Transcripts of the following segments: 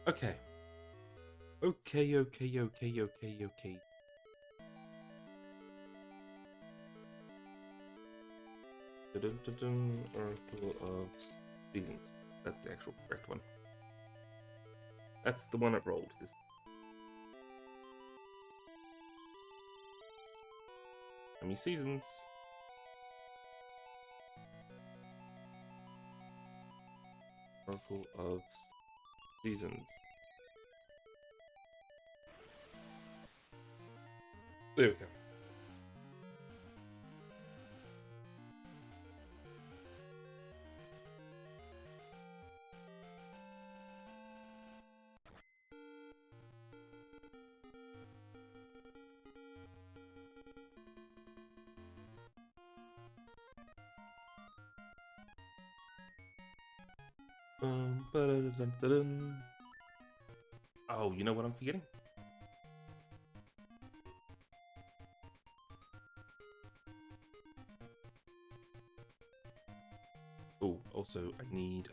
Okay. Okay. Dun-dun-dun-dun. Oracle of Seasons. That's the actual correct one. That's the one it rolled. This. How many seasons? Oracle of Seasons. There we go. Ba-da-dun-dun-dun. Oh, you know what I'm forgetting? Oh, also, I need...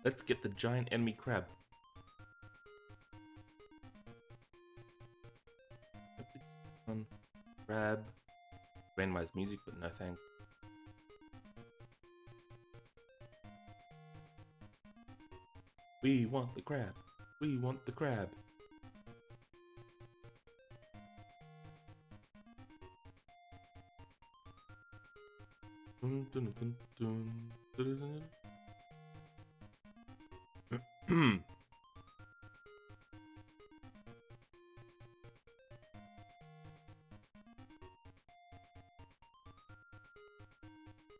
Let's get the giant enemy crab. Crab. Randomized music, but no thanks. We want the crab. We want the crab. Dun, dun, dun, dun, dun, dun, dun.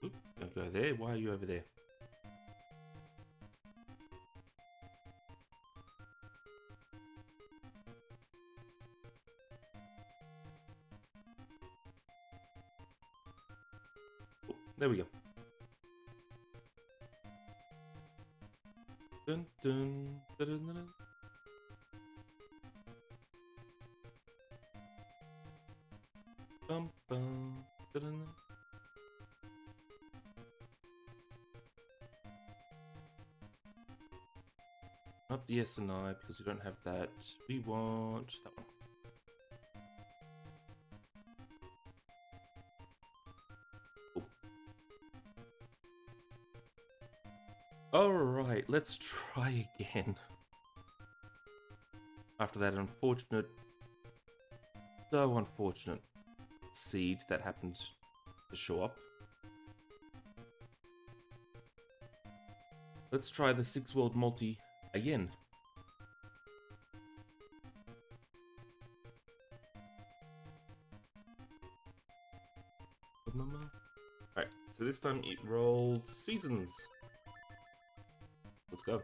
Oop, don't go there. Why are you over there? Oh, there we go. Dun, dun, dun, dun, dun. Bum, bum, dun, dun, dun. Not the SNI because we don't have that. We want that one. Alright, let's try again. After that unfortunate, so unfortunate seed that happened to show up. Let's try the 6-world multi again. Alright, so this time it rolled seasons. Let's go.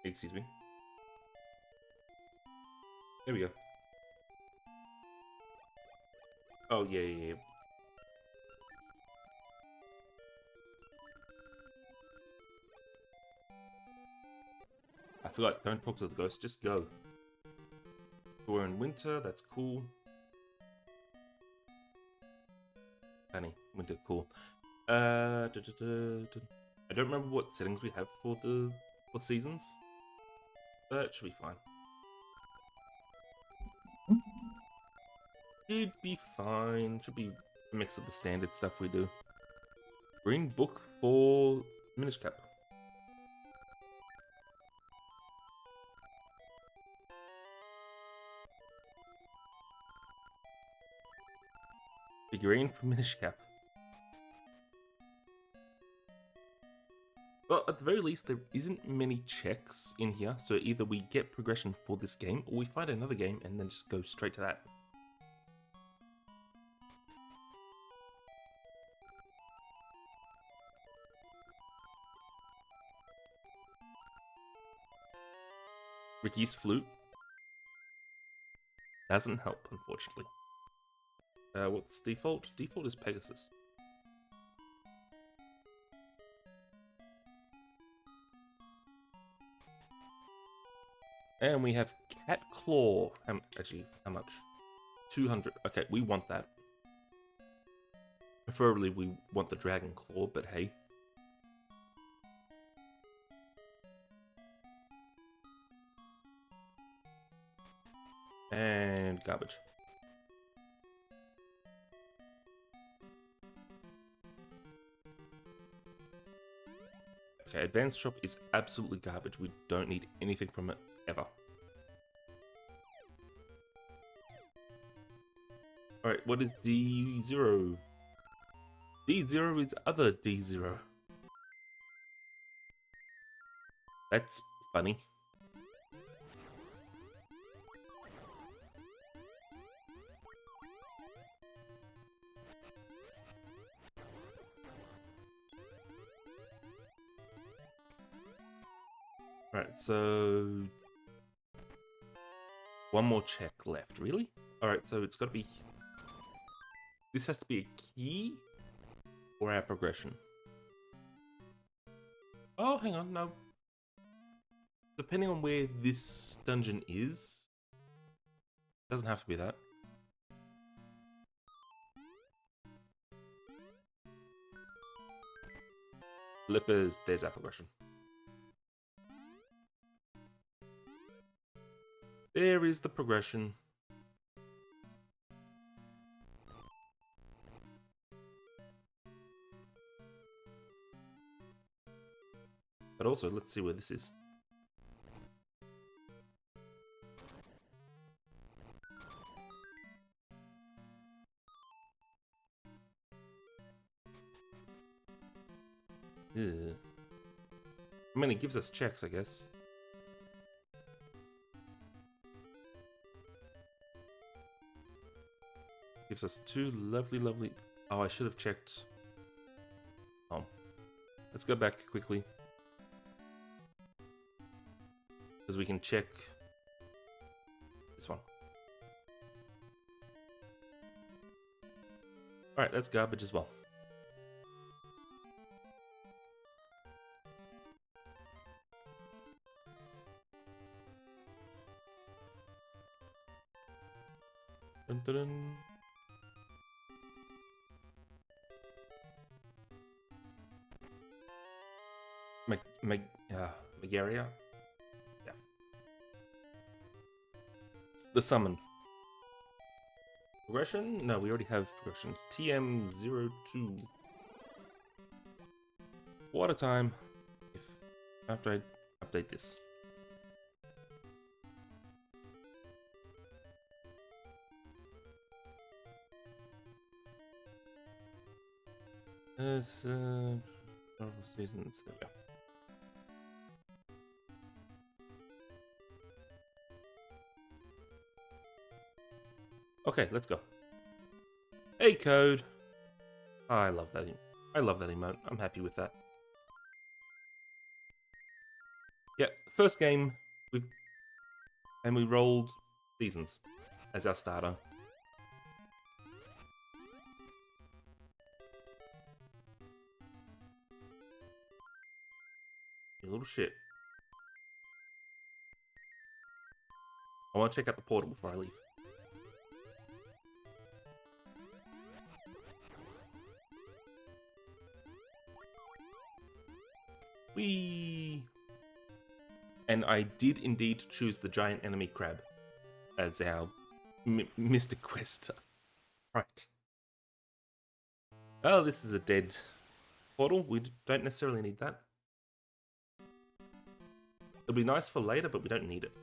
Excuse me. There we go. Oh, yeah. I forgot, don't talk to the ghost, just go. We're in winter, that's cool. Funny, winter, cool. I don't remember what settings we have for seasons, but it should be fine. Should be fine. Should be a mix of the standard stuff we do. Green book for Minish Cap. Figurine for Minish Cap. Well, at the very least, there isn't many checks in here, so either we get progression for this game, or we find another game and then just go straight to that. Ricky's flute doesn't help, unfortunately. What's default? Default is Pegasus. And we have Cat Claw. Actually, how much? 200. Okay, we want that. Preferably, we want the Dragon Claw, but hey. And garbage. Okay, Advanced Shop is absolutely garbage. We don't need anything from it, ever. Alright, what is D0? D0 is other D0. That's funny. Alright, so... one more check left, really? Alright, so it's got to be... this has to be a key or our progression. Oh, hang on, no. Depending on where this dungeon is, doesn't have to be that. Flippers, there's our progression. There is the progression. But also, let's see where this is. Ugh. I mean, it gives us checks, I guess. Gives us two lovely, lovely... oh, I should have checked. Oh. Let's go back quickly. Because we can check this one. Alright, that's garbage as well. Dun, dun, dun. Megaria? Yeah. The summon. Progression? No, we already have progression. TM02. Water time. After I update this. Seasons. There we go. Okay, let's go. Hey, code. I love that. I love that emote. I'm happy with that. Yeah, first game, we rolled seasons as our starter. You little shit. I want to check out the portal before I leave. Whee! And I did indeed choose the giant enemy crab as our Mr. Quest. Right. Oh, this is a dead portal. We don't necessarily need that. It'll be nice for later, but we don't need it.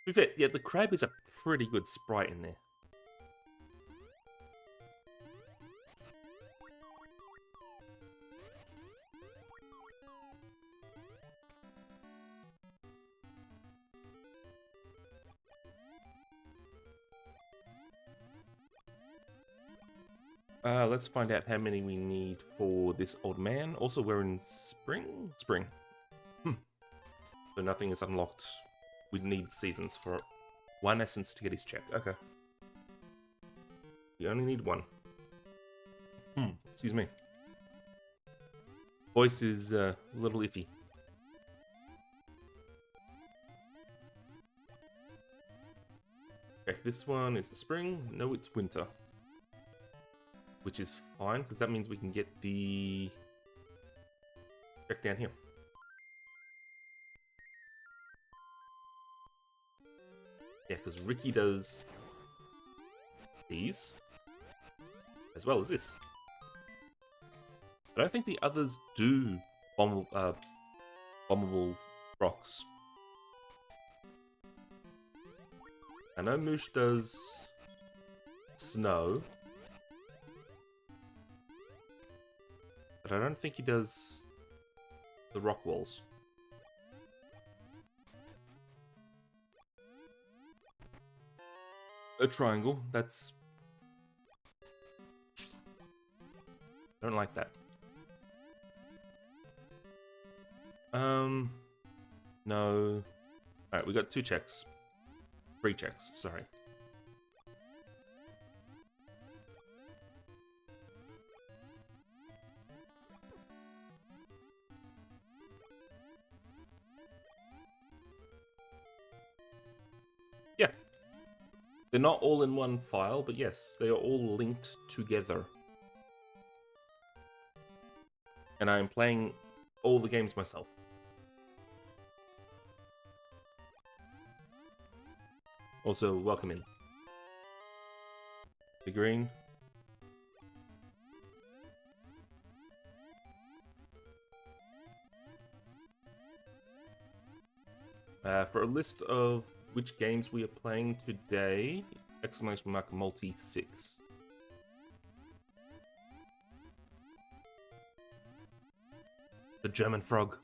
To be fair, yeah, the crab is a pretty good sprite in there. Let's find out how many we need for this old man. Also, we're in spring? Spring. So nothing is unlocked. We need seasons for it. 1 essence to get his check. Okay. You only need 1. Excuse me. Voice is a little iffy. Okay, this one is the spring. No, it's winter. Which is fine, because that means we can get the check down here. Yeah, because Ricky does these, as well as this. I don't think the others do bombable rocks. I know Moosh does snow, but I don't think he does the rock walls. A triangle, that's... I don't like that. No. Alright, we got 2 checks. 3 checks, sorry. Yeah. They're not all in one file, but yes, they are all linked together. And I am playing all the games myself. Also, welcome in. The green. For a list of which games we are playing today, exclamation mark multi 6. The German frog.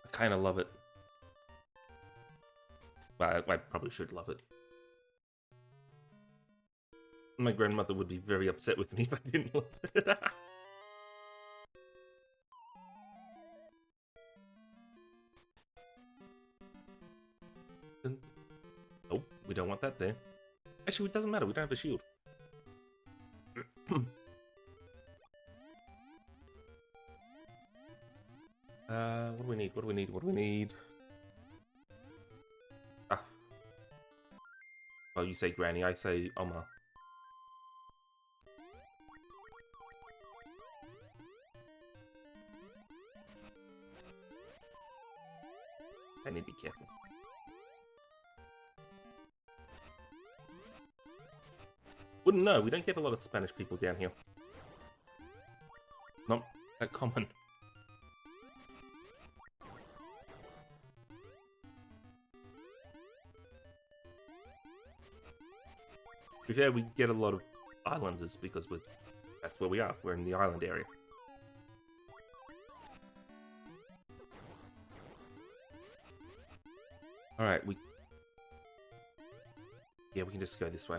I kind of love it. But I probably should love it. My grandmother would be very upset with me if I didn't love it. Oh, we don't want that there. Actually, it doesn't matter. We don't have a shield. What do we need? What do we need? What do we need? Ah. Oh, you say Granny. I say Oma. I need to be careful. Wouldn't know. We don't get a lot of Spanish people down here. Not that common. To be fair, we get a lot of islanders because that's where we are. We're in the island area. Alright, we can just go this way.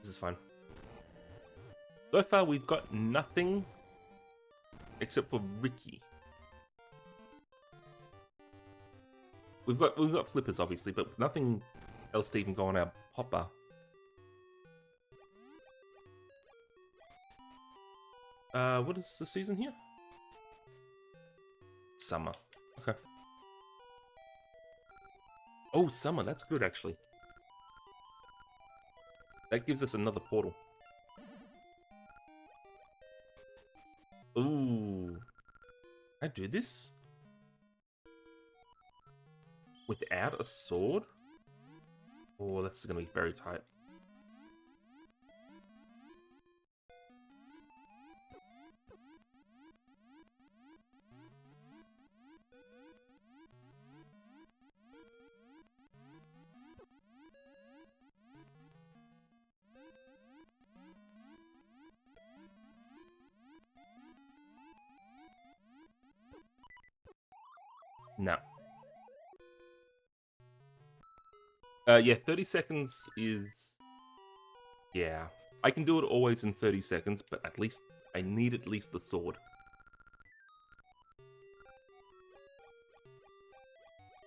This is fun. So far, we've got nothing except for Ricky. We've got flippers, obviously, but nothing else to even go on our hopper. What is the season here? Summer. Okay. Oh, summer. That's good, actually. That gives us another portal. Ooh. Can I do this? Without a sword? Oh, that's gonna be very tight. No. Yeah, 30 seconds is... Yeah. I can do it always in 30 seconds, but at least I need at least the sword.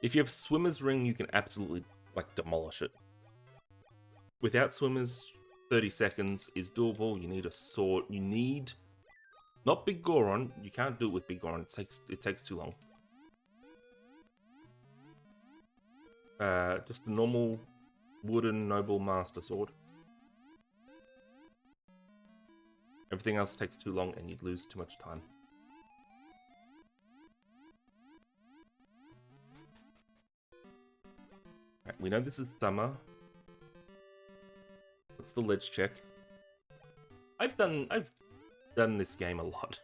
If you have Swimmer's Ring, you can absolutely, like, demolish it. Without Swimmer's, 30 seconds is doable. You need a sword. You need... Not Big Goron. You can't do it with Big Goron. It takes too long. Just a normal wooden Noble Master Sword. Everything else takes too long and you'd lose too much time. Right, we know this is summer. What's the ledge check? I've done this game a lot.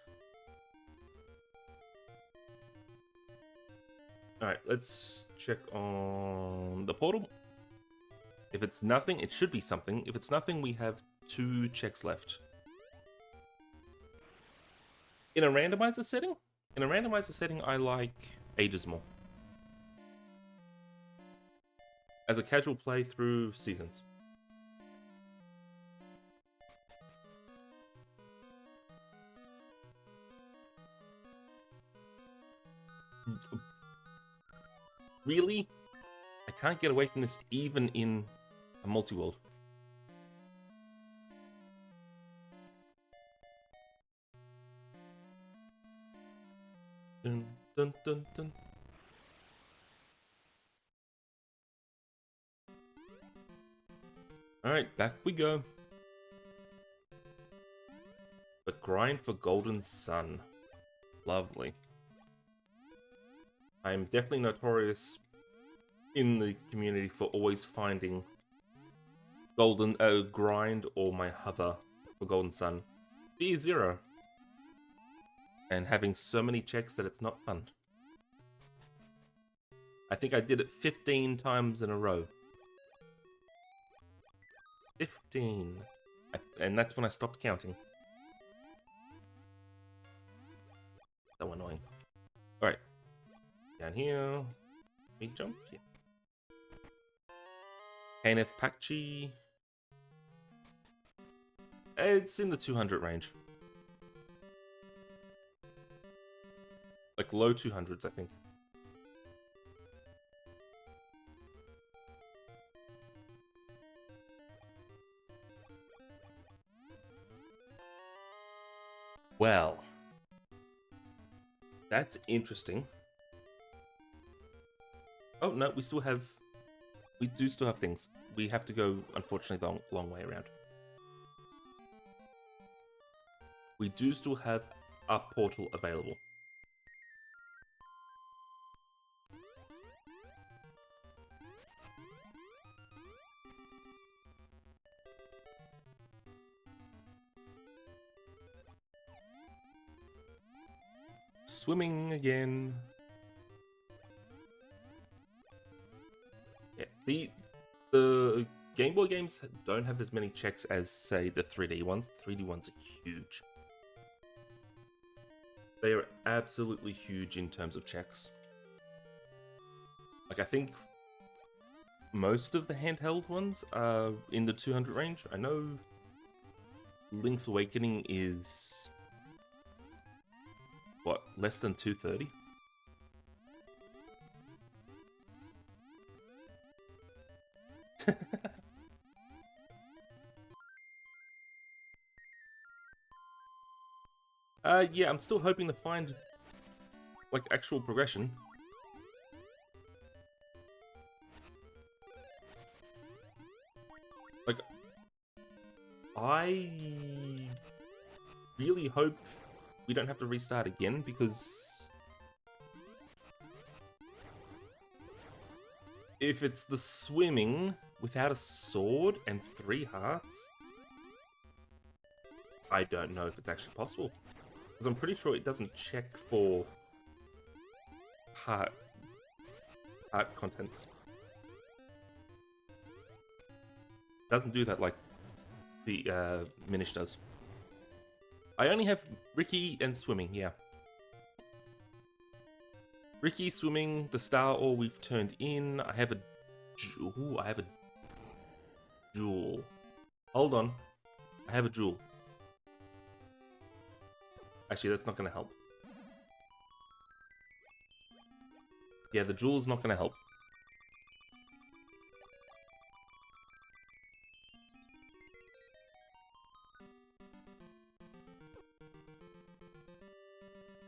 Alright, let's check on the portal. If it's nothing, it should be something. If it's nothing, we have 2 checks left. In a randomizer setting? In a randomizer setting, I like Ages more. As a casual playthrough, Seasons. Really? I can't get away from this even in a multi-world. Dun, dun, dun, dun. Alright, back we go. But grind for Golden Sun. Lovely. I am definitely notorious in the community for always finding golden grind or my hover for Golden Sun. B0. And having so many checks that it's not fun. I think I did it 15 times in a row. 15. And that's when I stopped counting. So annoying. Alright. Down here. Big jump. Yeah. KNF Pakchi. It's in the 200 range. Like low 200s, I think. Well. That's interesting. Oh, no, we do still have things. We have to go, unfortunately, the long way around. We do still have a portal available. Swimming again. Yeah, the Game Boy games don't have as many checks as, say, the 3D ones. 3D ones are huge. They are absolutely huge in terms of checks. Like, I think most of the handheld ones are in the 200 range. I know Link's Awakening is... what, less than 230? Yeah, I'm still hoping to find, like, actual progression. Like, I really hope we don't have to restart again, because if it's the swimming without a sword and 3 hearts, I don't know if it's actually possible. Because I'm pretty sure it doesn't check for heart contents. It doesn't do that like the Minish does. I only have Ricky and swimming, yeah. Ricky, swimming, the star ore we've turned in. I have a jewel. Hold on. I have a jewel. Actually, that's not going to help. Yeah, the jewel's not going to help.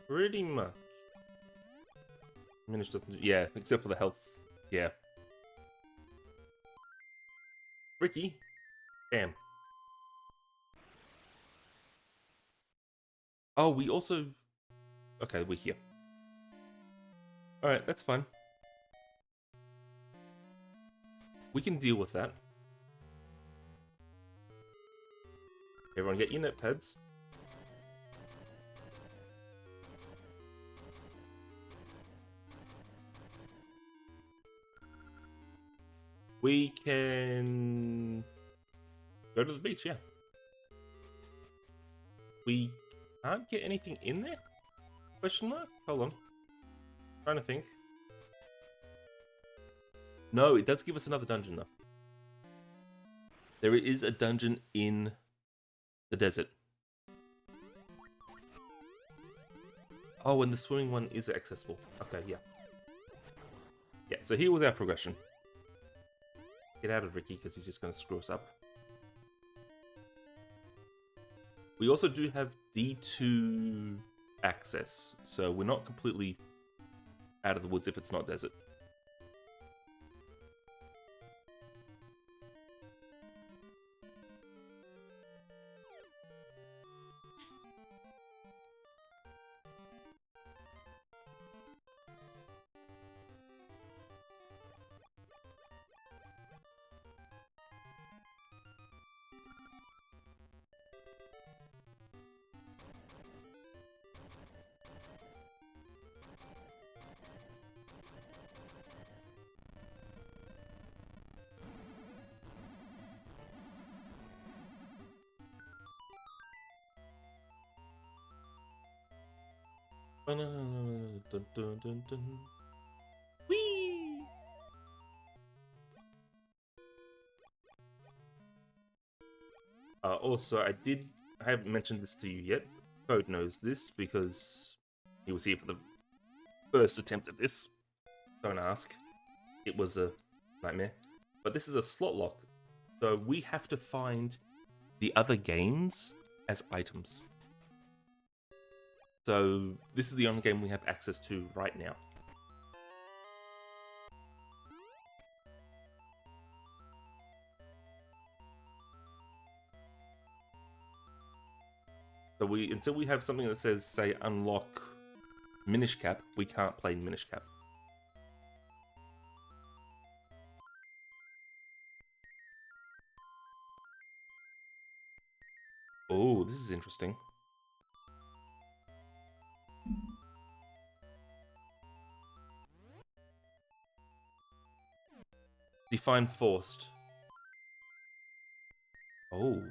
Pretty much. Minish doesn't do... Yeah, except for the health. Yeah. Ricky. Damn. Oh, we also... Okay, we're here. Alright, that's fine. We can deal with that. Everyone get your notepads. We can go to the beach, yeah. We can't get anything in there? Question mark? Hold on. Trying to think. No, it does give us another dungeon though. There is a dungeon in the desert. Oh, and the swimming one is accessible. Okay, yeah. Yeah, so here was our progression. Get out of Ricky, because he's just going to screw us up. We also do have D2 access, so we're not completely out of the woods if it's not desert. Dun, dun, dun, dun. Whee! Also, I haven't mentioned this to you yet. Code knows this because he was here for the first attempt at this. Don't ask. It was a nightmare. But this is a slot lock, so we have to find the other games as items. So this is the only game we have access to right now. So until we have something that says, say, unlock Minish Cap, we can't play Minish Cap. Oh, this is interesting. Define forced. Oh.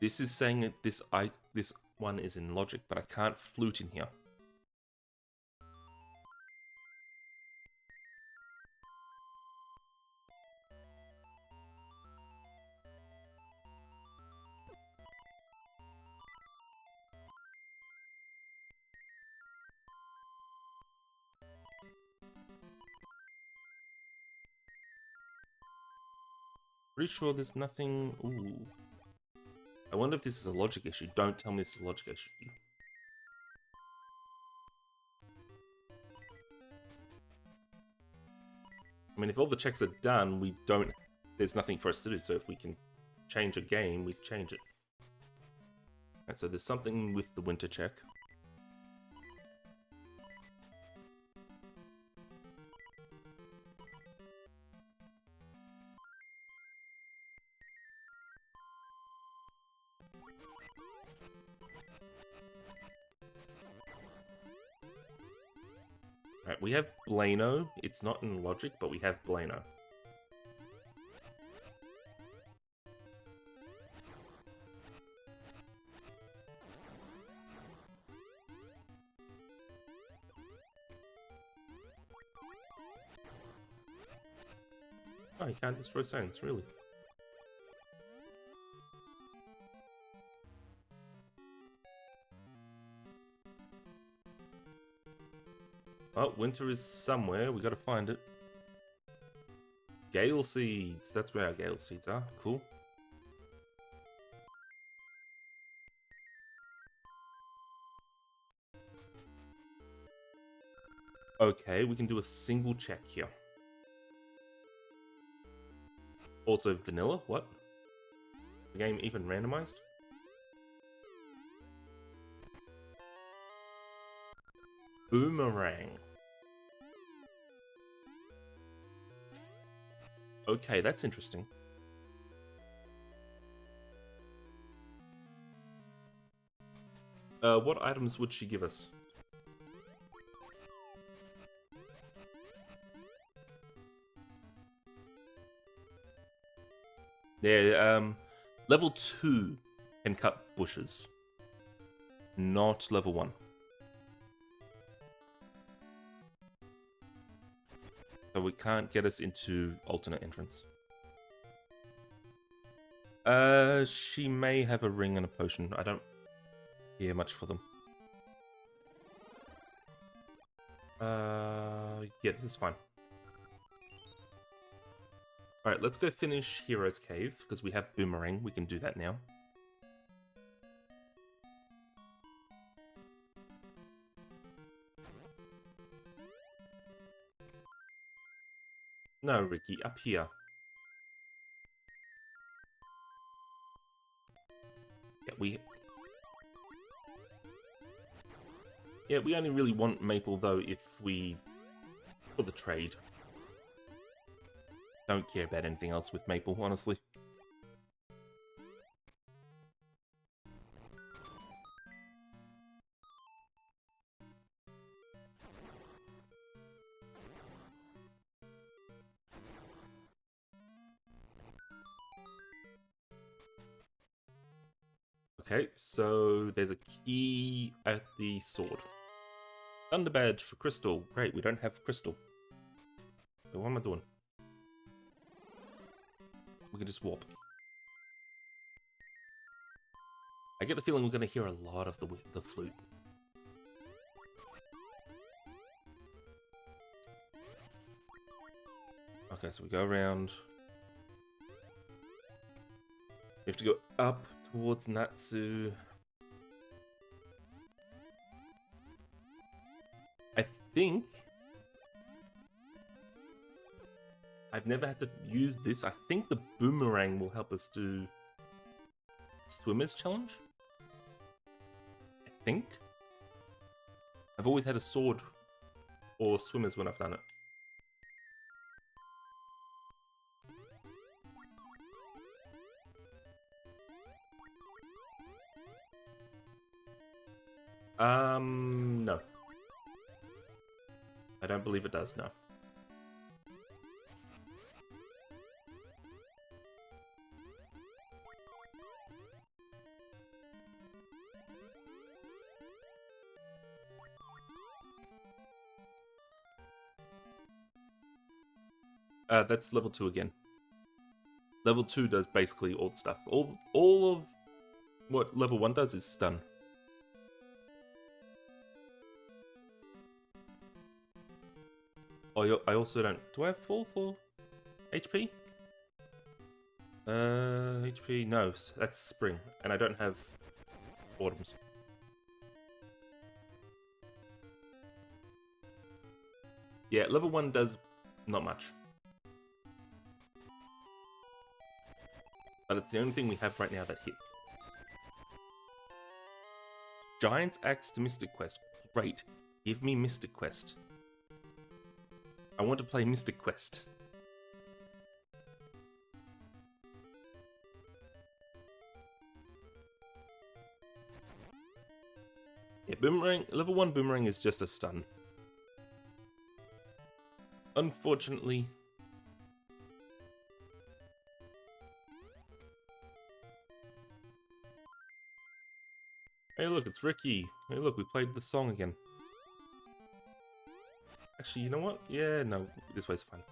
This is saying that this one is in logic, but I can't flute in here. Pretty sure there's nothing... Ooh. I wonder if this is a logic issue. Don't tell me this is a logic issue. I mean, if all the checks are done, there's nothing for us to do. So if we can change a game, we change it. Alright, so there's something with the winter check. Alright, we have Blano. It's not in logic, but we have Blano. Oh, you can't destroy stones, really? Oh, winter is somewhere. We gotta find it. Gale seeds. That's where our gale seeds are. Cool. Okay, we can do a single check here. Also vanilla? What? The game even randomized? Boomerang. Okay, that's interesting. What items would she give us? Yeah, level 2 can cut bushes. Not level 1. So we can't get us into alternate entrance. She may have a ring and a potion. I don't care much for them. Yeah, this is fine. Alright, let's go finish Hero's Cave, because we have Boomerang. We can do that now. No, Ricky, up here. Yeah, we only really want Maple, though, if we... for the trade. Don't care about anything else with Maple, honestly. Okay, so there's a key at the sword. Thunder badge for crystal. Great, we don't have crystal. So what am I doing? We can just warp. I get the feeling we're going to hear a lot of the flute. Okay, so we go around. We have to go up towards Natsu. I think I've never had to use this. I think the boomerang will help us do Swimmer's Challenge. I think. I've always had a sword or swimmers when I've done it. No. I don't believe it does, no. That's level 2 again. Level 2 does basically all the stuff. All of what level 1 does is stun. Oh, I also don't... Do I have full for HP? HP... No, that's spring. And I don't have autumns. Yeah, level 1 does not much. But it's the only thing we have right now that hits. Giant's Axe to Mystic Quest. Great. Give me Mystic Quest. I want to play Mystic Quest. Yeah, Boomerang, level 1 Boomerang is just a stun. Unfortunately... Hey look, it's Ricky. Hey look, we played the song again. Actually, you know what? Yeah, no, this way's fine.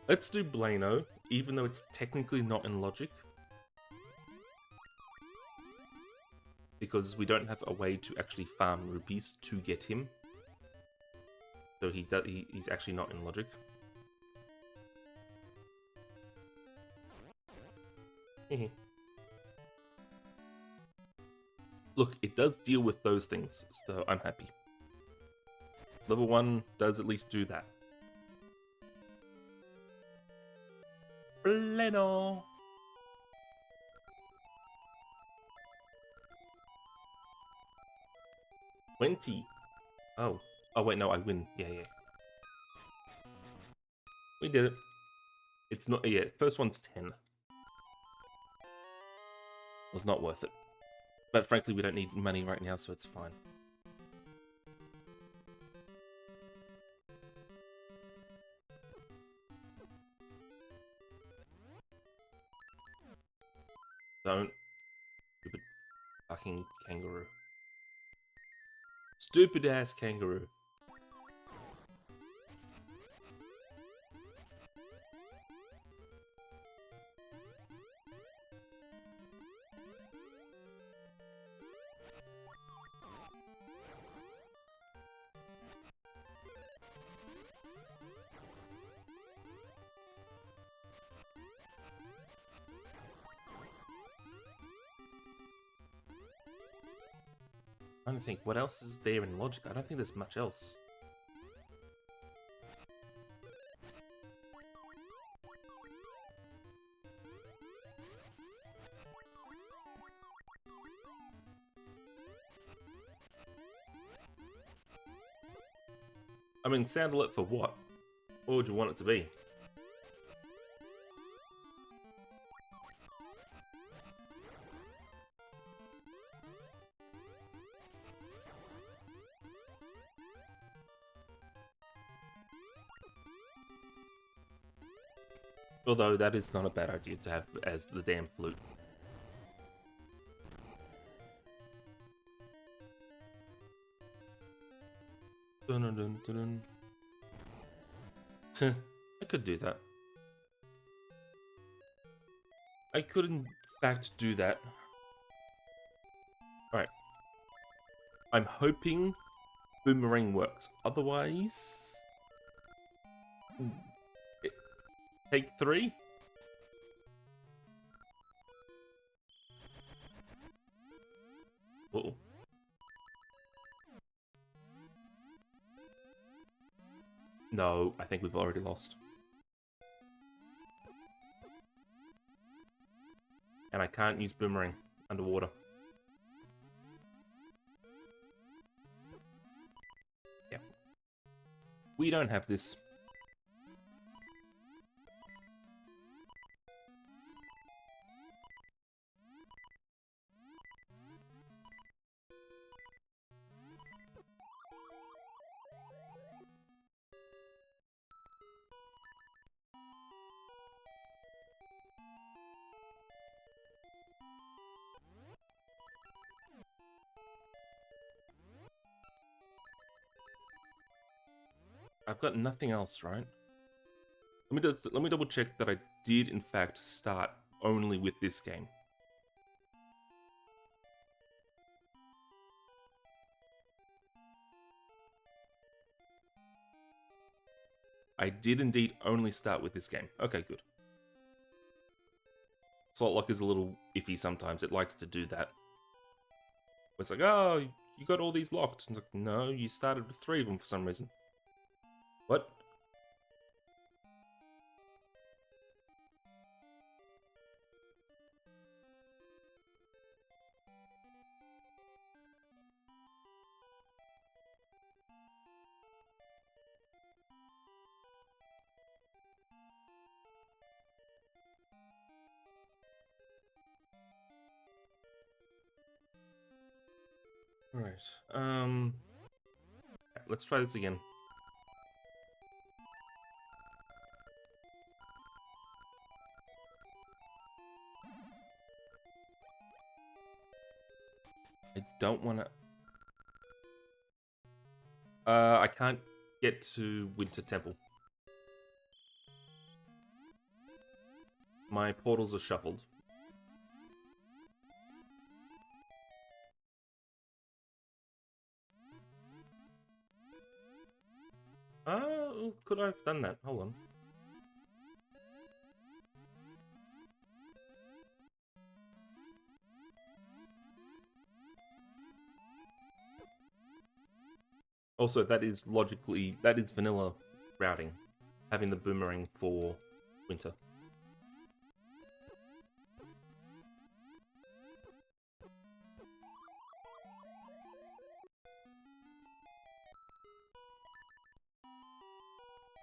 Let's do Blano, even though it's technically not in logic. Because we don't have a way to actually farm rupees to get him. So he's actually not in logic. Look, it does deal with those things, so I'm happy. Level 1 does at least do that. Bleno! $20. Oh. Oh wait, no, I win. Yeah. We did it. It's not, yeah, first one's 10. Was not worth it. But frankly, we don't need money right now, so it's fine. Don't. Stupid fucking kangaroo. Stupid ass kangaroo. I'm trying to think, what else is there in logic? I don't think there's much else. I mean, sandal it for what? What would you want it to be? Although that is not a bad idea to have as the damn flute. Dun dun dun dun dun. I could do that. I could in fact do that. Alright. I'm hoping boomerang works. Otherwise... Take 3? Uh-oh. No, I think we've already lost. And I can't use boomerang underwater. Yeah. We don't have this. I've got nothing else, right? Let me double check that I did in fact start only with this game. I did indeed only start with this game. Okay, good. Slot lock is a little iffy sometimes. It likes to do that. It's like, oh, you got all these locked. It's like, no, you started with 3 of them for some reason. What? Alright, let's try this again. I don't want to... I can't get to Winter Temple. my portals are shuffled. Could I have done that? Hold on. Also, that is vanilla routing, having the boomerang for winter.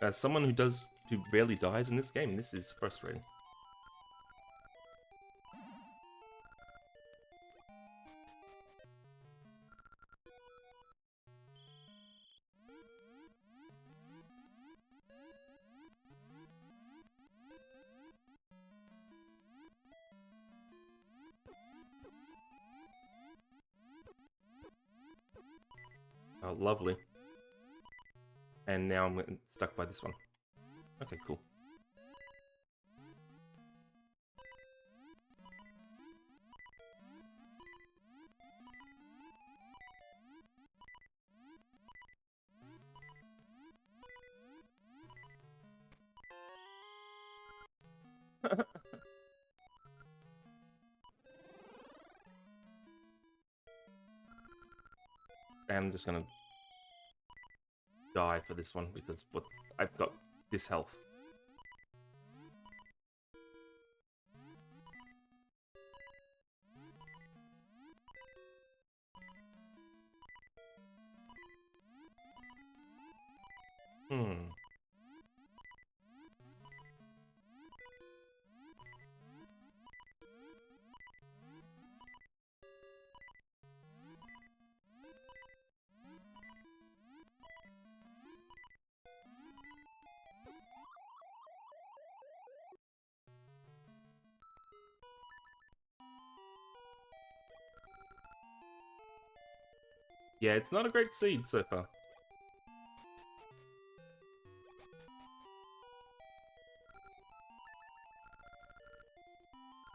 As someone who rarely dies in this game, this is frustrating. Oh, lovely. And now I'm stuck by this one. Okay, cool. I'm just gonna die for this one because I've got this health. Yeah, it's not a great seed so far.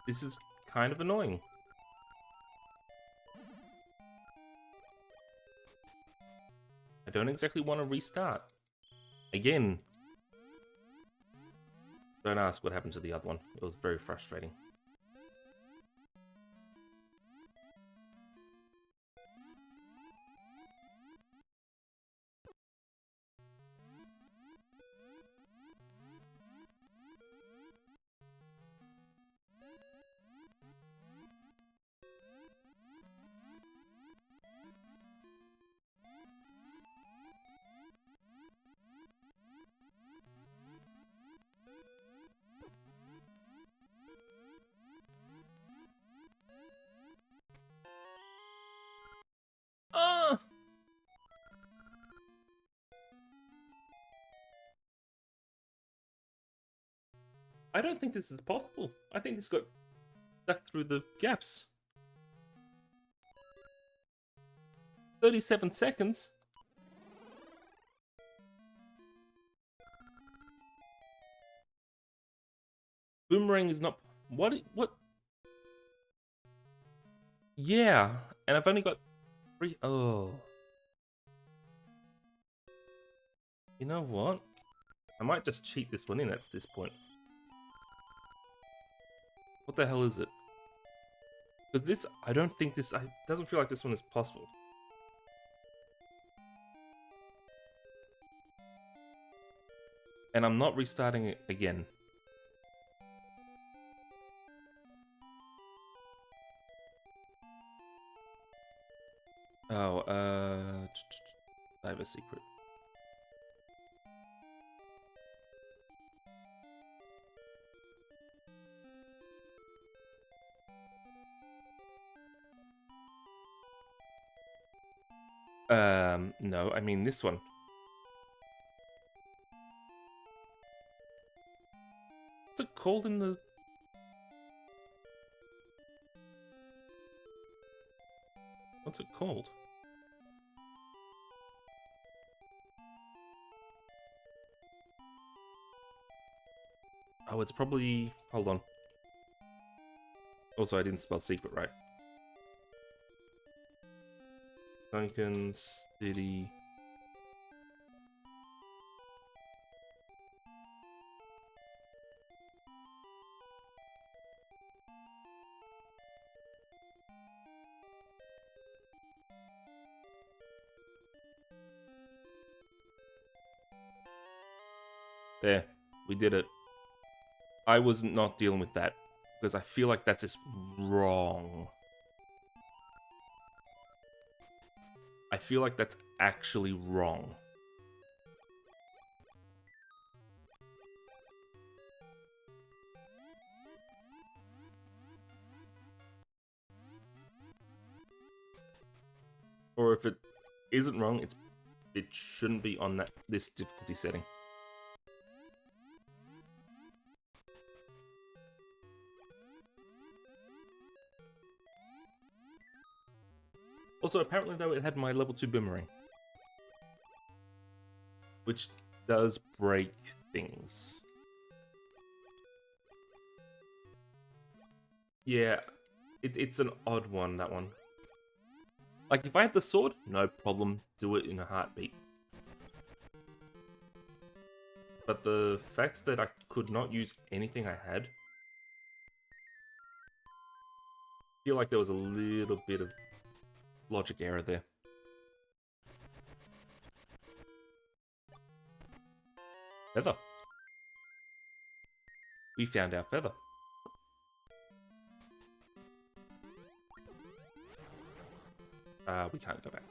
This is kind of annoying. I don't exactly want to restart. Again. Don't ask what happened to the other one. It was very frustrating. I don't think this is possible. I think this got stuck through the gaps. 37 seconds? Boomerang is not... What? Yeah, and I've only got 3... Oh. You know what? I might just cheat this one in at this point. What the hell is it? Because this... I don't think this... It doesn't feel like this one is possible. And I'm not restarting it again. Oh, I have a secret. No, I mean this one. What's it called in the... What's it called? Oh, it's probably... Hold on. Also, I didn't spell secret right. Sunken City. There, we did it. I was not dealing with that, because I feel like that's just wrong. I feel like that's actually wrong. Or if it isn't wrong, it shouldn't be on this difficulty setting. Also, apparently though, it had my level 2 boomerang, which does break things. Yeah, it's an odd one, that one. Like, if I had the sword, no problem, do it in a heartbeat. But the fact that I could not use anything I had, I feel like there was a little bit of logic error there. Feather. We found our feather. We can't go back.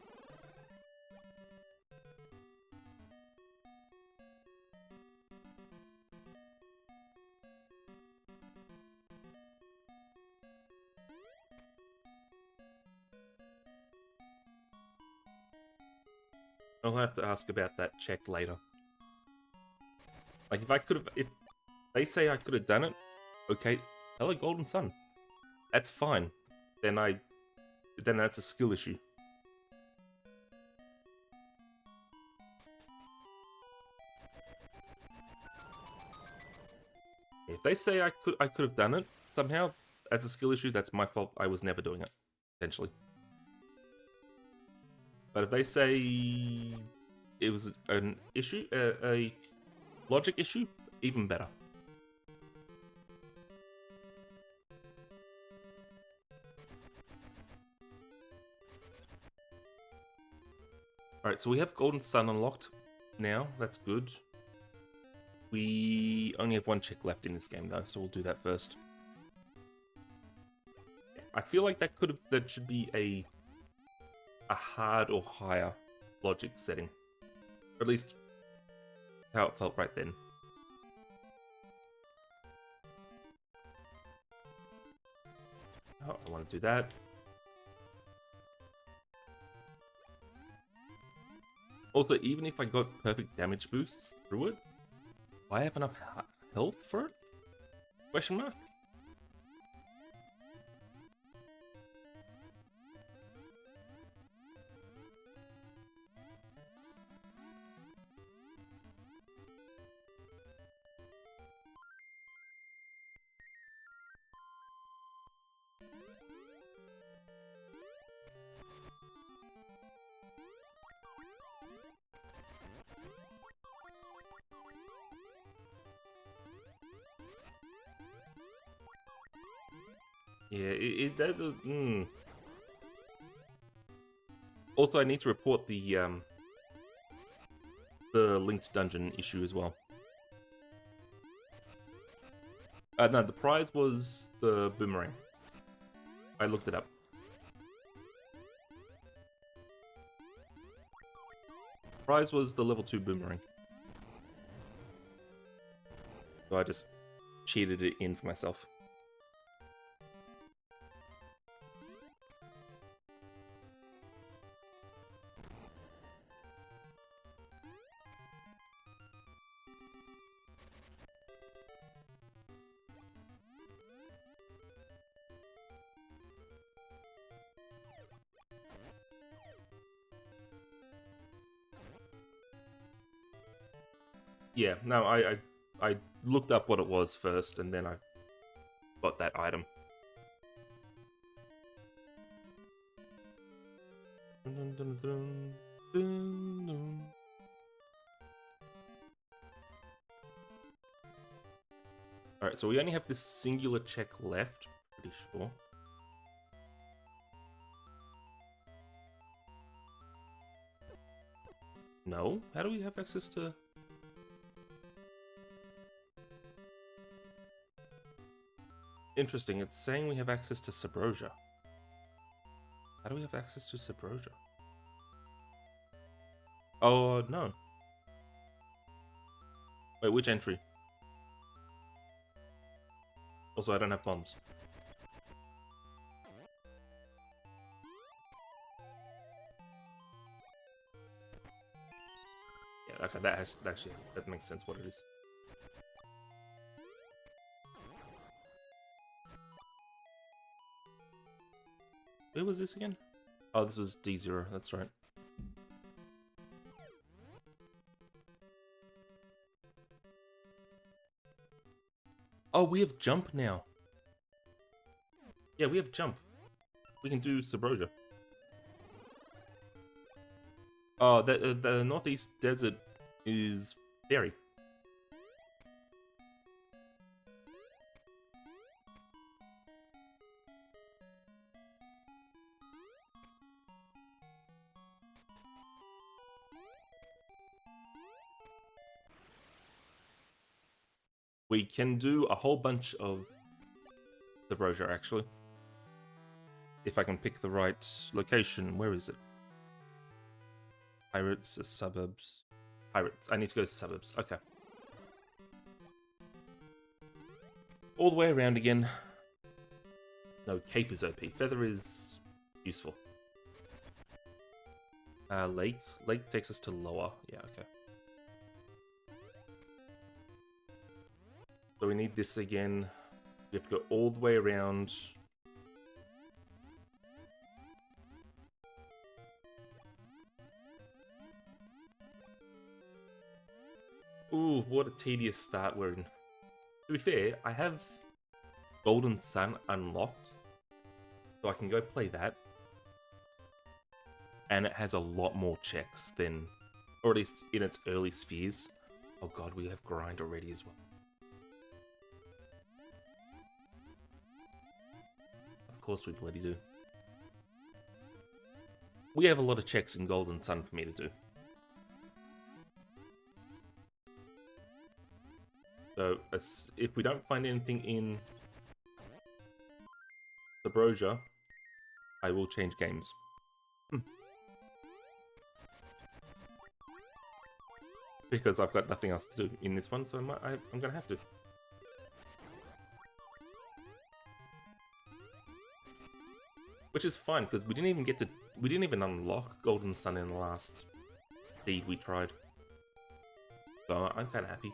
I'll have to ask about that check later. Like, if they say I could have done it, okay, hello Golden Sun. That's fine. Then that's a skill issue. If they say I could have done it somehow, that's a skill issue, that's my fault. I was never doing it, potentially. But if they say it was an issue, a logic issue, even better. Alright, so we have Golden Sun unlocked now. That's good. We only have one check left in this game, though, so we'll do that first. I feel like that should be a hard or higher logic setting. Or at least how it felt right then. Oh, I want to do that. Also, even if I got perfect damage boosts through it, do I have enough health for it? Question mark? Yeah, Also, I need to report the linked dungeon issue as well. No, the prize was the boomerang. I looked it up. Prize was the level 2 boomerang. So I just cheated it in for myself. Yeah, no, I looked up what it was first, and then I got that item. Alright, so we only have this singular check left, pretty sure. No? How do we have access to... Interesting, it's saying we have access to Subrosia. How do we have access to Subrosia? Oh, no. Wait, which entry? Also, I don't have bombs. Yeah, okay, that makes sense what it is. Where was this again? Oh, this was D0, that's right. Oh, we have jump now. Yeah, we have jump. We can do Subrosia. Oh, the northeast desert is fairy. We can do a whole bunch of Subrosia, actually. If I can pick the right location. Where is it? Pirates, suburbs. Pirates. I need to go to suburbs. Okay. All the way around again. No, cape is OP. Feather is useful. Lake. Lake takes us to lower. Yeah, okay. So we need this again. We have to go all the way around. Ooh, what a tedious start we're in. To be fair, I have Golden Sun unlocked, so I can go play that. And it has a lot more checks than, or at least in its early spheres. Oh god, we have grind already as well. Of course we bloody do. We have a lot of checks in Golden Sun for me to do. So, if we don't find anything in Subrosia, I will change games. Because I've got nothing else to do in this one, so I'm gonna have to. Which is fine, because we didn't even unlock Golden Sun in the last seed we tried. So I'm kinda happy.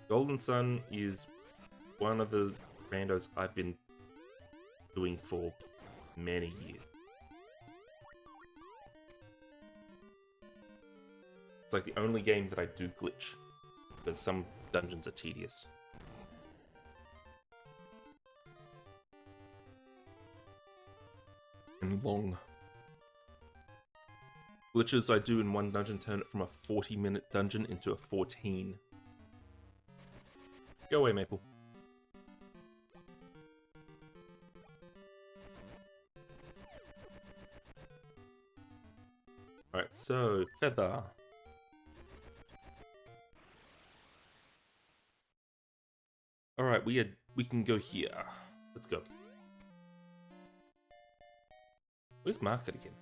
Golden Sun is one of the randos I've been doing for many years. It's like the only game that I do glitch, because some dungeons are tedious. And long. Glitches I do in one dungeon turn it from a 40-minute dungeon into a 14. Go away, Maple. Alright, so, Feather. Alright, we can go here. Let's go. Where's Market again?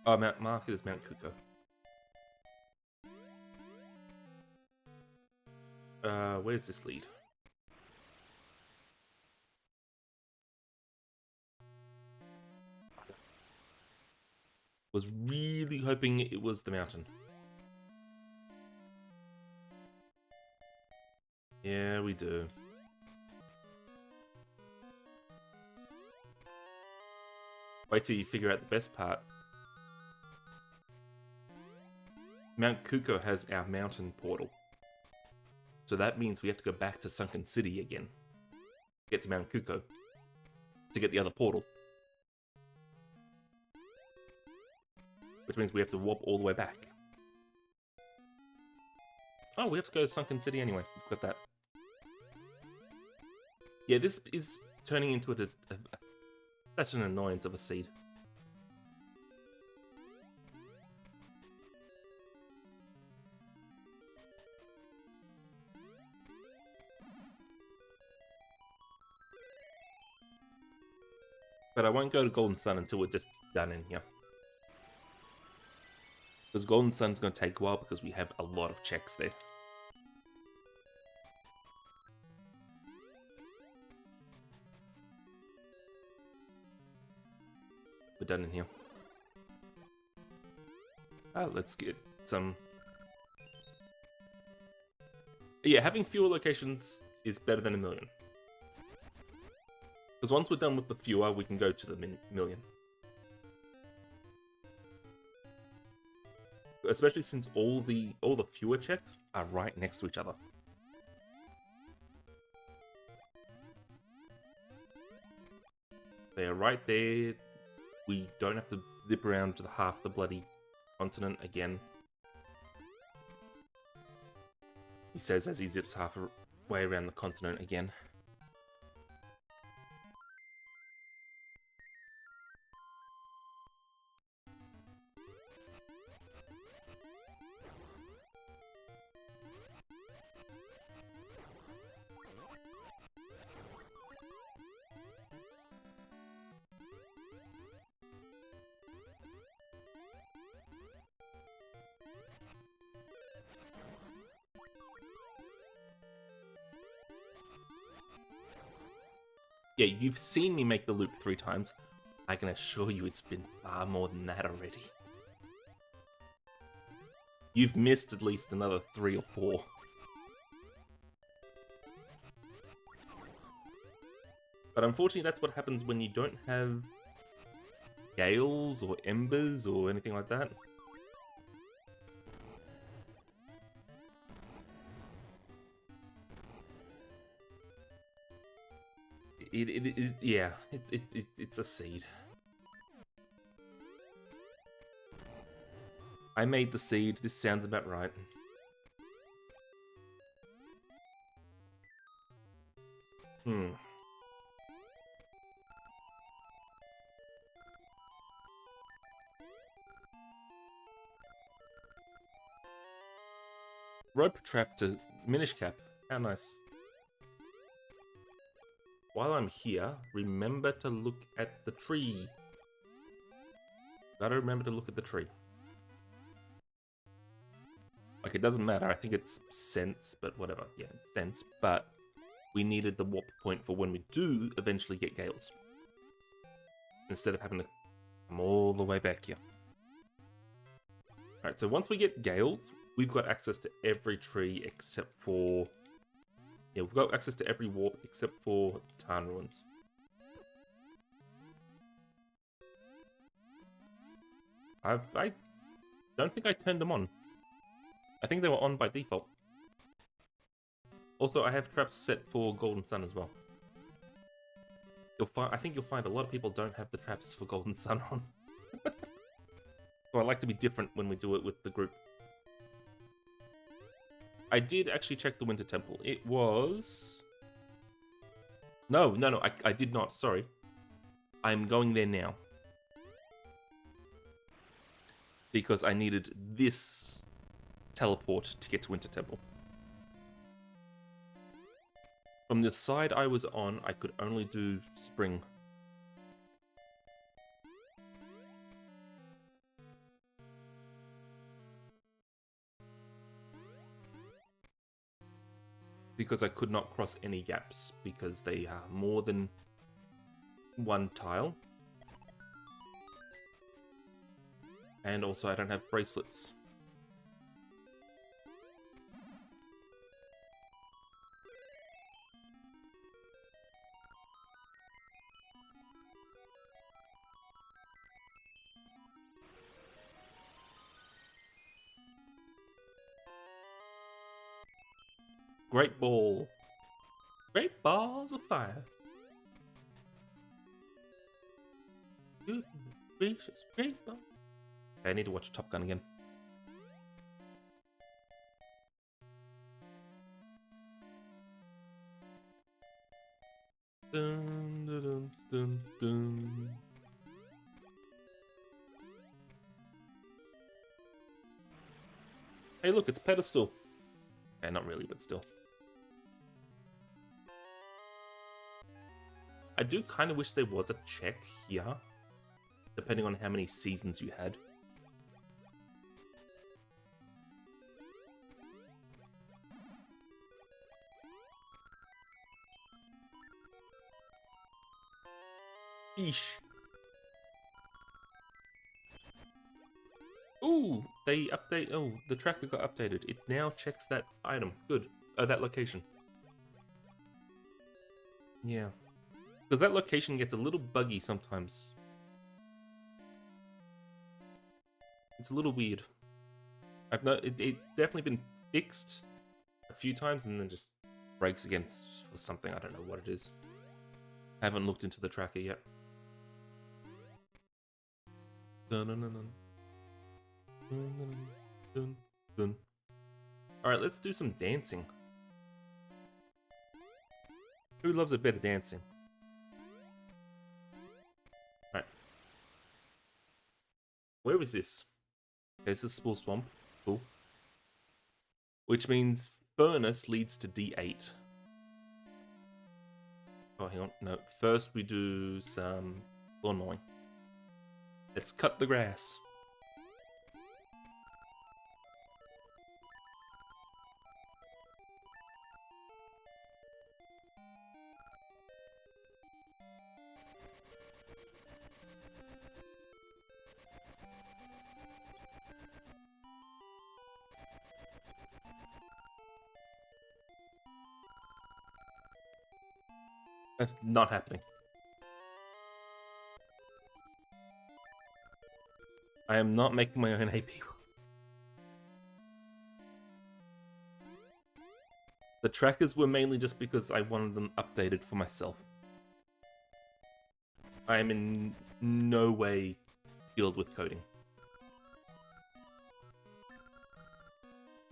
Oh, Market is Mount Kuko. Where's this lead? Was really hoping it was the mountain. Yeah, we do. Wait till you figure out the best part. Mount Kuko has our mountain portal. So that means we have to go back to Sunken City again. Get to Mount Kuko. To get the other portal. which means we have to warp all the way back. Oh, we have to go to Sunken City anyway. We've got that. Yeah, this is turning into such an annoyance of a seed. But I won't go to Golden Sun until we're just done in here. Because Golden Sun's going to take a while because we have a lot of checks there. We're done in here. Let's get some... Yeah, having fewer locations is better than a million. Because once we're done with the fewer, we can go to the million. Especially since all the fewer checks are right next to each other. They are right there. We don't have to zip around to half the bloody continent again. He says as he zips halfway around the continent again. Yeah, you've seen me make the loop 3 times. I can assure you it's been far more than that already. You've missed at least another 3 or 4. But unfortunately, that's what happens when you don't have gales or embers or anything like that. It's a seed. I made the seed. This sounds about right. Rope trap to Minish Cap. How nice. While I'm here, remember to look at the tree. Gotta remember to look at the tree. Like, it doesn't matter. I think it's sense, but whatever. Yeah, it's sense. But we needed the warp point for when we do eventually get gales. Instead of having to come all the way back here. Alright, so once we get gales, we've got access to every tree except for... Yeah, we've got access to every warp except for Tarn Ruins. I don't think I turned them on. I think they were on by default. Also, I have traps set for Golden Sun as well. I think you'll find a lot of people don't have the traps for Golden Sun on. So I like to be different when we do it with the group. I did actually check the Winter Temple. It was... No, I did not, sorry. I'm going there now. Because I needed this teleport to get to Winter Temple. From the side I was on, I could only do Spring. Because I could not cross any gaps, because they are more than one tile. And also I don't have bracelets. Great ball. Great balls of fire. Good gracious, great ball. I need to watch Top Gun again. Dun, dun, dun, dun, dun. Hey, look, it's Pedestal. Okay, not really, but still. I do kind of wish there was a check here, depending on how many seasons you had. Eesh. Ooh, they update. Oh, the tracker got updated. It now checks that item. Good. That location. Yeah. Because that location gets a little buggy sometimes. It's a little weird. I've it's definitely been fixed a few times and then just breaks again for something. I don't know what it is. I haven't looked into the tracker yet. Dun, dun, dun, dun. Dun, dun, dun, dun. Alright, let's do some dancing. Who loves a bit of dancing? Alright. Where is this? There's a Spore Swamp. Cool. Which means Furnace leads to D8. Oh, hang on. No. First we do some lawn mowing. Let's cut the grass. That's not happening. I am not making my own AP. The trackers were mainly just because I wanted them updated for myself. I am in no way skilled with coding.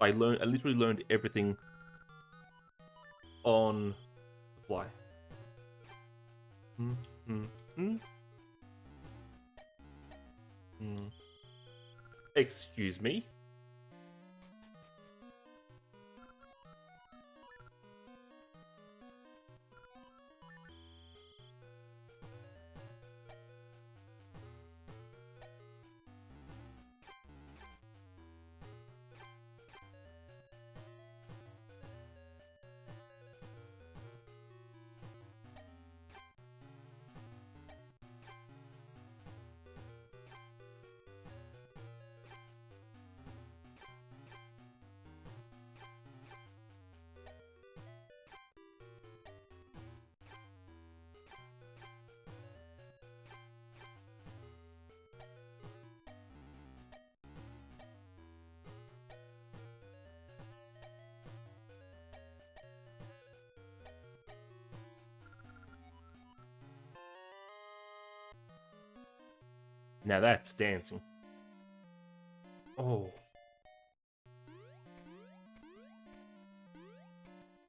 I literally learned everything on the fly. Excuse me? Now that's dancing. Oh.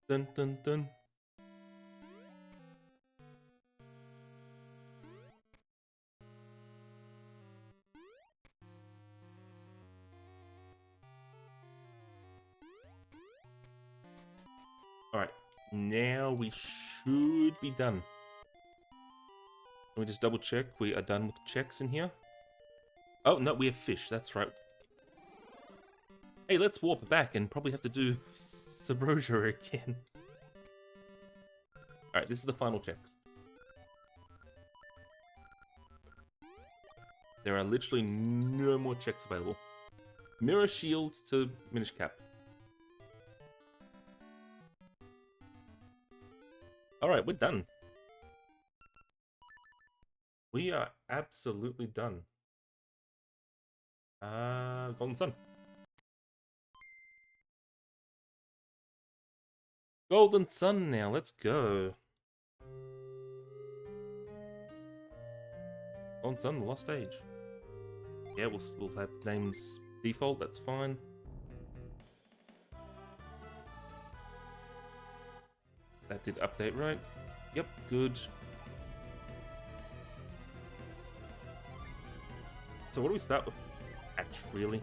Dun dun dun. Alright, now we should be done. Let me just double check. We are done with the checks in here. Oh, no, we have fish. That's right. Hey, let's warp back and probably have to do Subrosia again. Alright, this is the final check. There are literally no more checks available. Mirror shield to Minish Cap. Alright, we're done. We are absolutely done. Golden Sun. Golden Sun now, let's go. Golden Sun, the Lost Age. Yeah, we'll have names default, that's fine. That did update, right? Yep, good. So what do we start with? Hatch, really?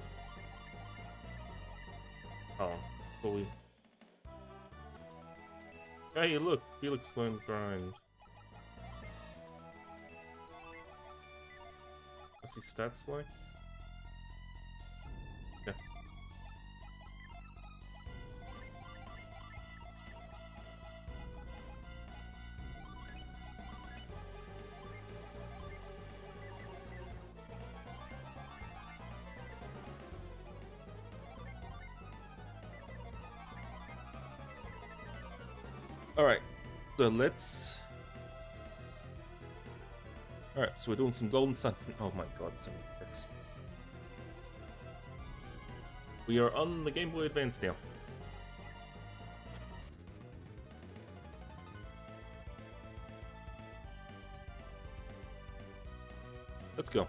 Oh, fully. Hey, look, Felix learned grind. What's his stats like? Yeah. Alright, so let's... Alright, so we're doing some Golden Sun. Oh my god, so many hits. We are on the Game Boy Advance now. Let's go.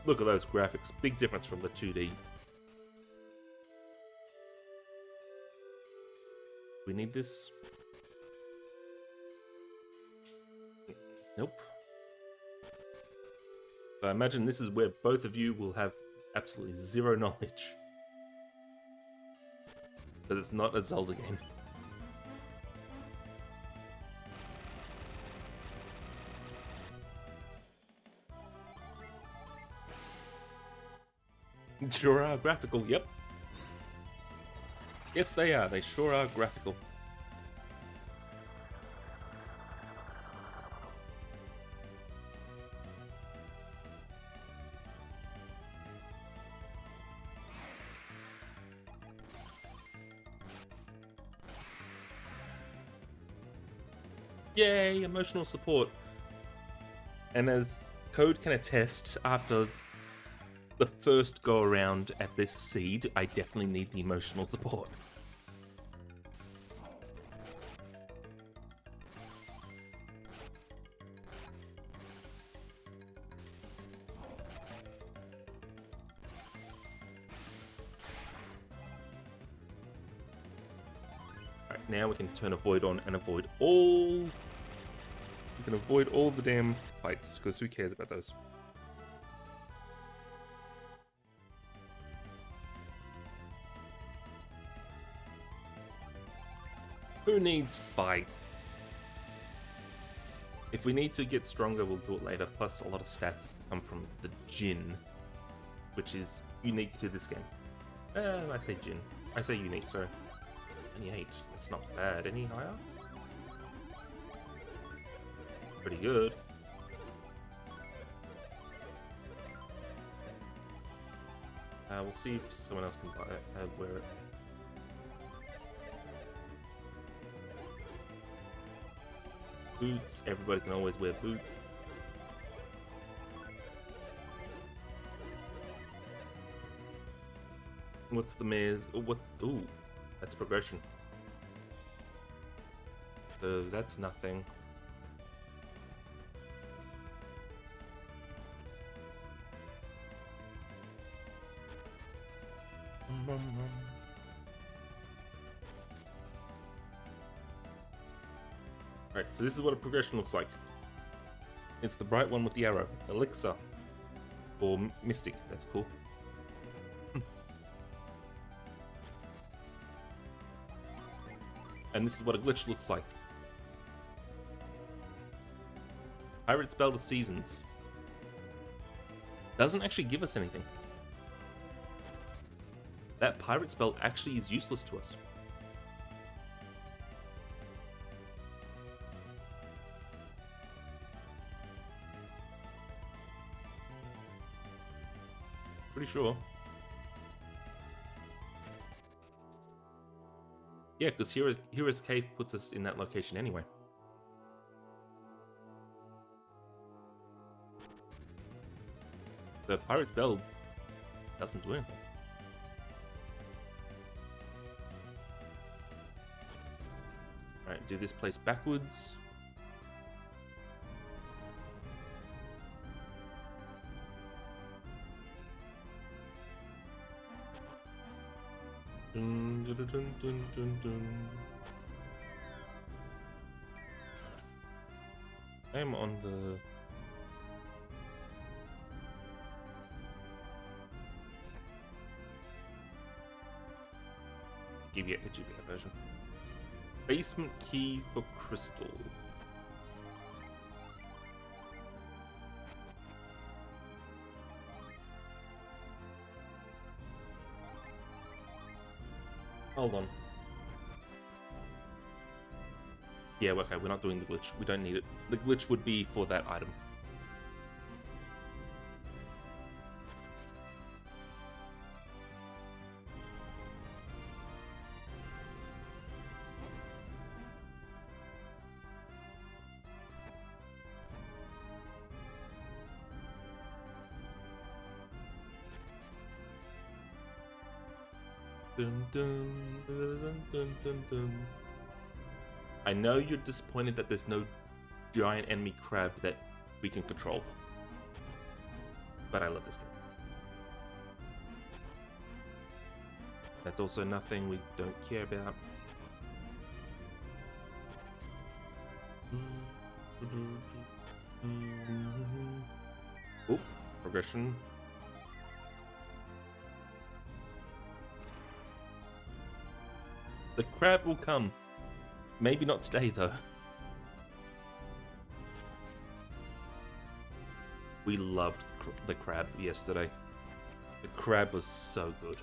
Look at those graphics. Big difference from the 2D. We need this. Nope. So I imagine this is where both of you will have absolutely zero knowledge. Because it's not a Zelda game. Sure are graphical, yep. Yes, they are. They sure are graphical. Yay, emotional support. And as Code can attest, after the first go around at this seed, I definitely need the emotional support. Alright, now we can turn Avoid on and avoid all... We can avoid all the damn fights, because who cares about those? Who needs fight? If we need to get stronger, we'll do it later. Plus, a lot of stats come from the Jin, which is unique to this game. I say Jin. I say unique, sorry. 28. That's not bad. Any higher? Pretty good. We'll see if someone else can buy it, wear it. Boots. Everybody can always wear boots. What's the mayor's? Oh, what? Ooh, that's progression. So that's nothing. Alright, so this is what a progression looks like. It's the bright one with the arrow. Elixir. Or Mystic, that's cool. And this is what a glitch looks like. Pirate Spell to Seasons. Doesn't actually give us anything. That pirate spell actually is useless to us. Pretty sure. Yeah, because Hero's Cave puts us in that location anyway. The Pirate's Bell doesn't do anything. Alright, do this place backwards. Dun, dun, dun, dun, dun. I'm on the... GBA, the GBA version. Basement key for crystal. Hold on. Yeah, okay, we're not doing the glitch. We don't need it. The glitch would be for that item. Dun, dun, dun, dun, dun, dun. I know you're disappointed that there's no giant enemy crab that we can control, but I love this game. That's also nothing we don't care about. Oh, progression. The crab will come. Maybe not stay, though. We loved the crab yesterday. The crab was so good.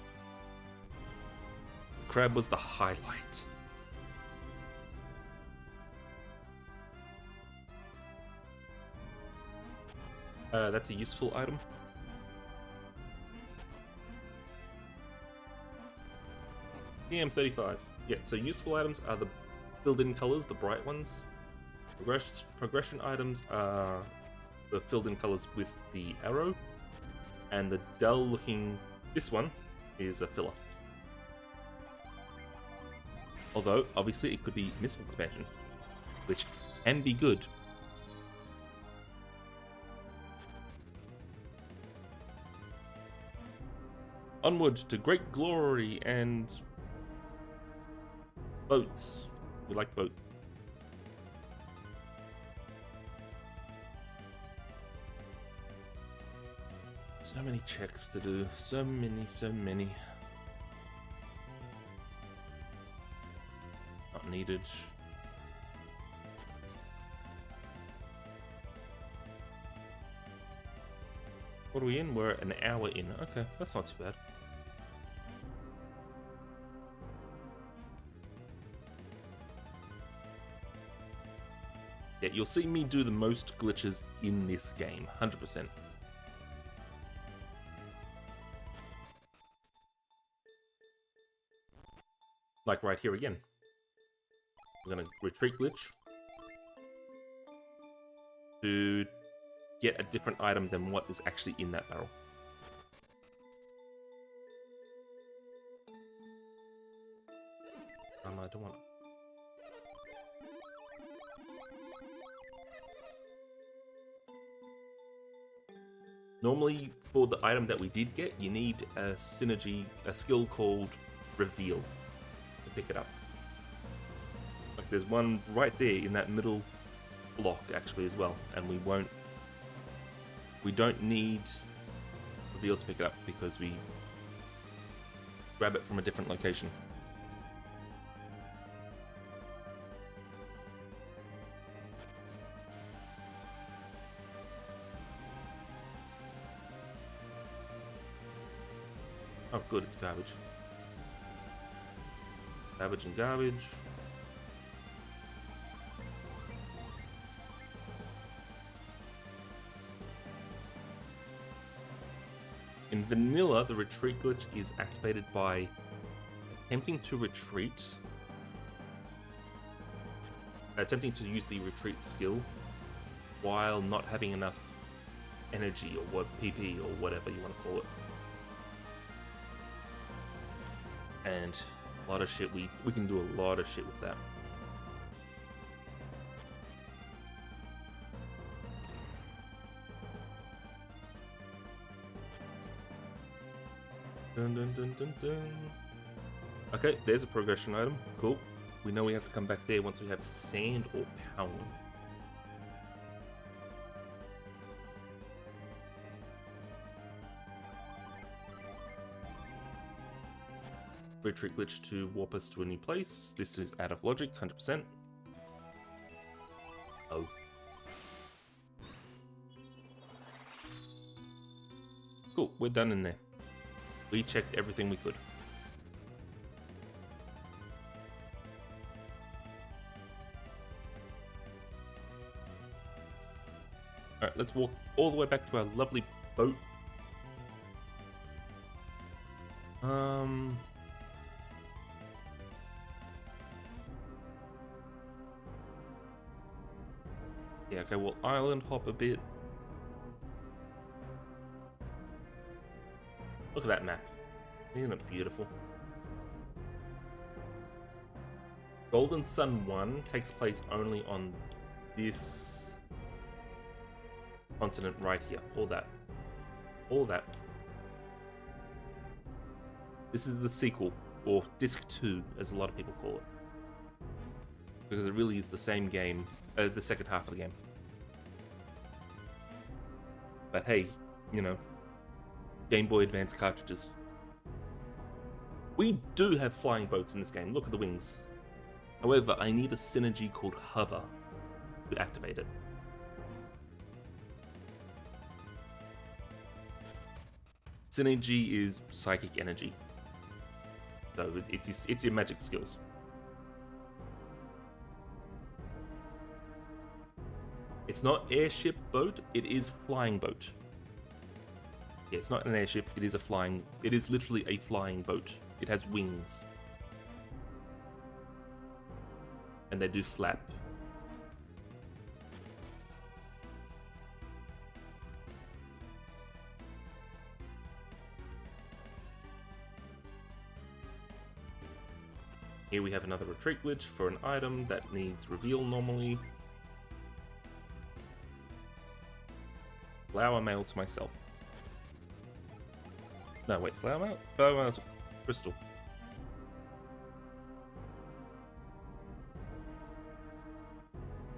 The crab was the highlight. That's a useful item. DM35. Yeah, so useful items are the filled-in colors, the bright ones. Progression items are the filled-in colors with the arrow. And the dull-looking... this one is a filler. Although, obviously, it could be missile expansion, which can be good. Onward to great glory and... boats. We like boats. So many checks to do. So many. Not needed. What are we in? We're an hour in. Okay, that's not too bad. Yeah, you'll see me do the most glitches in this game, 100%. Like right here again. We're gonna retreat glitch to get a different item than what is actually in that barrel. I don't want it. Normally, for the item that we did get, you need a synergy, a skill called Reveal to pick it up. Like there's one right there in that middle block actually as well, and we don't need Reveal to pick it up because we grab it from a different location. Oh good, it's garbage. Garbage and garbage. In vanilla, the retreat glitch is activated by attempting to use the retreat skill while not having enough energy or what PP or whatever you want to call it. And a lot of shit, we can do a lot of shit with that. Dun dun dun dun dun. Okay, there's a progression item. Cool. We know we have to come back there once we have sand or power. Retreat glitch to warp us to a new place. This is out of logic, 100%. Oh. Cool, we're done in there. We checked everything we could. Alright, let's walk all the way back to our lovely boat. Yeah, okay, we'll island hop a bit. Look at that map. Isn't it beautiful? Golden Sun 1 takes place only on this continent right here. All that. All that. This is the sequel, or Disc 2, as a lot of people call it. Because it really is the same game, the second half of the game. But hey, you know, Game Boy Advance cartridges. We do have flying boats in this game, look at the wings. However, I need a synergy called Hover to activate it. Synergy is psychic energy. So it's your magic skills. It's not airship boat, it is flying boat. Yeah, it's not an airship, it is a flying... It is literally a flying boat. It has wings. And they do flap. Here we have another retreat glitch for an item that needs reveal normally. Flower mail to myself. No, wait, flower mail? Flower mail to crystal.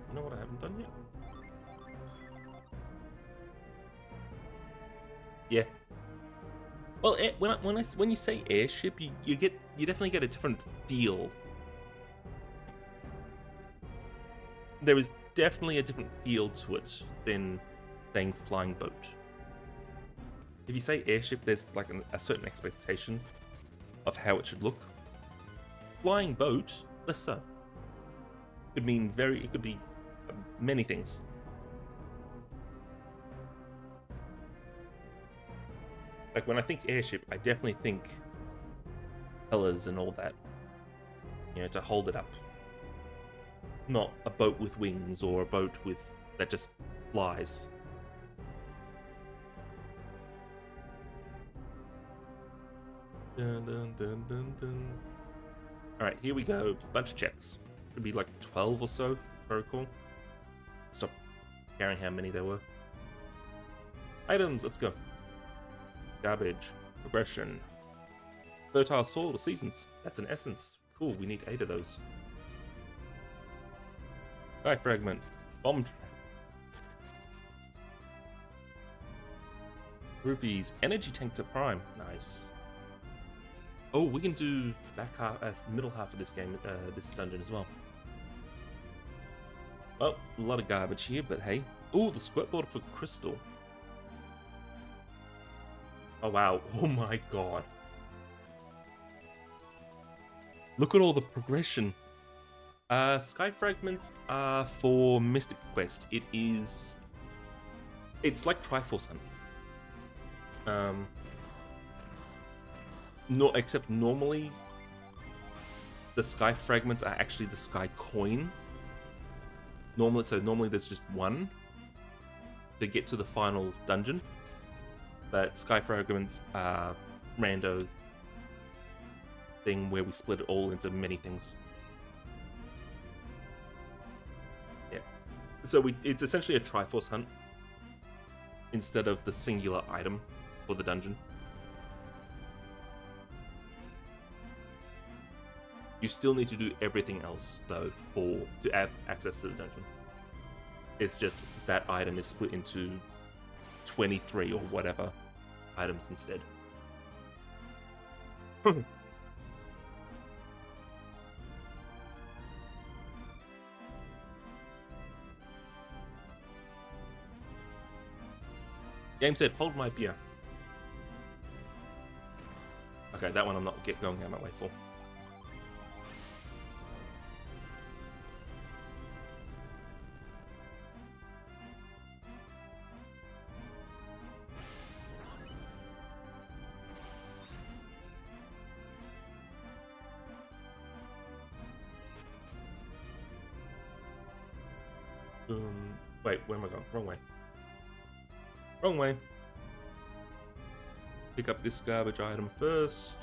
You know what I haven't done yet? Yeah. Well, when you say airship, you definitely get a different feel. There is definitely a different feel to it than saying flying boat. If you say airship, there's like a certain expectation of how it should look. Flying boat, less so. It could be many things. Like when I think airship, I definitely think colors and all that. You know, to hold it up. Not a boat with wings or a boat that just flies. Dun, dun, dun, dun, dun. Alright, here we go. Bunch of checks. Should be like 12 or so, if I recall. Stop caring how many there were. Items, let's go. Garbage. Progression. Fertile soil, the seasons. That's an essence. Cool, we need 8 of those. Sky fragment. Bomb trap. Rupees. Energy tank to prime. Nice. Oh, we can do middle half of this game, this dungeon as well. Oh, a lot of garbage here, but hey. Oh, the squirt bottle for crystal. Oh wow, oh my god. Look at all the progression. Sky fragments are for Mystic Quest. It's like Triforce Hunt. No, except normally the sky fragments are actually the sky coin. Normally there's just one to get to the final dungeon. But sky fragments are rando thing where we split it all into many things. Yeah. So it's essentially a Triforce hunt instead of the singular item for the dungeon. You still need to do everything else, though, to have access to the dungeon. It's just that item is split into 23 or whatever items instead. Game said, hold my beer. Okay, that one I'm not going out of my way for. Wait, where am I going? Wrong way. Wrong way. Pick up this garbage item first.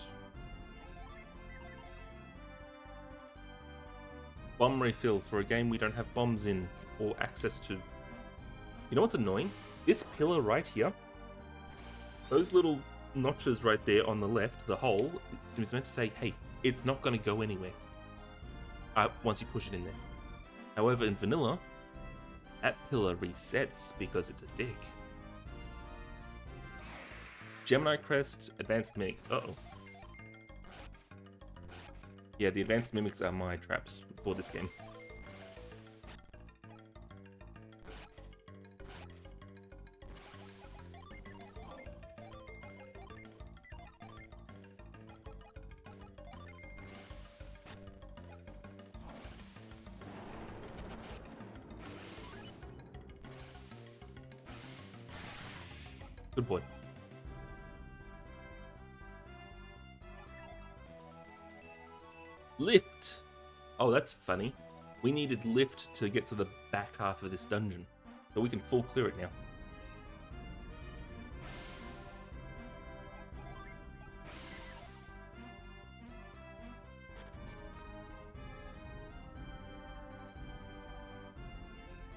Bomb refill for a game we don't have bombs in or access to. You know what's annoying? This pillar right here, those little notches right there on the left, the hole, it's meant to say, hey, it's not going to go anywhere once you push it in there. However, in vanilla, that pillar resets because it's a dick. Gemini Crest, Advanced Mimic. Uh-oh. Yeah, the Advanced Mimics are my traps for this game. Good boy. Lift! Oh, that's funny. We needed lift to get to the back half of this dungeon, so we can full clear it now.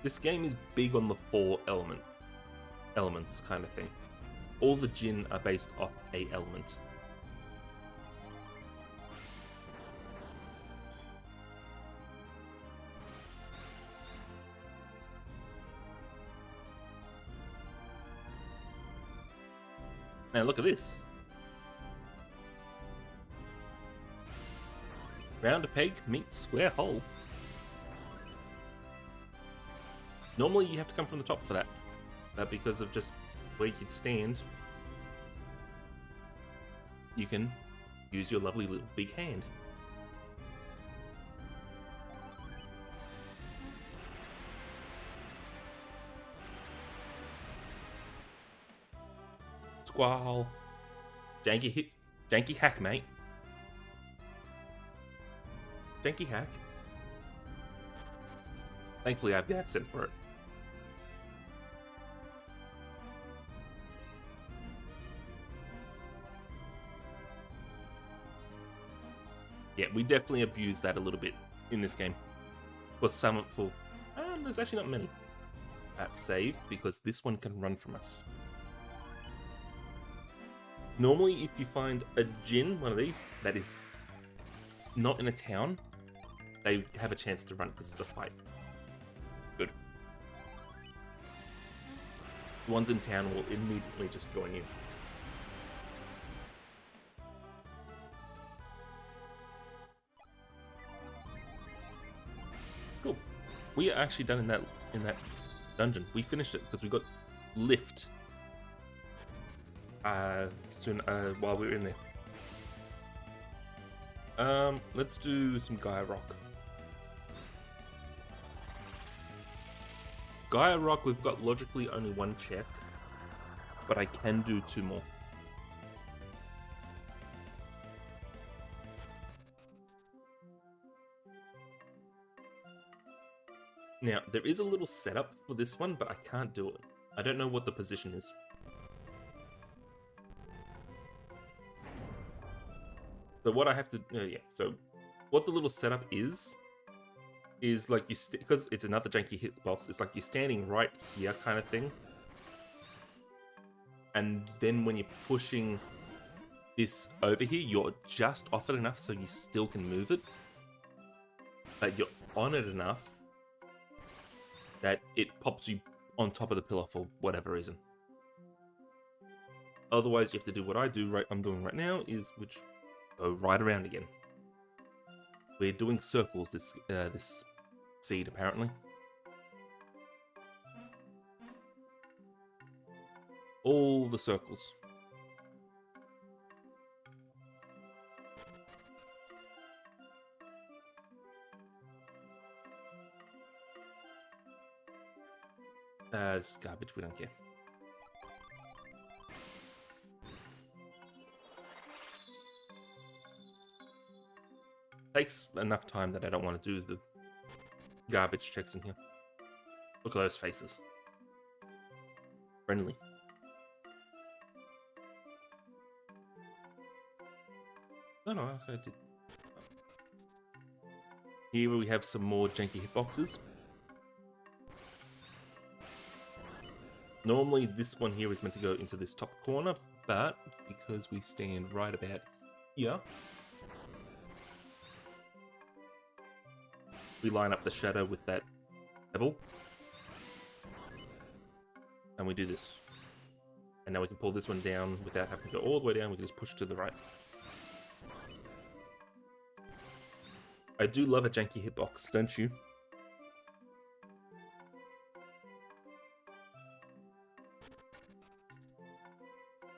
This game is big on the 4 elements kind of thing. All the Jinn are based off a element. Now look at this. Round peg meets square hole. Normally you have to come from the top for that. But because of just where you can stand, you can use your lovely little big hand. Squall. Janky hack, mate. Janky hack. Thankfully I have the accent for it. Yeah, we definitely abuse that a little bit in this game. For some, there's actually not many. That's saved because this one can run from us. Normally, if you find a Jinn, one of these, that is not in a town, they have a chance to run because it's a fight. Good. The ones in town will immediately just join you. Cool. We are actually done in that dungeon. We finished it because we got lift while we were in there. Let's do some Gaia Rock. Gaia Rock, we've got logically only 1 check, but I can do 2 more. Now, there is a little setup for this one, but I can't do it. I don't know what the position is. So what I have to, so what the little setup is like because it's another janky hitbox, it's like you're standing right here kind of thing. And then when you're pushing this over here, you're just off it enough so you still can move it. but you're on it enough that it pops you on top of the pillar for whatever reason. Otherwise, you have to do what I'm doing right now, which go right around again. We're doing circles this seed, apparently. All the circles. It's garbage, we don't care. Takes enough time that I don't want to do the garbage checks in here. Look at those faces. Friendly. No, I did. Here we have some more janky hitboxes. Normally this one here is meant to go into this top corner, but because we stand right about here, we line up the shadow with that pebble, and we do this. And now we can pull this one down without having to go all the way down, we can just push to the right. I do love a janky hitbox, don't you?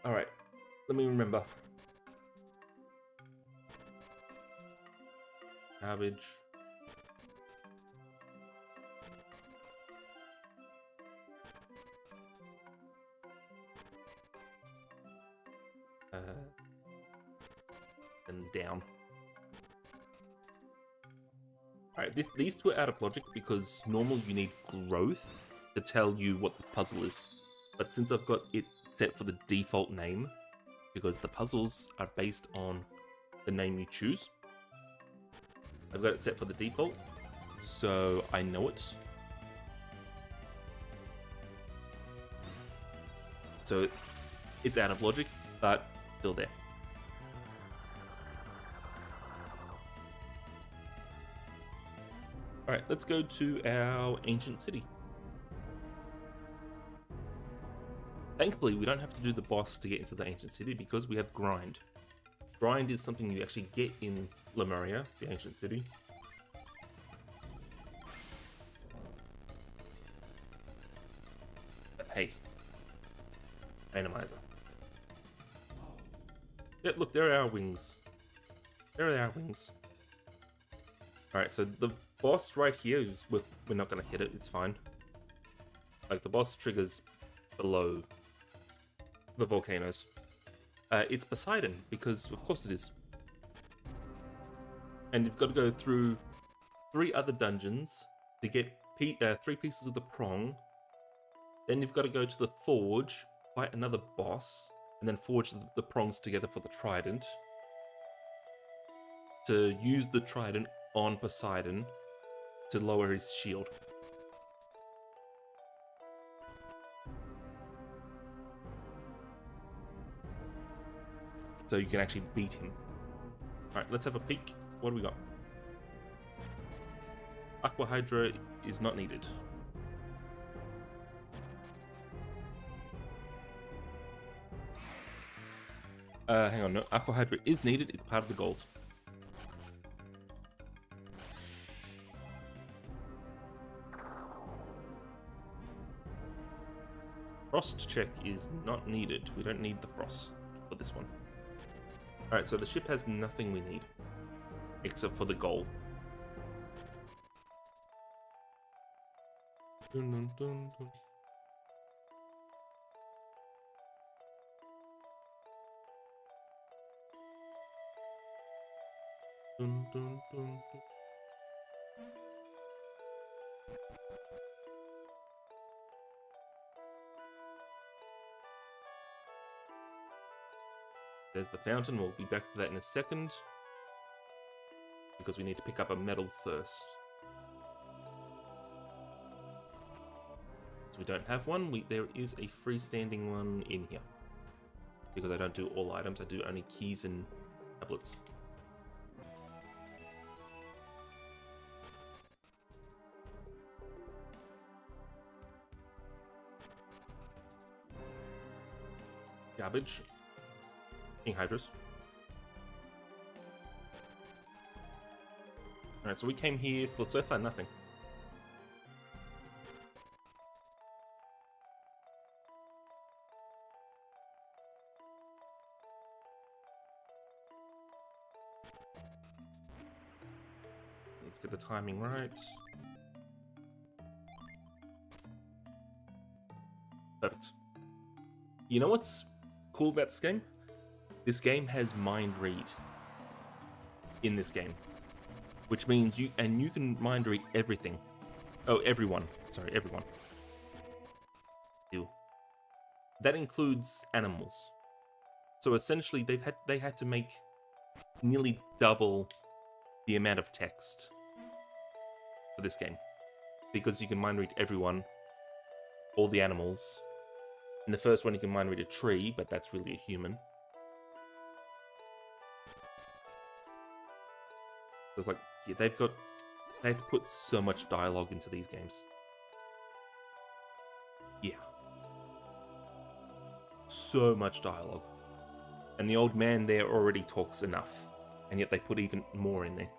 Alright, let me remember. Garbage. And down. Alright, these two are out of logic because normally you need growth to tell you what the puzzle is. But since I've got it set for the default name, because the puzzles are based on the name you choose, I've got it set for the default, so I know it. So it's out of logic, but still there. Alright, let's go to our ancient city. Thankfully, we don't have to do the boss to get into the ancient city because we have grind. Grind is something you actually get in Lemuria, the ancient city. But hey, randomizer. Yeah, look, there are our wings. There are our wings. Alright, so the boss right here, we're not going to hit it, it's fine. Like, the boss triggers below the volcanoes. It's Poseidon, because of course it is. And you've got to go through 3 other dungeons to get 3 pieces of the prong. Then you've got to go to the forge, fight another boss, and then forge the prongs together for the trident. To use the trident on Poseidon to lower his shield. So you can actually beat him. Alright, let's have a peek. What do we got? Aqua Hydra is not needed. Hang on, no, Aqua Hydra is needed, it's part of the gold. Frost check is not needed. We don't need the frost for this one. Alright, so the ship has nothing we need. Except for the goal. Dun, dun, dun, dun. Dun, dun, dun, dun. There's the fountain, we'll be back to that in a second. Because we need to pick up a medal first. So we don't have one, there is a freestanding one in here. Because I don't do all items, I do only keys and tablets. Garbage. King Hydras. Alright, so we came here for so far nothing. Let's get the timing right. Perfect. You know what's cool about this game? This game has mind read in this game, which means you can mind read everything. Oh, everyone. Sorry, everyone. Ew. That includes animals. So essentially, they had to make nearly double the amount of text for this game, because you can mind read everyone, all the animals. In the first one, you can mind read a tree, but that's really a human. It's like, yeah, they have to put so much dialogue into these games. Yeah. So much dialogue. And the old man there already talks enough, and yet they put even more in there.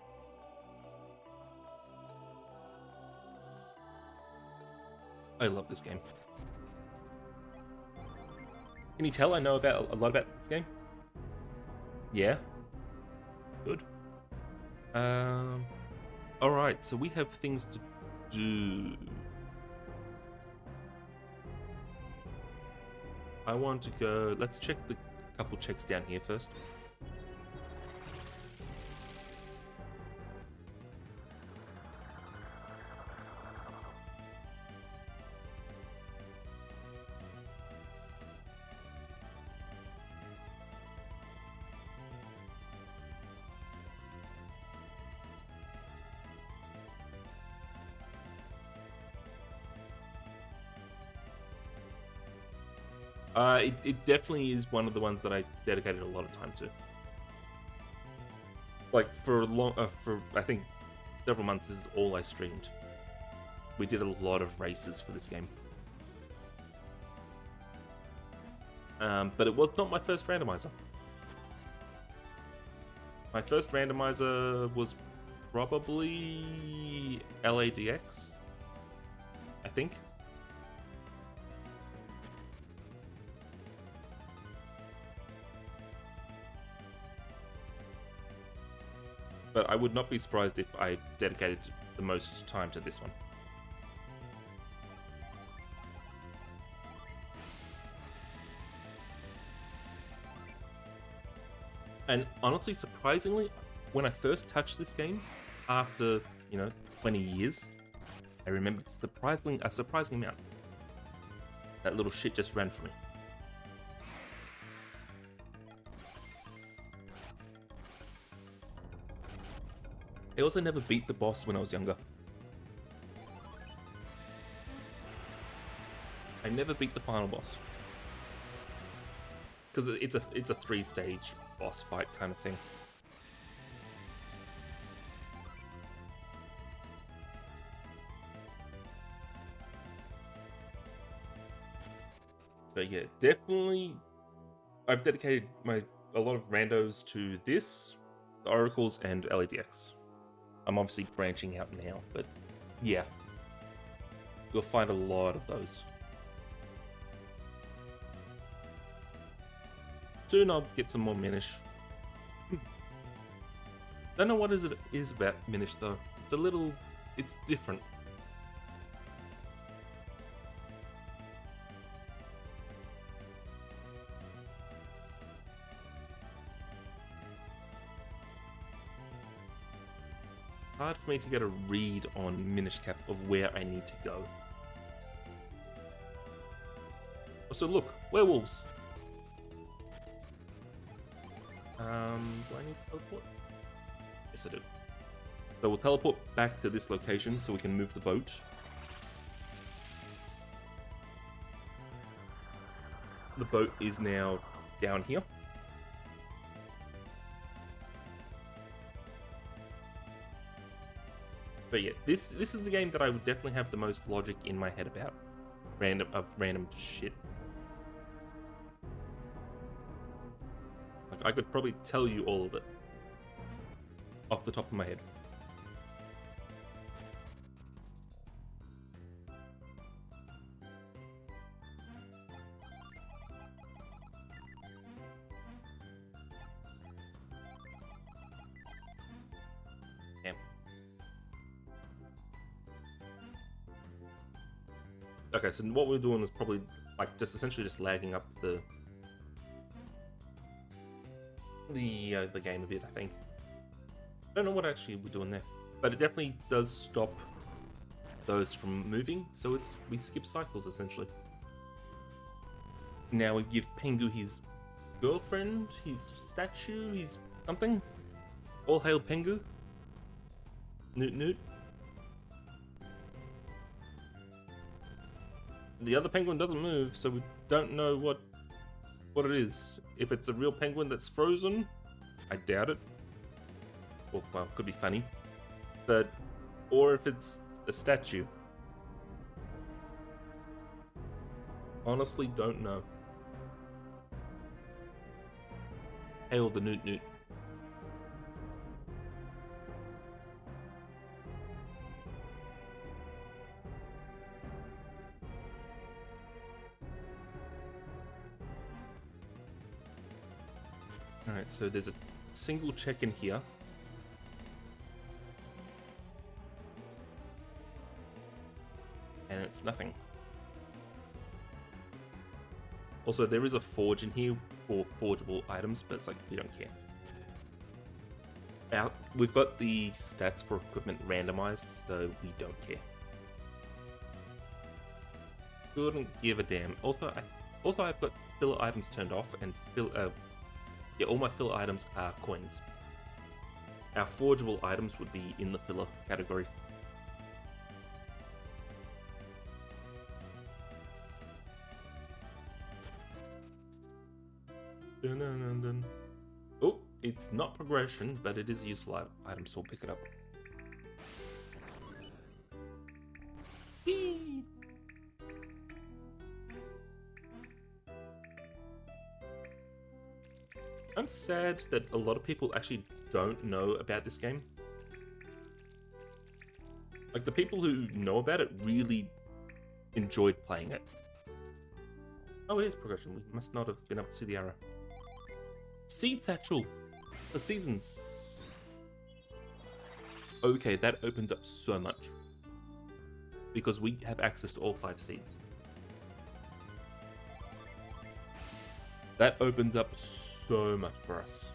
I love this game. Can you tell I know a lot about this game? Yeah. Good. Alright, so we have things to do. I want to go... Let's check the couple checks down here first. It definitely is one of the ones that I dedicated a lot of time to. Like, for I think several months, this is all I streamed. We did a lot of races for this game. But it was not my first randomizer. My first randomizer was probably LADX, I think. But I would not be surprised if I dedicated the most time to this one. And honestly, surprisingly, when I first touched this game, after, 20 years, I remember a surprising amount. That little shit just ran for me. I also never beat the boss when I was younger. I never beat the final boss. Because it's a 3-stage boss fight kind of thing. But yeah, definitely I've dedicated a lot of randos to this, the Oracles, and LADX. I'm obviously branching out now, but yeah. You'll find a lot of those. Soon I'll get some more Minish. Don't know what it is about Minish though. It's different. Hard for me to get a read on Minish Cap of where I need to go. So look, werewolves. Do I need to teleport? Yes, I do. So we'll teleport back to this location so we can move the boat. The boat is now down here. But yeah, this is the game that I would definitely have the most logic in my head about. Random shit. Like, I could probably tell you all of it off the top of my head. Damn. Okay, so what we're doing is probably like just essentially just lagging up the game a bit, I think. I don't know what actually we're doing there, but it definitely does stop those from moving, so we skip cycles essentially. Now we give Pengu his girlfriend, his statue, his something. All hail Pengu. Newt Newt. The other penguin doesn't move, so we don't know what it is. If it's a real penguin that's frozen, I doubt it. Well, could be funny. Or if it's a statue. Honestly, don't know. Hail the Newt Newt. Alright, so there's a single check in here. And it's nothing. Also, there is a forge in here for forgeable items, but it's like, we don't care. We've got the stats for equipment randomized, so we don't care. Couldn't give a damn. Also, I've got filler items turned off, and all my filler items are coins. Our forgeable items would be in the filler category. Dun, dun, dun, dun. Oh, it's not progression, but it is a useful item, so we'll pick it up. Whee! I'm sad that a lot of people actually don't know about this game. Like, the people who know about it really enjoyed playing it. Oh, it is progression. We must not have been able to see the arrow. Seed Satchel! The seasons! Okay, that opens up so much. Because we have access to all 5 seeds. That opens up so much for us.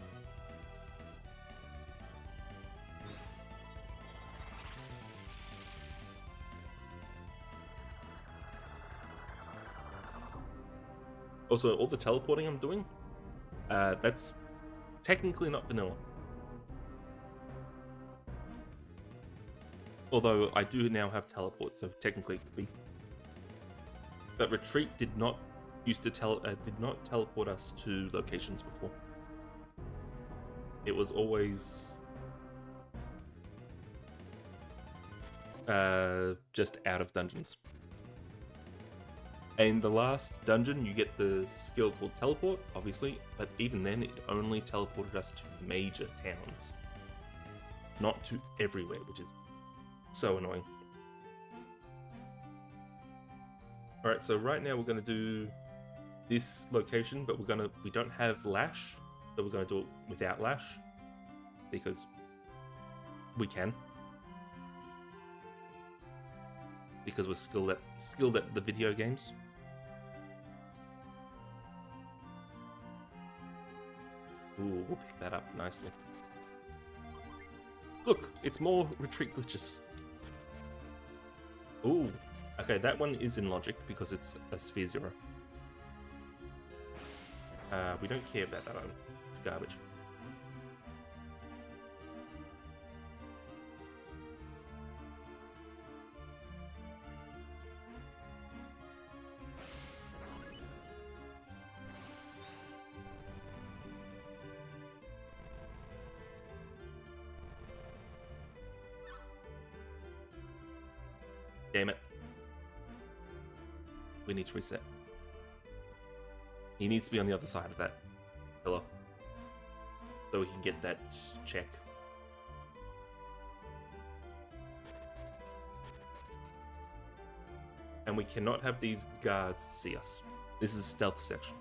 Also, all the teleporting I'm doing, that's technically not vanilla. Although I do now have teleport, so technically it could be. But Retreat did not teleport us to locations before. It was always just out of dungeons. In the last dungeon, you get the skill called Teleport, obviously, but even then, it only teleported us to major towns. Not to everywhere, which is so annoying. Alright, so right now we're going to do this location, but we don't have Lash, so we're going to do it without Lash, because we can. Because we're skilled at the video games. Ooh, we'll pick that up nicely. Look, it's more retreat glitches. Ooh, okay, that one is in logic because it's a sphere 0. We don't care about that item. It's garbage. Damn it. We need to reset. He needs to be on the other side of that pillar. so we can get that check. And we cannot have these guards see us. This is a stealth section.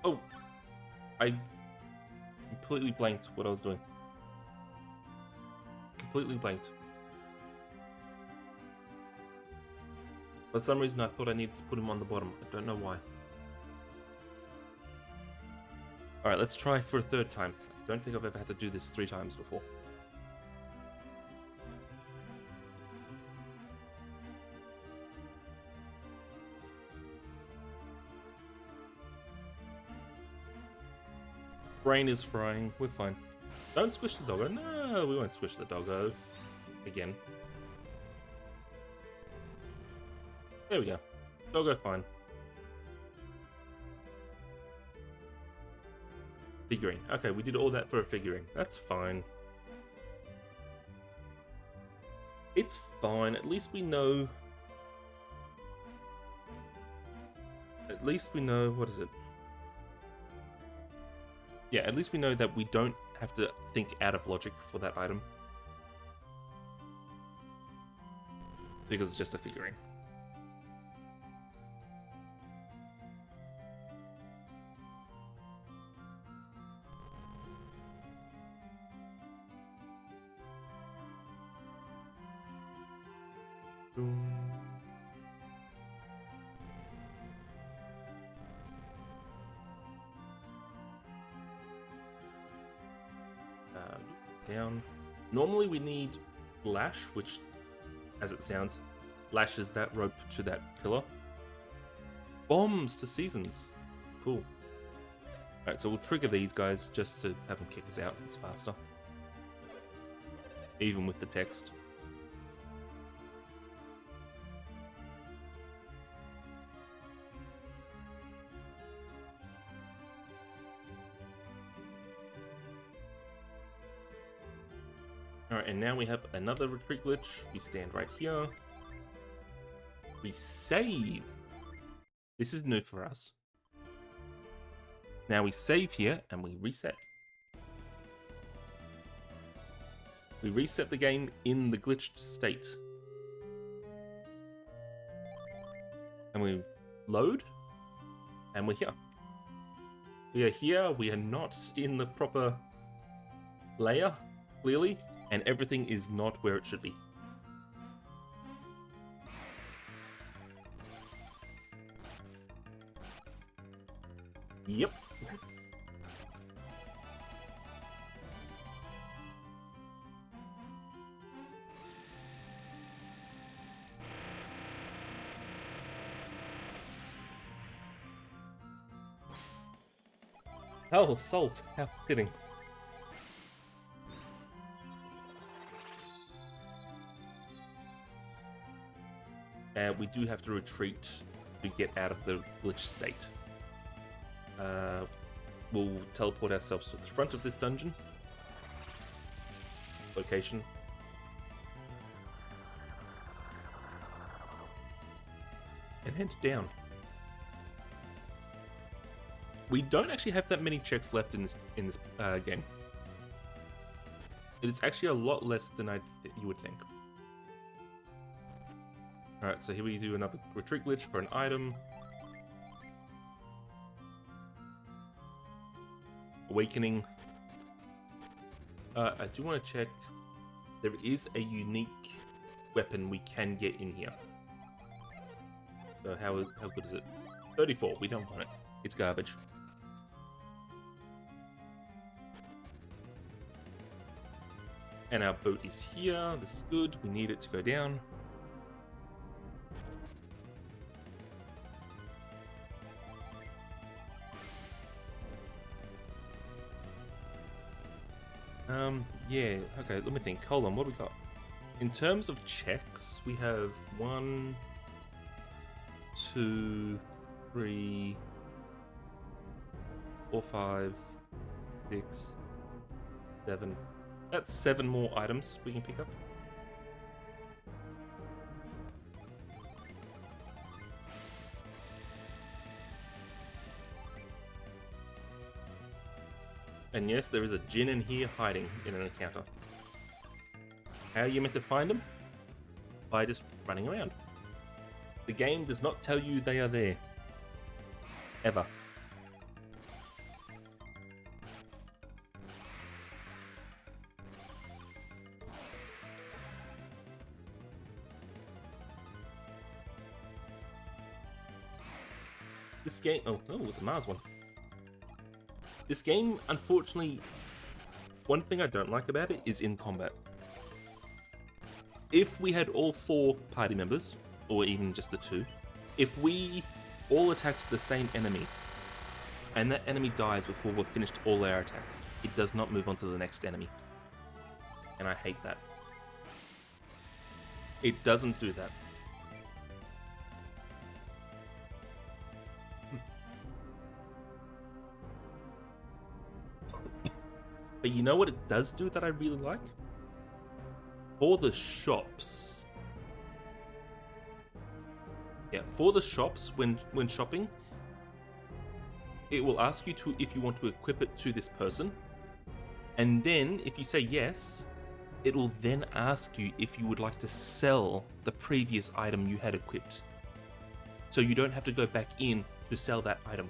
Oh, I completely blanked what I was doing. Completely blanked. For some reason I thought I needed to put him on the bottom. I don't know why. Alright, let's try for a third time. I don't think I've ever had to do this 3 times before. Brain is frying. We're fine. Don't squish the doggo. No, we won't squish the doggo. Again. There we go. Doggo fine. Figurine. Okay, we did all that for a figurine. That's fine. It's fine. At least we know... At least we know... What is it? Yeah, at least we know that we don't have to think out of logic for that item. Because it's just a figurine. Down. Normally we need lash, which, as it sounds, lashes that rope to that pillar. Bombs to seasons. Cool. Alright, so we'll trigger these guys just to have them kick us out. It's faster. Even with the text. Alright, and now we have another retreat glitch. We stand right here. We save. This is new for us. Now we save here and we reset. We reset the game in the glitched state. And we load. And we're here. We are here. We are not in the proper layer, clearly. And everything is not where it should be. Yep. Oh, salt. How fitting. We do have to retreat to get out of the glitch state. We'll teleport ourselves to the front of this dungeon. Location. And head down. We don't actually have that many checks left in this game. It is actually a lot less than you would think. Alright, so here we do another retreat glitch for an item. Awakening. I do want to check. There is a unique weapon we can get in here. So how good is it? 34. We don't want it. It's garbage. And our boat is here. This is good. We need it to go down. Yeah, okay, let me think. Hold on, what do we got? In terms of checks, we have 1, 2, 3, 4, 5, 6, 7. That's 7 more items we can pick up. And yes, there is a djinn in here hiding in an encounter. How are you meant to find them? By just running around. The game does not tell you they are there. Ever. This game... Oh, it's a Mars one. This game, unfortunately, one thing I don't like about it is in combat. If we had all 4 party members, or even just the 2, if we all attacked the same enemy, and that enemy dies before we've finished all our attacks, it does not move on to the next enemy. And I hate that. It doesn't do that. But you know what it does do that I really like? For the shops. Yeah, for the shops, when shopping, it will ask you to if you want to equip it to this person. And then, if you say yes, it will then ask you if you would like to sell the previous item you had equipped. So you don't have to go back in to sell that item.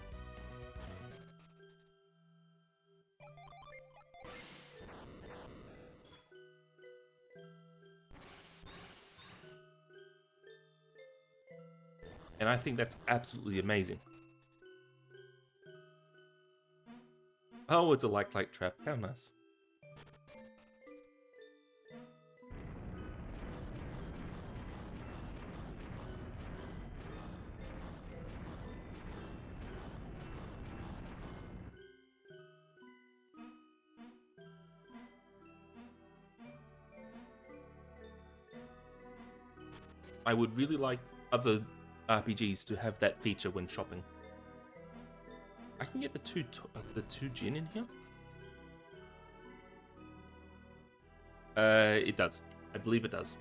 And I think that's absolutely amazing. Oh, it's a like trap. How nice. I would really like other RPGs to have that feature when shopping. I can get the two djinn in here. It does. I believe it does.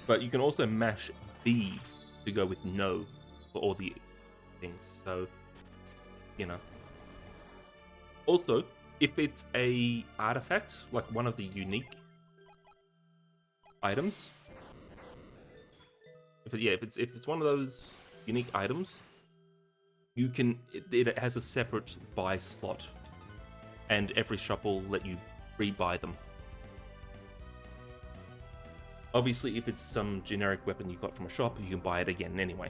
But you can also mash B to go with no for all the things. So, you know. Also, if it's a artifact, like one of the unique items, if it's one of those unique items, you can it has a separate buy slot, and every shop will let you re-buy them. Obviously, if it's some generic weapon you got from a shop, you can buy it again anyway.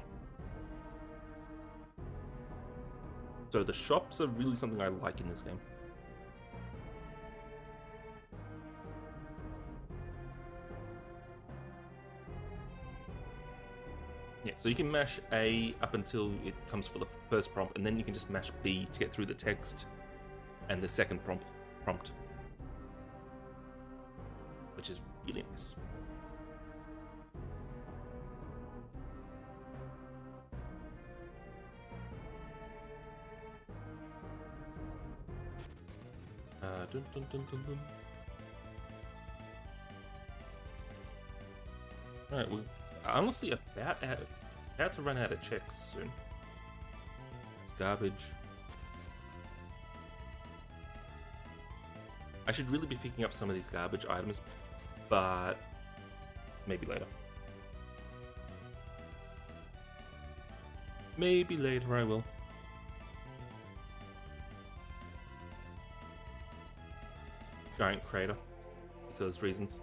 So the shops are really something I like in this game. Yeah, so you can mash A up until it comes for the first prompt, and then you can just mash B to get through the text and the second prompt, which is really nice. Dun, dun, dun, dun, dun. Alright, we're honestly about to run out of checks soon. It's garbage. I should really be picking up some of these garbage items, but maybe later. Maybe later I will. Giant crater, because reasons.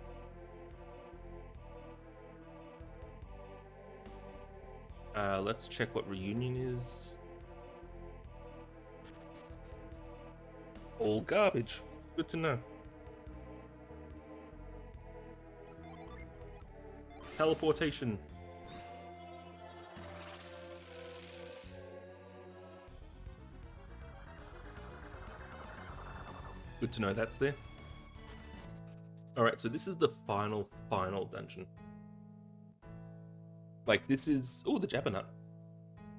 Let's check what reunion is. All garbage. Good to know. Teleportation. Good to know that's there. Alright, so this is the final dungeon. Like, this is... Oh, the Jabbernet.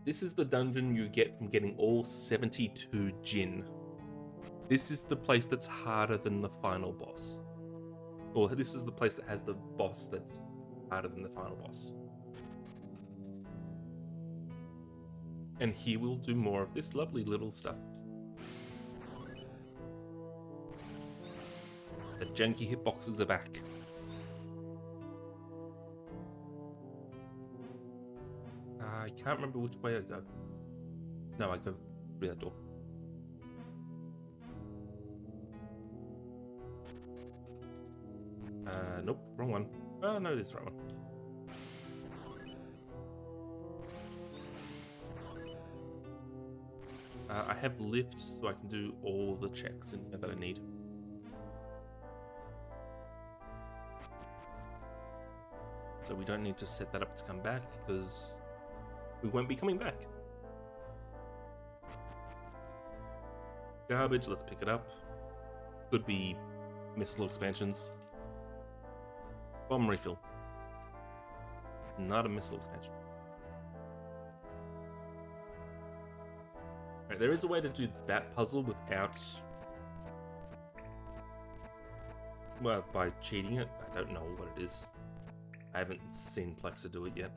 This is the dungeon you get from getting all 72 Jinn. This is the place that's harder than the final boss. Or this is the place that has the boss that's harder than the final boss. And here we'll do more of this lovely little stuff. The janky hitboxes are back. I can't remember which way I go. No, I go through that door. Nope, wrong one. Oh, no, it is the right one. I have lift, so I can do all the checks in here that I need. So we don't need to set that up to come back, because we won't be coming back. Garbage, let's pick it up. Could be missile expansions. Bomb refill. Not a missile expansion. Right, there is a way to do that puzzle without... Well, by cheating it. I don't know what it is. I haven't seen Plexa do it yet.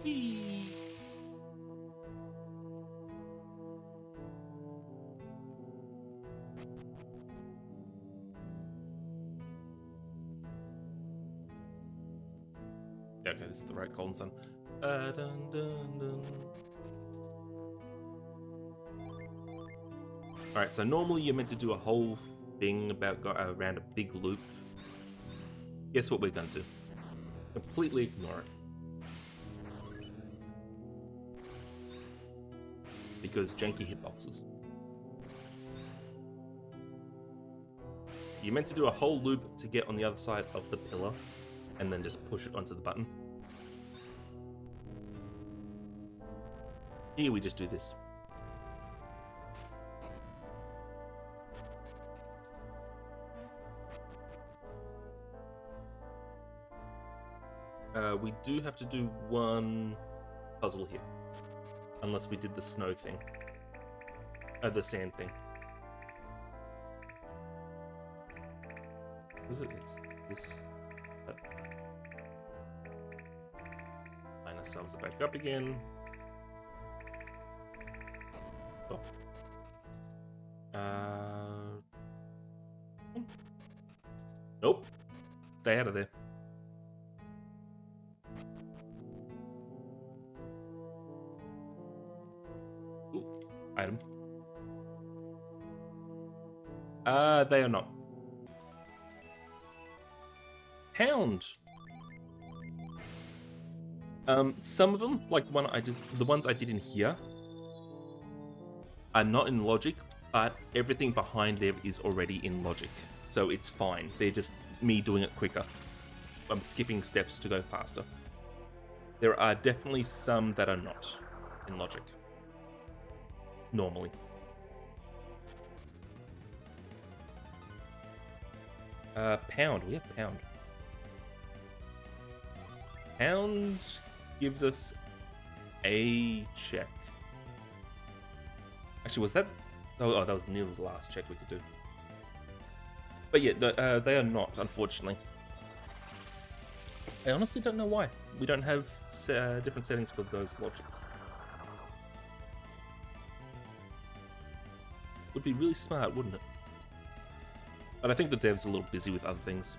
Whee! Yeah, okay, this is the right Golden Sun. Dun, dun, dun. Alright, so normally you're meant to do a whole thing about around a big loop. Guess what we're going to do? Completely ignore it. Because janky hitboxes. You're meant to do a whole loop to get on the other side of the pillar, and then just push it onto the button. Here we just do this. We do have to do one puzzle here. Unless we did the snow thing. The sand thing. Is it? It's this. Line ourselves back up again. Oh. Nope. Stay out of there. Item. They are not. Pound. Some of them, like the ones I did in here, are not in logic, but everything behind them is already in logic, so it's fine. They're just me doing it quicker. I'm skipping steps to go faster. There are definitely some that are not in logic. Normally. Pound. We have pound. Pound gives us a check. Actually, was that... Oh, that was nearly the last check we could do. But yeah, they are not, unfortunately. I honestly don't know why. We don't have different settings for those logics. Would be really smart, wouldn't it? But I think the dev's a little busy with other things.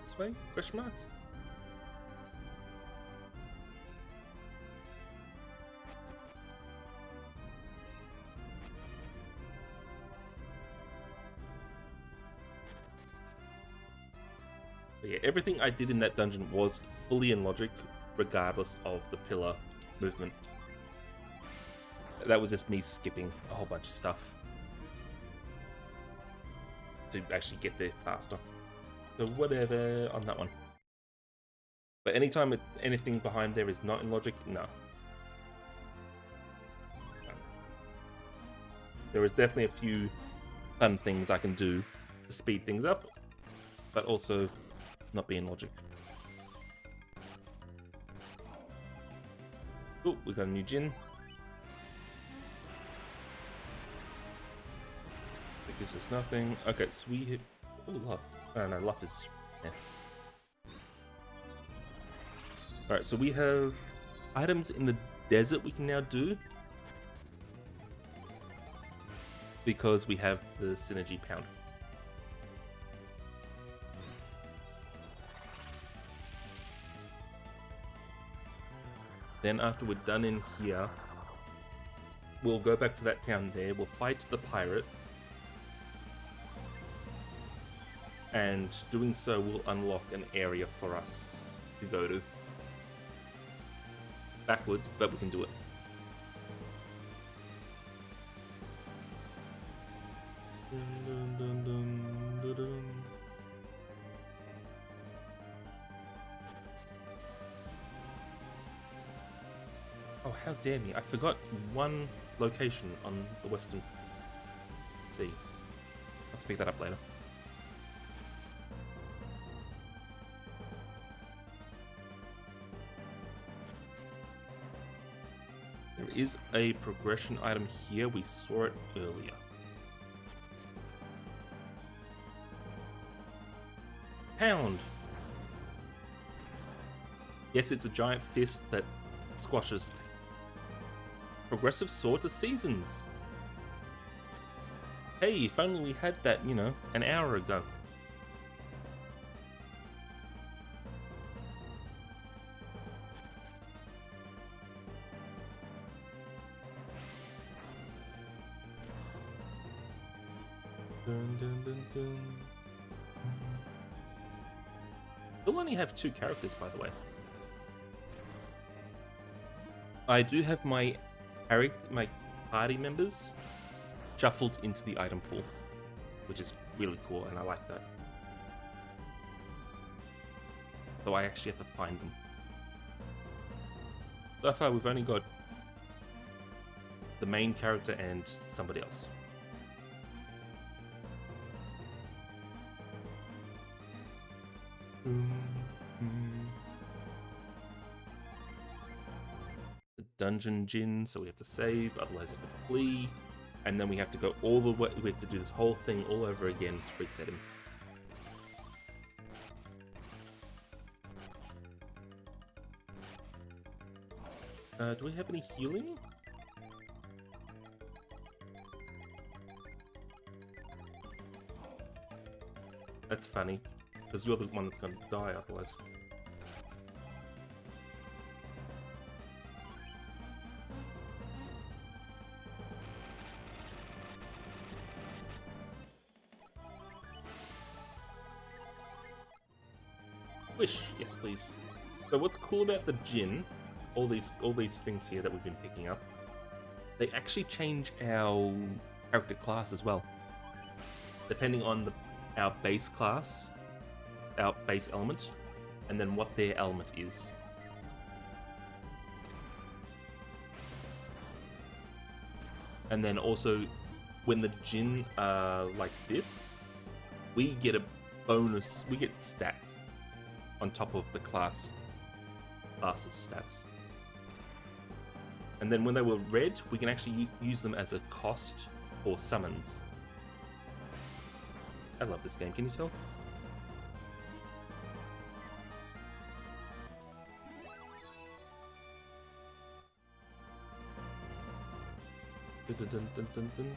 This way? Question mark? But yeah, everything I did in that dungeon was fully in logic, regardless of the pillar movement. That was just me skipping a whole bunch of stuff to actually get there faster. So whatever on that one. But anytime anything behind there is not in logic, no. There is definitely a few fun things I can do to speed things up, but also not be in logic. Oh, we got a new gin. That gives us nothing. Okay, so we hit... Oh, love. Oh, no, love is... Yeah. Alright, so we have items in the desert we can now do. Because we have the synergy pound. Then after we're done in here, we'll go back to that town there, we'll fight the pirate. And doing so will unlock an area for us to go to. Backwards, but we can do it. Dun, dun, dun, dun, dun. Oh, how dare me. I forgot one location on the Western Sea. I'll have to pick that up later. There is a progression item here. We saw it earlier. Pound! Yes, it's a giant fist that squashes. Progressive sword to seasons. Hey, if only we had that, you know, an hour ago. Dun, dun, dun, dun. We'll only have 2 characters, by the way. I do have my party members shuffled into the item pool, which is really cool, and I like that. So I actually have to find them. So far, we've only got the main character and somebody else. The dungeon gin, so we have to save, otherwise it will flee. And then we have to go all the way, we have to do this whole thing all over again to reset him. Do we have any healing? That's funny, because you're the one that's going to die otherwise. Wish, yes please. So what's cool about the gin, all these things here that we've been picking up, they actually change our character class as well. Depending on our base class, our base element, and then what their element is. And then also, when the gin are like this, we get a bonus, we get stats on top of the class's stats. And then when they were red, we can actually use them as a cost or summons. I love this game, can you tell? Dun, dun, dun, dun, dun.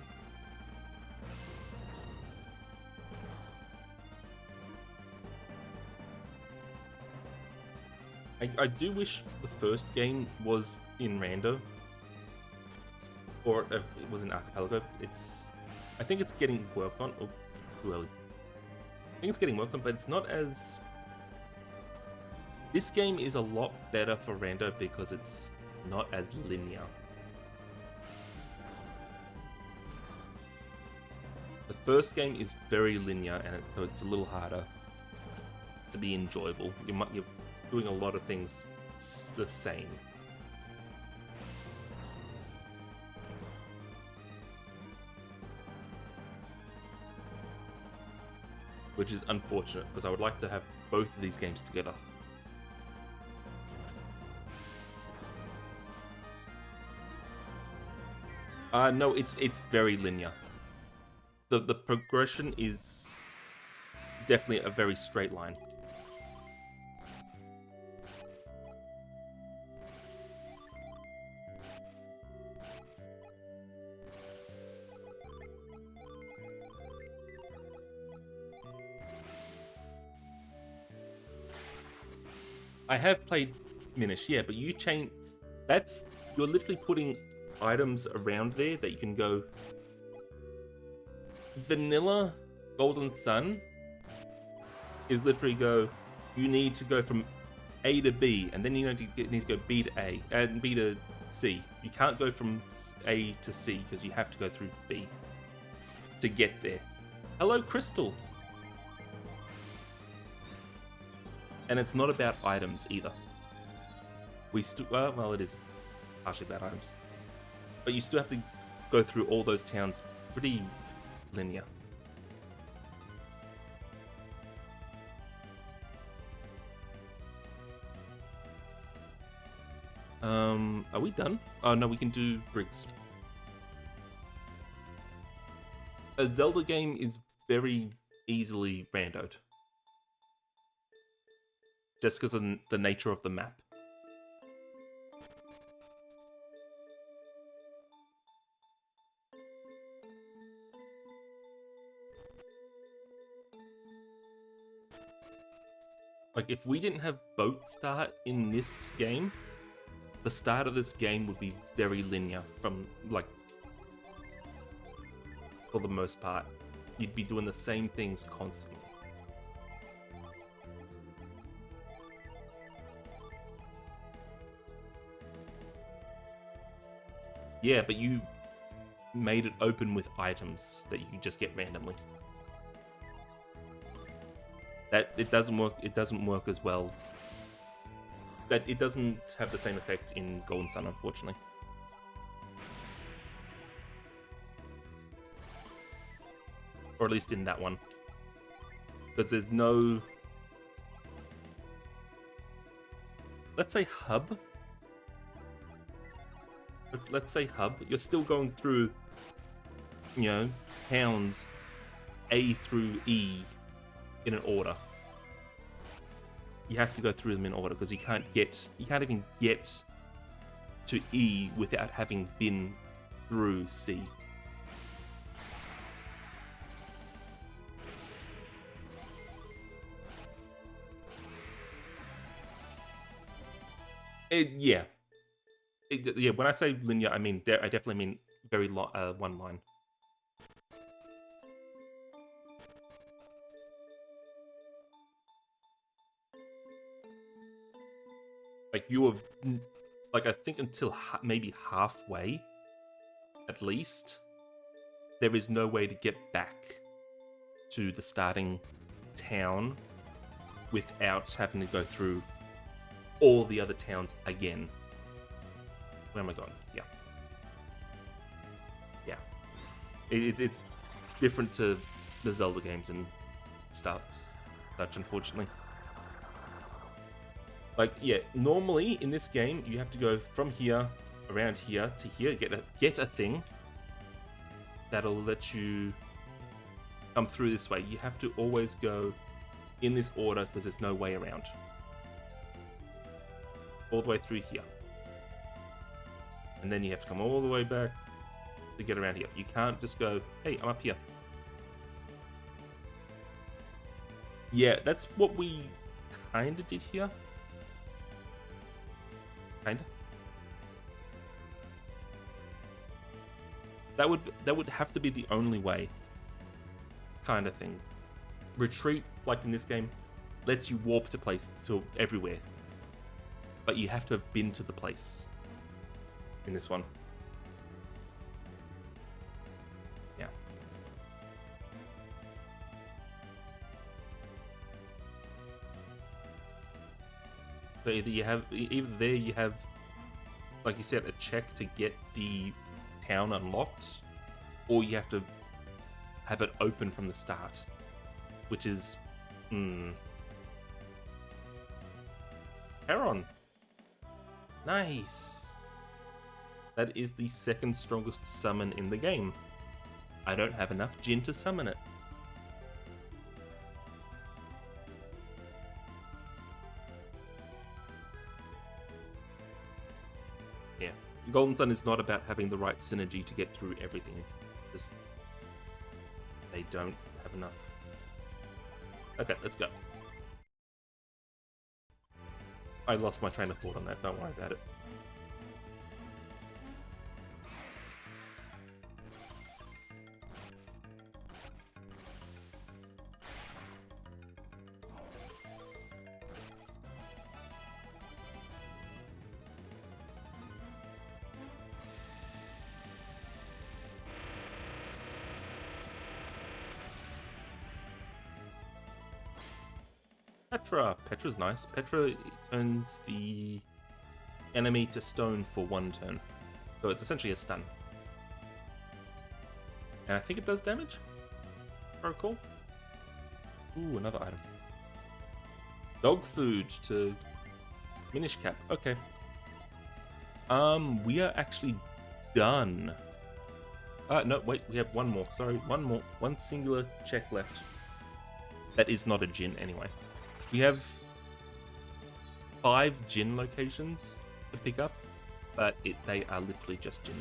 I do wish the first game was in Rando, or it was in Archipelago. I think it's getting worked on. Oh, too early. I think it's getting worked on, but it's not as. This game is a lot better for Rando because it's not as linear. The first game is very linear, and so it's a little harder. to be enjoyable. You're doing a lot of things the same. Which is unfortunate, because I would like to have both of these games together. No, it's very linear. The progression is definitely a very straight line. I have played Minish, yeah, but you change... You're literally putting items around there that you can go... Vanilla Golden Sun is literally you need to go from A to B, and then you need to go B to A, and B to C. You can't go from A to C, because you have to go through B to get there. Hello, Crystal! And it's not about items either. Well, it is partially about items. But you still have to go through all those towns pretty linear. Are we done? Oh no, we can do Briggs. A Zelda game is very easily randoed. Just because of the nature of the map. Like, if we didn't have boat start in this game, the start of this game would be very linear from, like, for the most part. You'd be doing the same things constantly. Yeah, but you made it open with items that you can just get randomly. It doesn't work as well. It doesn't have the same effect in Golden Sun, unfortunately. Or at least in that one. Because there's no... Let's say hub. Let's say hub. You're still going through, you know, towns A through E in an order. You have to go through them in order, because you can't even get to E without having been through C. Yeah. When I say linear, I definitely mean very one line. Like, you were, like, I think until maybe halfway, at least, there is no way to get back to the starting town without having to go through all the other towns again. Where am I going? Yeah. Yeah. It's different to the Zelda games and such, unfortunately. Like, yeah, normally in this game, you have to go from here, around here, to here, get a thing that'll let you come through this way. You have to always go in this order, because there's no way around. All the way through here. And then you have to come all the way back to get around here. You can't just go, hey, I'm up here. Yeah, that's what we kind of did here. Kinda. That would have to be the only way, kind of thing. Retreat, like in this game, lets you warp to everywhere, but you have to have been to the place. In this one, yeah. So either there you have, like you said, a check to get the town unlocked, or you have to have it open from the start, which is, Heron. Nice. That is the second strongest summon in the game. I don't have enough Jin to summon it. Yeah, Golden Sun is not about having the right synergy to get through everything. It's just they don't have enough. Okay, let's go. I lost my train of thought on that, don't worry about it. Petra. Petra's nice. Petra turns the enemy to stone for 1 turn. So it's essentially a stun. And I think it does damage, if I recall. Ooh, another item. Dog food to Minish Cap. Okay. We are actually done. No, wait, we have one more. Sorry, one more. One singular check left. That is not a Jin anyway. We have 5 Jin locations to pick up, but they are literally just Jin.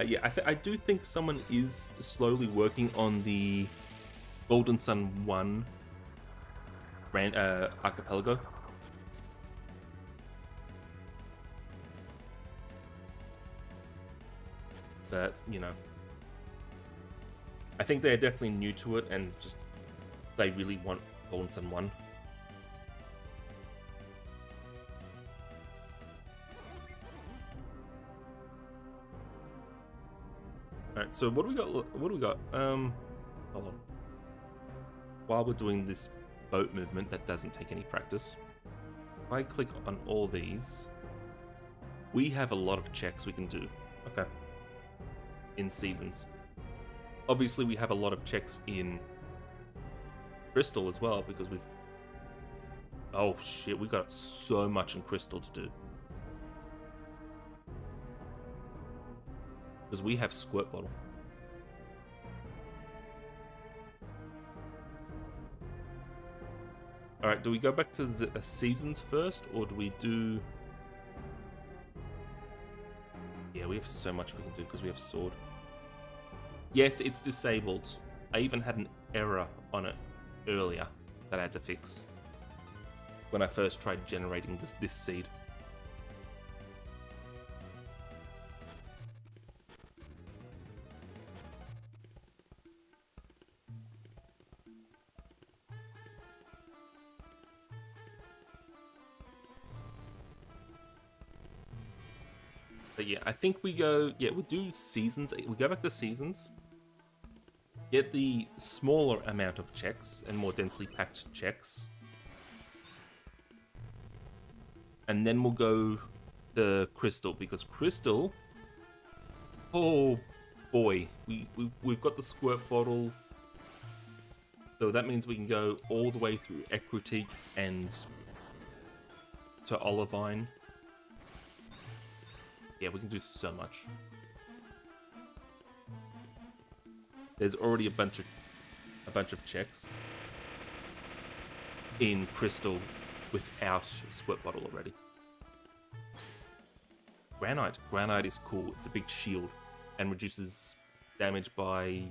Yeah, I do think someone is slowly working on the Golden Sun 1 archipelago. But, you know, I think they're definitely new to it and just they really want Golden Sun 1. Alright, so what do we got? What do we got? Hold on. While we're doing this boat movement that doesn't take any practice, if I click on all these, we have a lot of checks we can do. Okay. In seasons. Obviously, we have a lot of checks in Crystal as well because we've... Oh shit, we got so much in Crystal to do. Because we have Squirt Bottle. Alright, do we go back to the seasons first, or do we do... Yeah, we have so much we can do because we have Sword. Yes, it's disabled. I even had an error on it earlier that I had to fix when I first tried generating this seed. So yeah, I think we go, yeah, we'll do seasons. We go back to seasons. Get the smaller amount of checks and more densely packed checks. And then we'll go to Crystal, because Crystal... Oh boy, we've got the Squirt Bottle. So that means we can go all the way through Equitique and to Olivine. Yeah, we can do so much. There's already a bunch of checks in Crystal without Squirt Bottle already. Granite. Granite is cool. It's a big shield and reduces damage by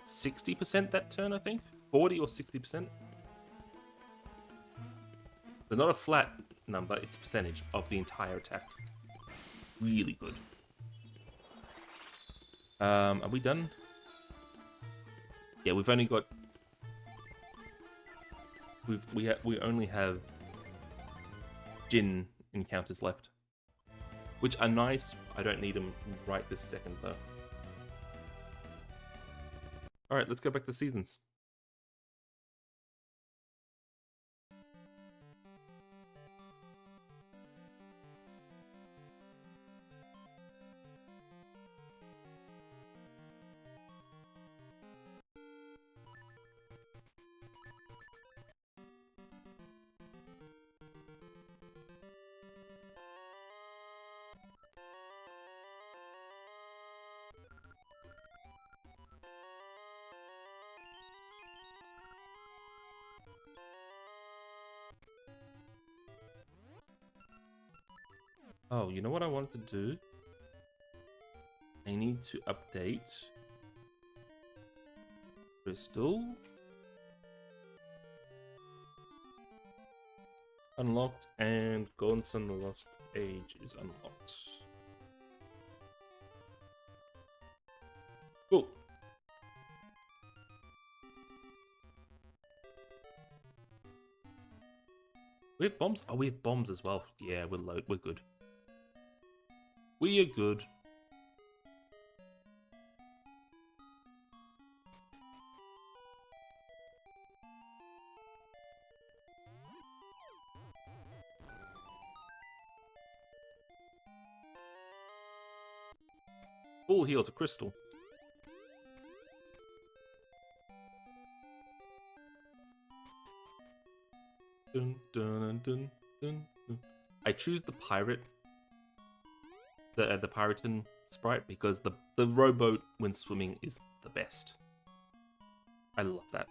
60% that turn, I think. 40 or 60%. So not a flat number, it's a percentage of the entire attack. Really good. Are we done? Yeah, we've only got... We only have Jin encounters left, which are nice. I don't need them right this second though. All right, let's go back to seasons. Oh, you know what I wanted to do? I need to update Crystal. Unlocked, and Golden Sun the Lost Age is unlocked. Cool. We have bombs? Oh, we have bombs as well. Yeah, we're good. We are good. Full heal to Crystal. Dun, dun, dun, dun, dun. I choose the pirate, the Piraten sprite, because the rowboat when swimming is the best. I love that.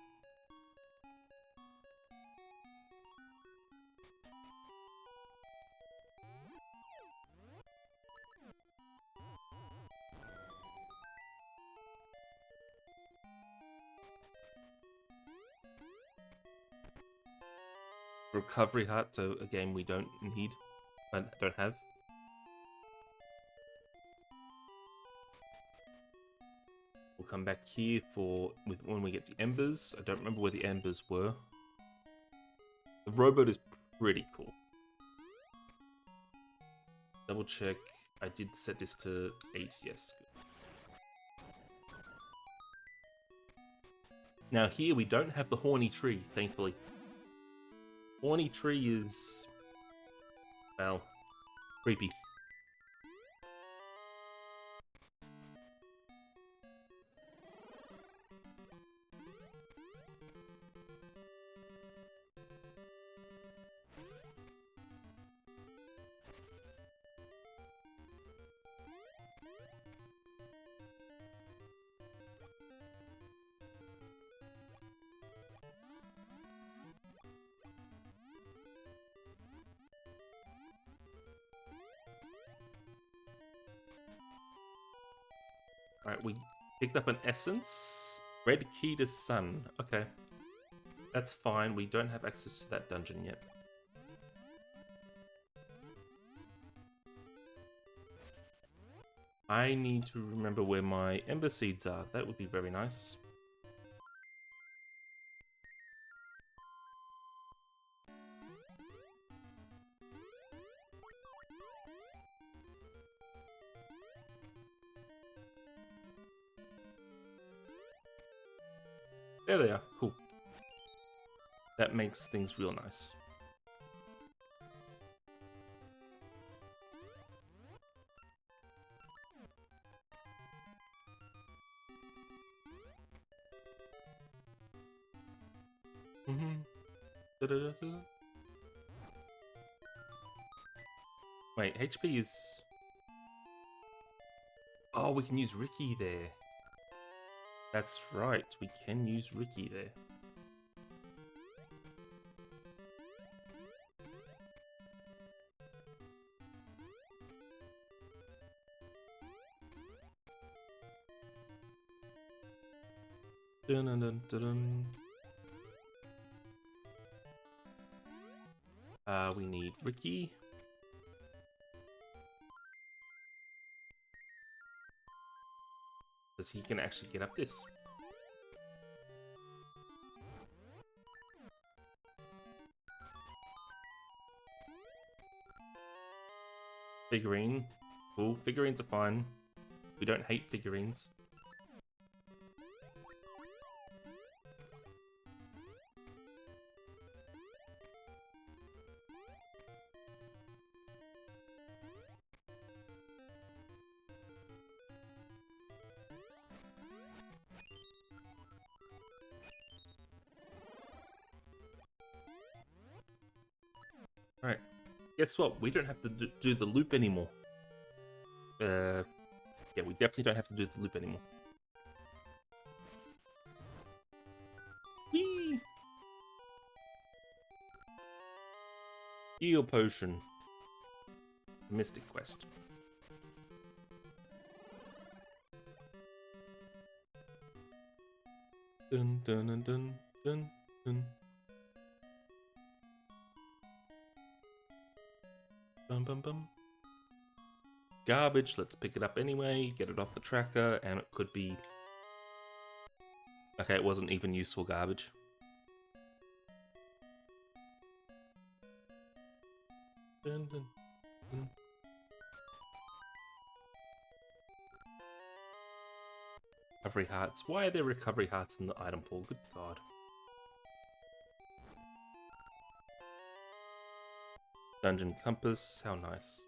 Recovery heart, so a game we don't need, and don't have. We'll come back here when we get the embers. I don't remember where the embers were. The rowboat is pretty cool. Double check. I did set this to 8. Yes. Now here we don't have the horny tree, thankfully. Horny tree is, well, creepy. Alright, we picked up an essence. Red key to sun. Okay. That's fine. We don't have access to that dungeon yet. I need to remember where my ember seeds are. That would be very nice. There they are. Cool. That makes things real nice. Wait, HP is... Oh, we can use Ricky there. That's right, we can use Ricky there. Dun dun dun dun dun. We need Ricky. Because he can actually get up this. Figurine. Cool, figurines are fine. We don't hate figurines. Alright, guess what? We don't have to do the loop anymore. Yeah, we definitely don't have to do the loop anymore. Whee! Heal potion. Mystic Quest. Dun dun dun dun dun dun. Bum bum bum. Garbage, let's pick it up anyway, get it off the tracker, and it could be... Okay, it wasn't even useful garbage. Dun, dun, dun. Recovery hearts. Why are there recovery hearts in the item pool? Good God. Dungeon compass. How nice.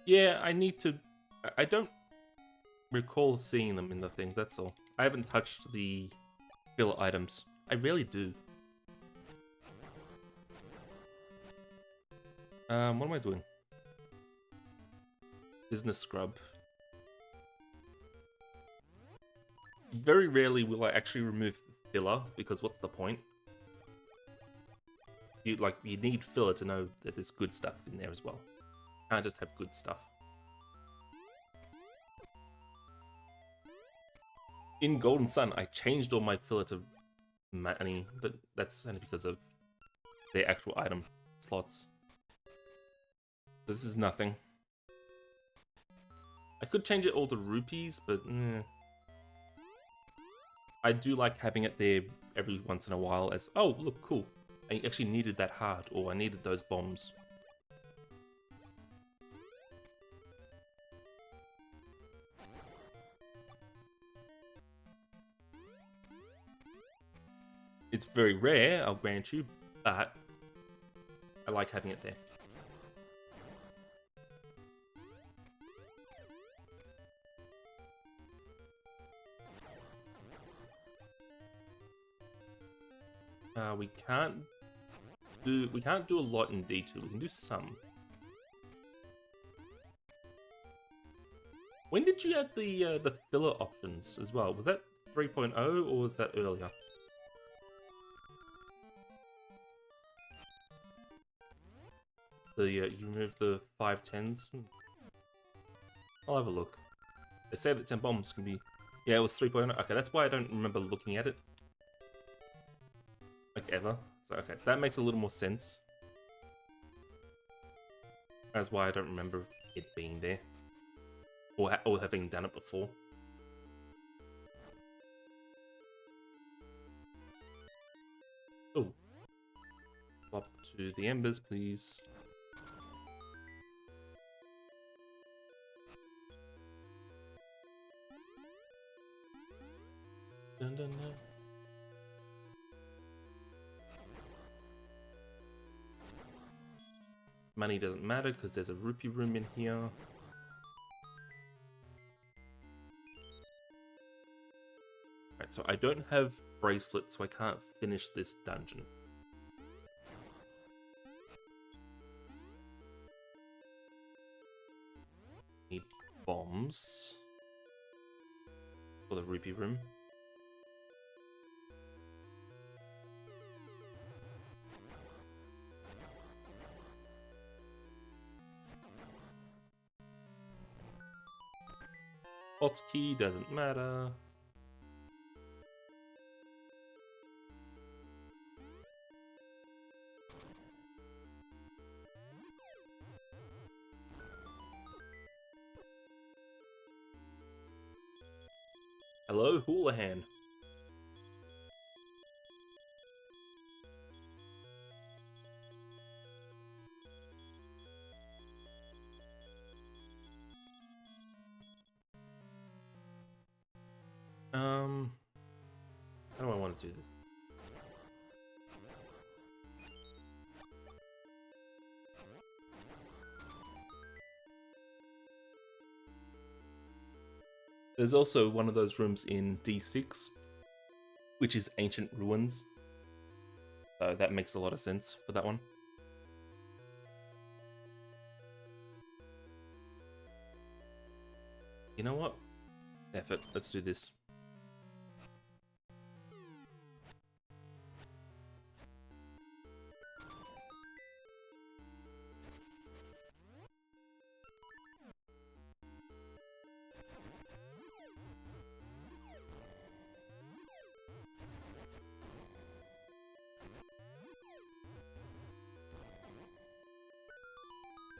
Yeah, I need to... I don't recall seeing them in the thing, that's all. I haven't touched the filler items. I rarely do. What am I doing? Business scrub. Very rarely will I actually remove filler, because what's the point? You need filler to know that there's good stuff in there as well. Can't just have good stuff. In Golden Sun, I changed all my filler to money, but that's only because of their actual item slots. So this is nothing. I could change it all to rupees, but I do like having it there every once in a while as, oh, look, cool. I actually needed that heart, or I needed those bombs. It's very rare, I'll grant you, but I like having it there. We can't do a lot in D2. We can do some. When did you add the filler options as well? Was that 3.0 or was that earlier? You removed the 510s. I'll have a look. They say that 10 bombs can be... Yeah, it was 3.0. Okay, that's why I don't remember looking at it. Like, ever. So, okay, that makes a little more sense. That's why I don't remember it being there. Or having done it before. Oh. Swap to the embers, please. Dun, dun, dun. Money doesn't matter because there's a rupee room in here. Alright, so I don't have bracelets, so I can't finish this dungeon. Need bombs for the rupee room. Boss key doesn't matter. Hello, Houlihan. How do I want to do this? There's also one of those rooms in D6, which is Ancient Ruins. So that makes a lot of sense for that one. You know what? F it, let's do this.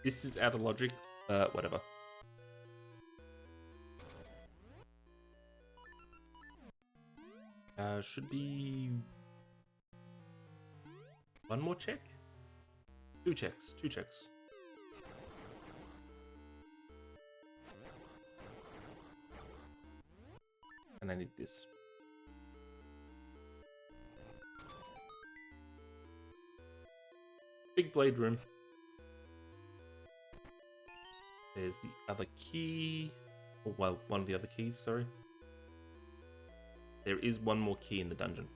This is out of logic, whatever. Should be one more check? Two checks. And I need this. Big blade room. There's the other key. Oh, well, one of the other keys, sorry. There is one more key in the dungeon.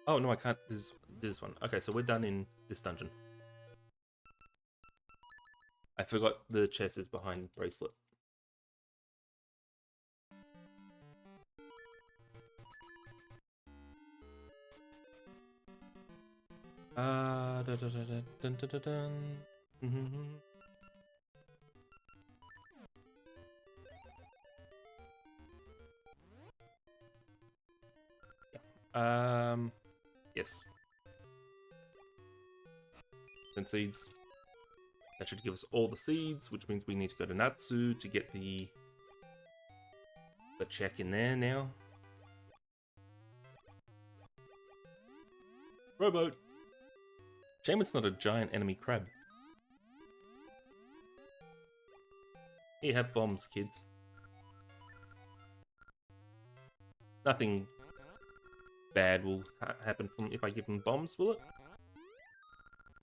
Oh, no, I can't. This one. Okay, so we're done in this dungeon. I forgot the chest is behind bracelet. Dun, dun, dun, dun, dun, dun, dun. Yes. 10 seeds. That should give us all the seeds, which means we need to go to Natsu to get the check in there now. Rowboat. Shame it's not a giant enemy crab. Here, have bombs, kids. Nothing bad will happen from if I give them bombs, will it?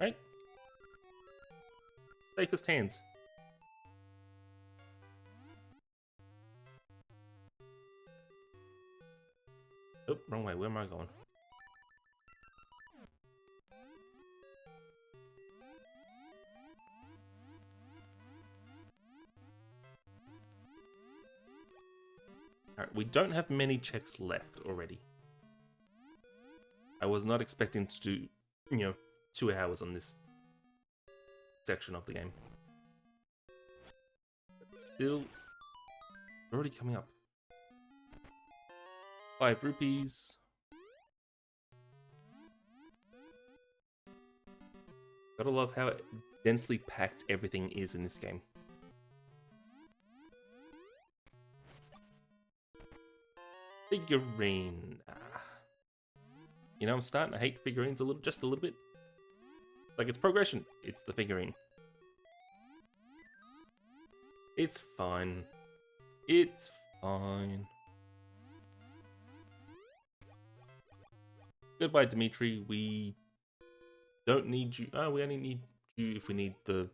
Right? Safest hands. Oh, wrong way. Where am I going? Alright, we don't have many checks left already. I was not expecting to do, 2 hours on this section of the game. But still, already coming up. 5 rupees. Gotta love how densely packed everything is in this game. Figurine. I'm starting to hate figurines just a little bit. Like, it's progression. It's the figurine. It's fine. It's fine. Goodbye, Dimitri. We don't need you. Oh, we only need you if we need the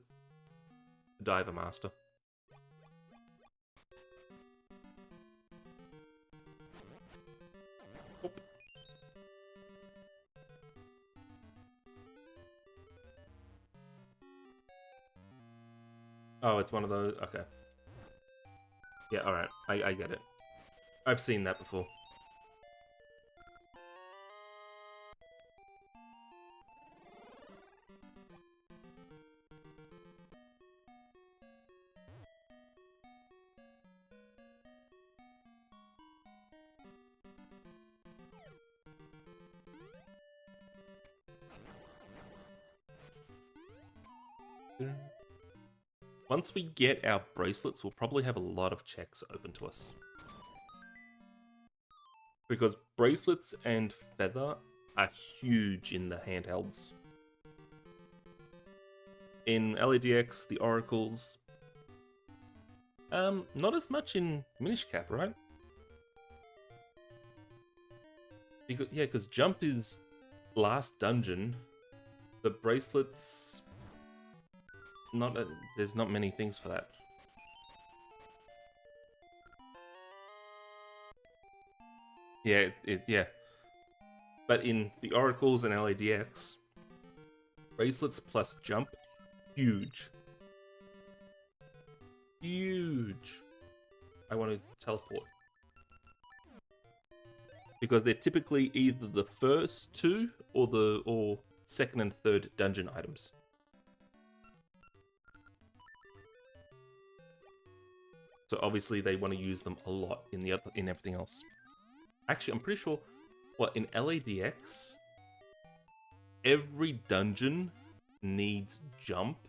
Diver Master. Oh, it's one of those. Okay. Yeah, alright. I get it. I've seen that before. Once we get our bracelets, we'll probably have a lot of checks open to us. Because bracelets and feather are huge in the handhelds. In LADX, the oracles, not as much in Minish Cap, right? Because jump is last dungeon. The bracelets, there's not many things for that. Yeah. But in the oracles and LADX, bracelets plus jump, huge. Huge. I want to teleport. because they're typically either the first two or second and third dungeon items. So obviously they want to use them a lot in everything else. Actually, I'm pretty sure in LADX every dungeon needs jump,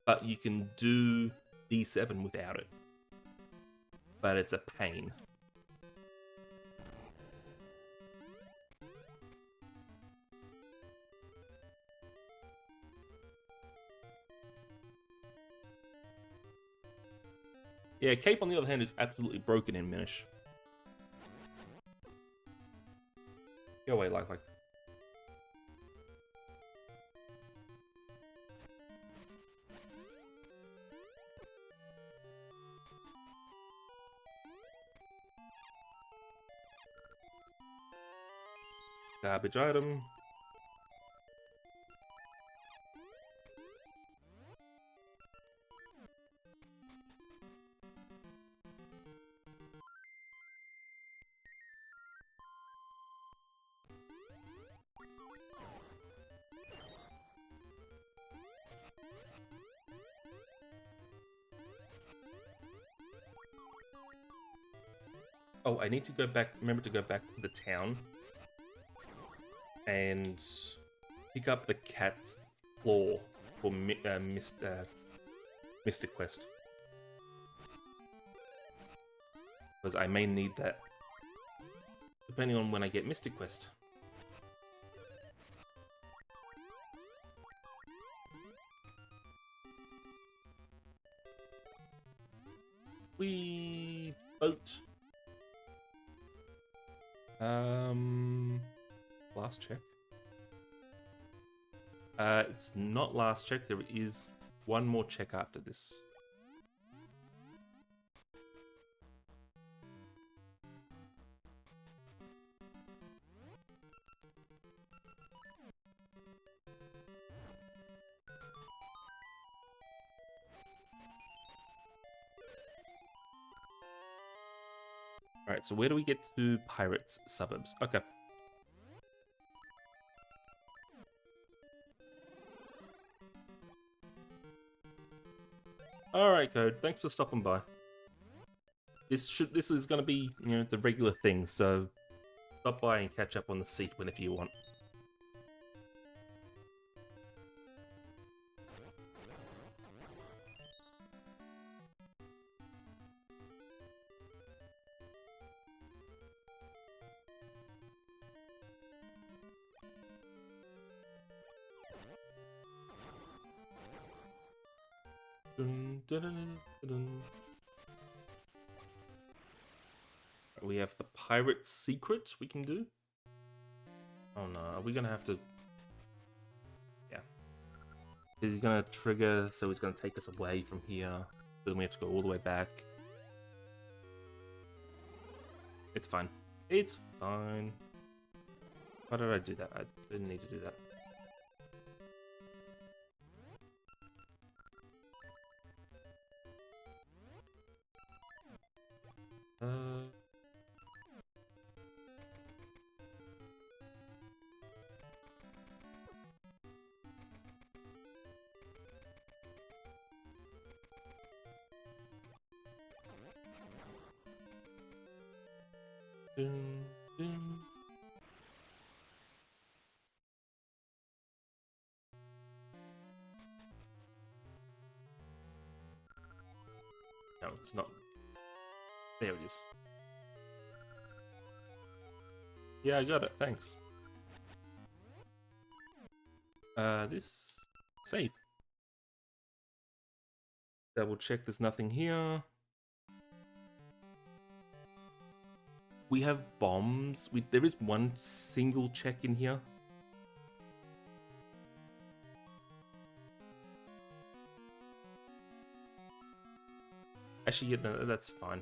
but you can do D7 without it. But it's a pain. Yeah, Cape on the other hand is absolutely broken in Minish. Go away, like. Garbage item. Oh, I need to go back. Remember to go back to the town and pick up the cat's claw for Mystic Quest, because I may need that depending on when I get Mystic Quest. We boat. Last check. It's not last check. There is one more check after this. Alright, so where do we get to Pirates Suburbs? Okay. Alright, Code, thanks for stopping by. This is gonna be, the regular thing, so stop by and catch up on the seat whenever you want. Dun, dun, dun, dun, dun. We have the pirate secret we can do. Oh no, are we gonna have to? Yeah. He's gonna trigger, so he's gonna take us away from here. Then we have to go all the way back. It's fine. It's fine. Why did I do that? I didn't need to do that. Dun, dun. No, it's not. There it is. Yeah, I got it. Thanks. This safe. Double check. There's nothing here. We have bombs. There is one single check in here. Actually, yeah, no, that's fine.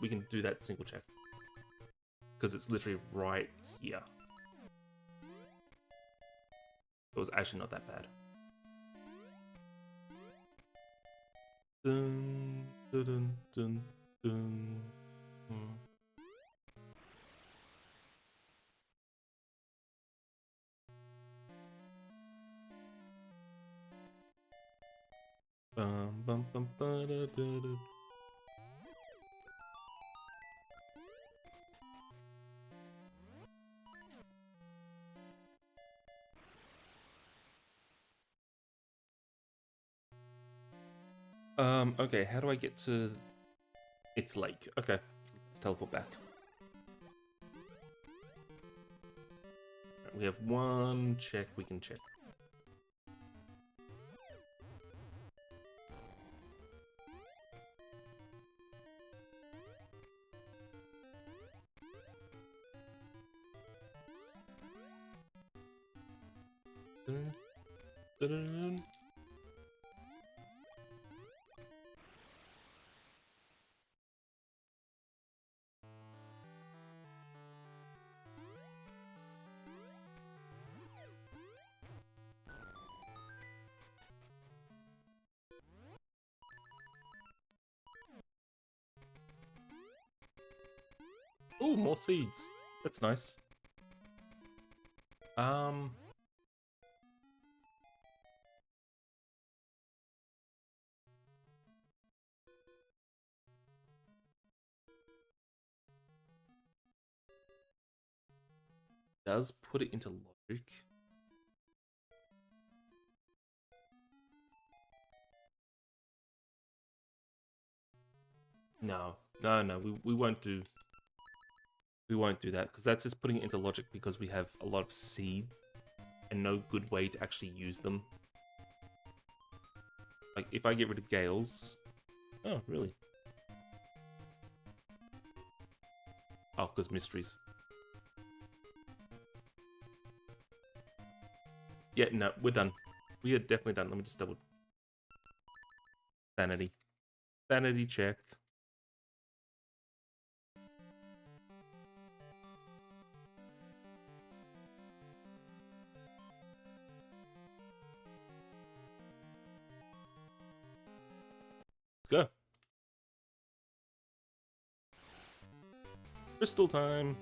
We can do that single check because it's literally right here. It was actually not that bad. Dun, dun, dun, dun, dun. Bum, bum, ba-da-da-da. Okay, how do I get to its lake? Okay, let's teleport back. We have one check we can check. Dun, dun, dun, dun. Ooh, more seeds. That's nice. Does put it into logic. No, we won't do that because that's just putting it into logic because we have a lot of seeds and no good way to actually use them. Like if I get rid of Gales, oh really? Oh, because mysteries. Yeah, no, we're done. We are definitely done. Let me just double sanity. Sanity check. Let's go. Crystal time.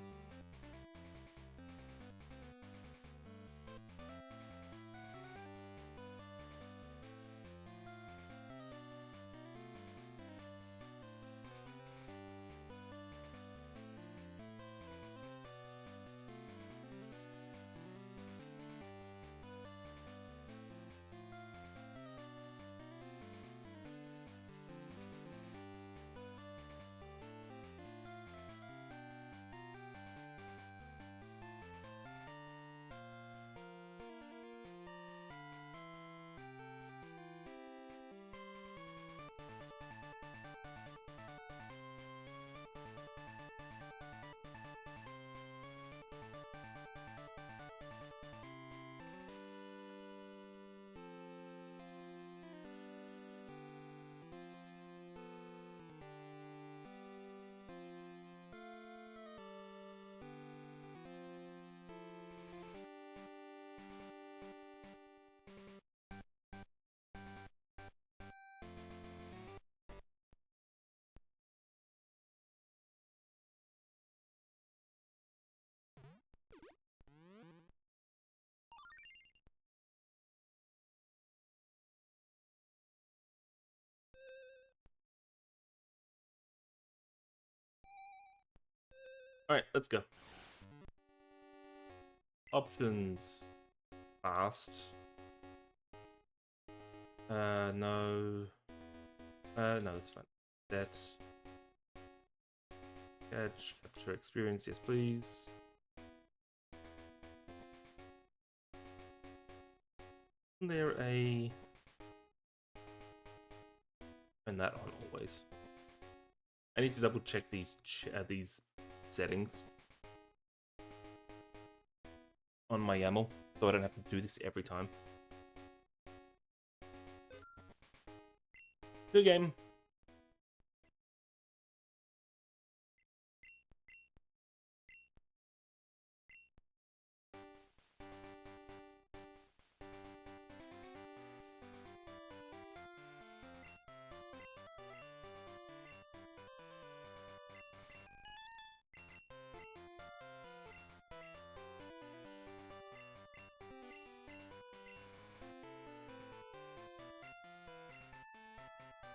Alright, let's go. Options. Fast. No. No, that's fine. That. Catch, capture experience, yes please. Isn't there a... And that on always. I need to double check these settings on my YAML, so I don't have to do this every time. Good game.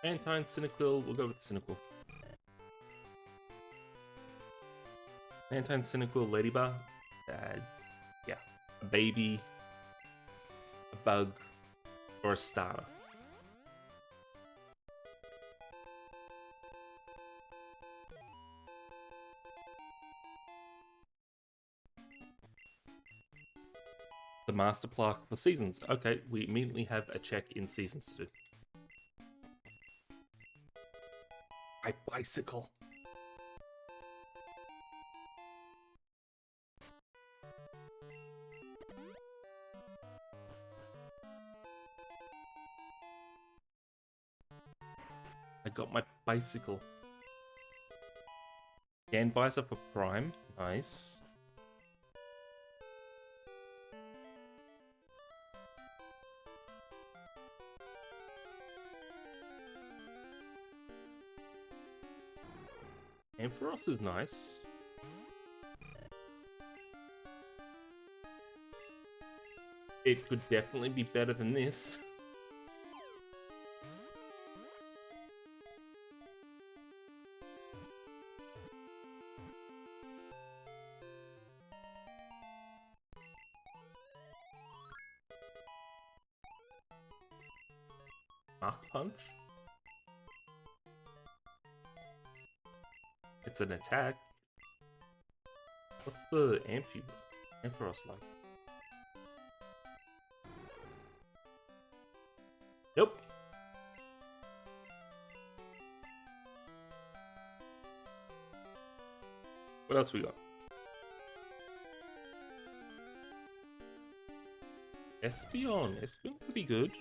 Antine, Cynical, we'll go with Cynical. Antine, Cynical, Ladybug. Yeah. A baby, a bug, or a starter. The master plaque for seasons. Okay, we immediately have a check in seasons to do. My bicycle. I got my bicycle. Scan visor for Prime. Nice. Ampharos is nice. It could definitely be better than this. Mark Punch? It's an attack. What's the Ampharos like? Nope. What else we got? Espeon. Espeon could be good.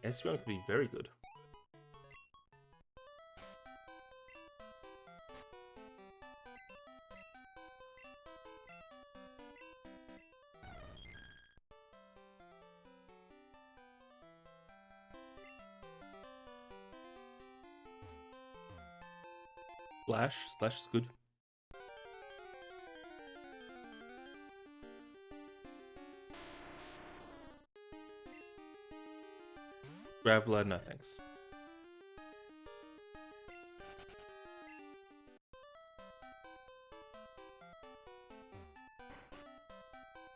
Espeon could be very good. Slash is good. Graveler, no thanks.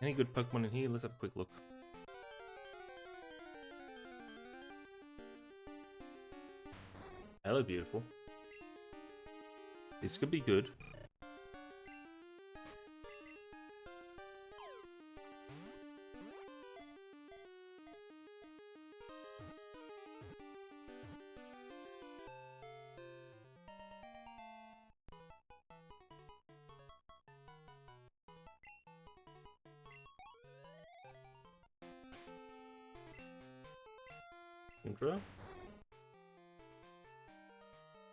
Any good Pokemon in here? Let's have a quick look. Hello, beautiful. This could be good. Indra?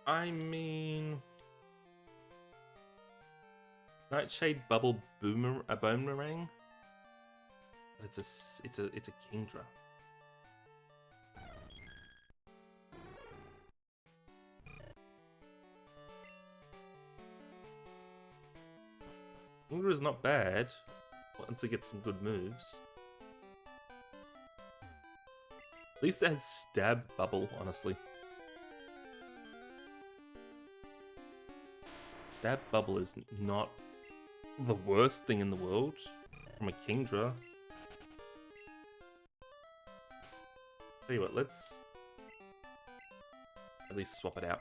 I mean... Nightshade Bubble Boomerang? It's a Kingdra. Kingdra is not bad once it gets some good moves. At least it has Stab Bubble, honestly. Stab Bubble is not the worst thing in the world from a Kingdra. Tell you what, let's at least swap it out.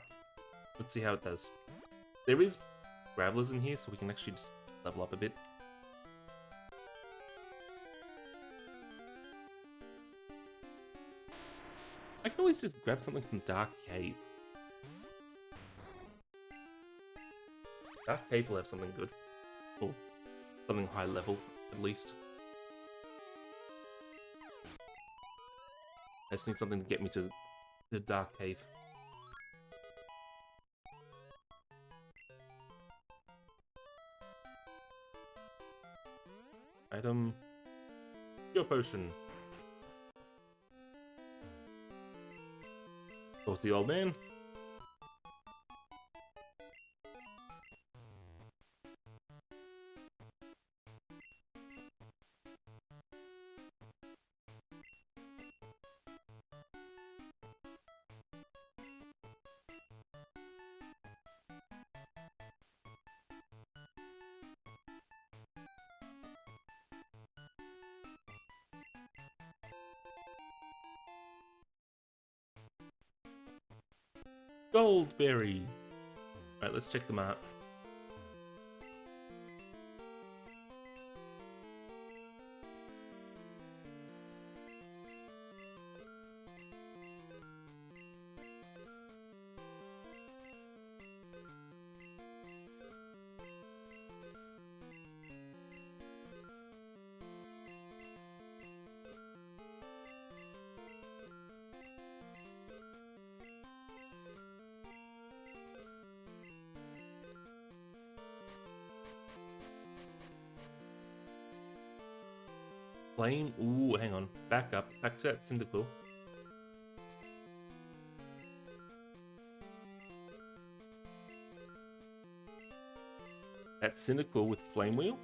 Let's see how it does. There is Gravelers in here, so we can actually just level up a bit. I can always just grab something from Dark Cave. Dark Cave will have something good. Or something high level, at least. I just need something to get me to the Dark Cave. Item. Your potion. Talk to the old man. Goldberry. Alright, let's check them out. Flame. Ooh, hang on. Back up. Back to that Cyndaquil. That Cyndaquil with Flame Wheel.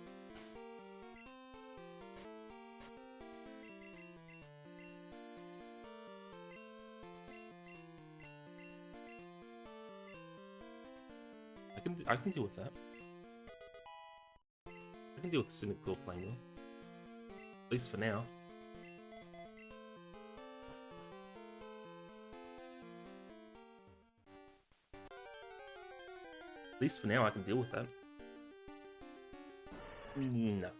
I can deal with that. I can deal with the Cyndaquil Flame Wheel. At least for now. At least for now, I can deal with that. No.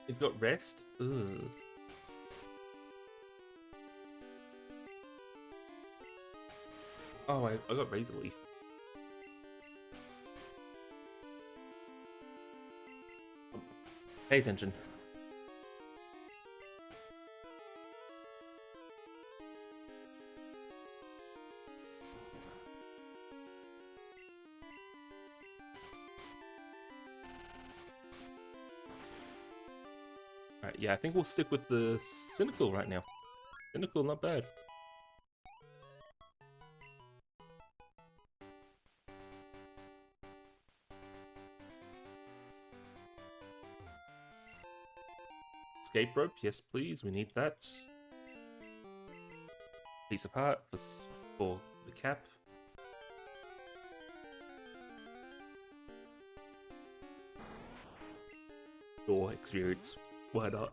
It's got rest? Ugh. Oh, I got Razor Leaf. Pay attention. Alright, yeah, I think we'll stick with the Cynical right now. Cynical, not bad. Escape rope, yes please, we need that. Piece of heart for the cap. Or experience, why not?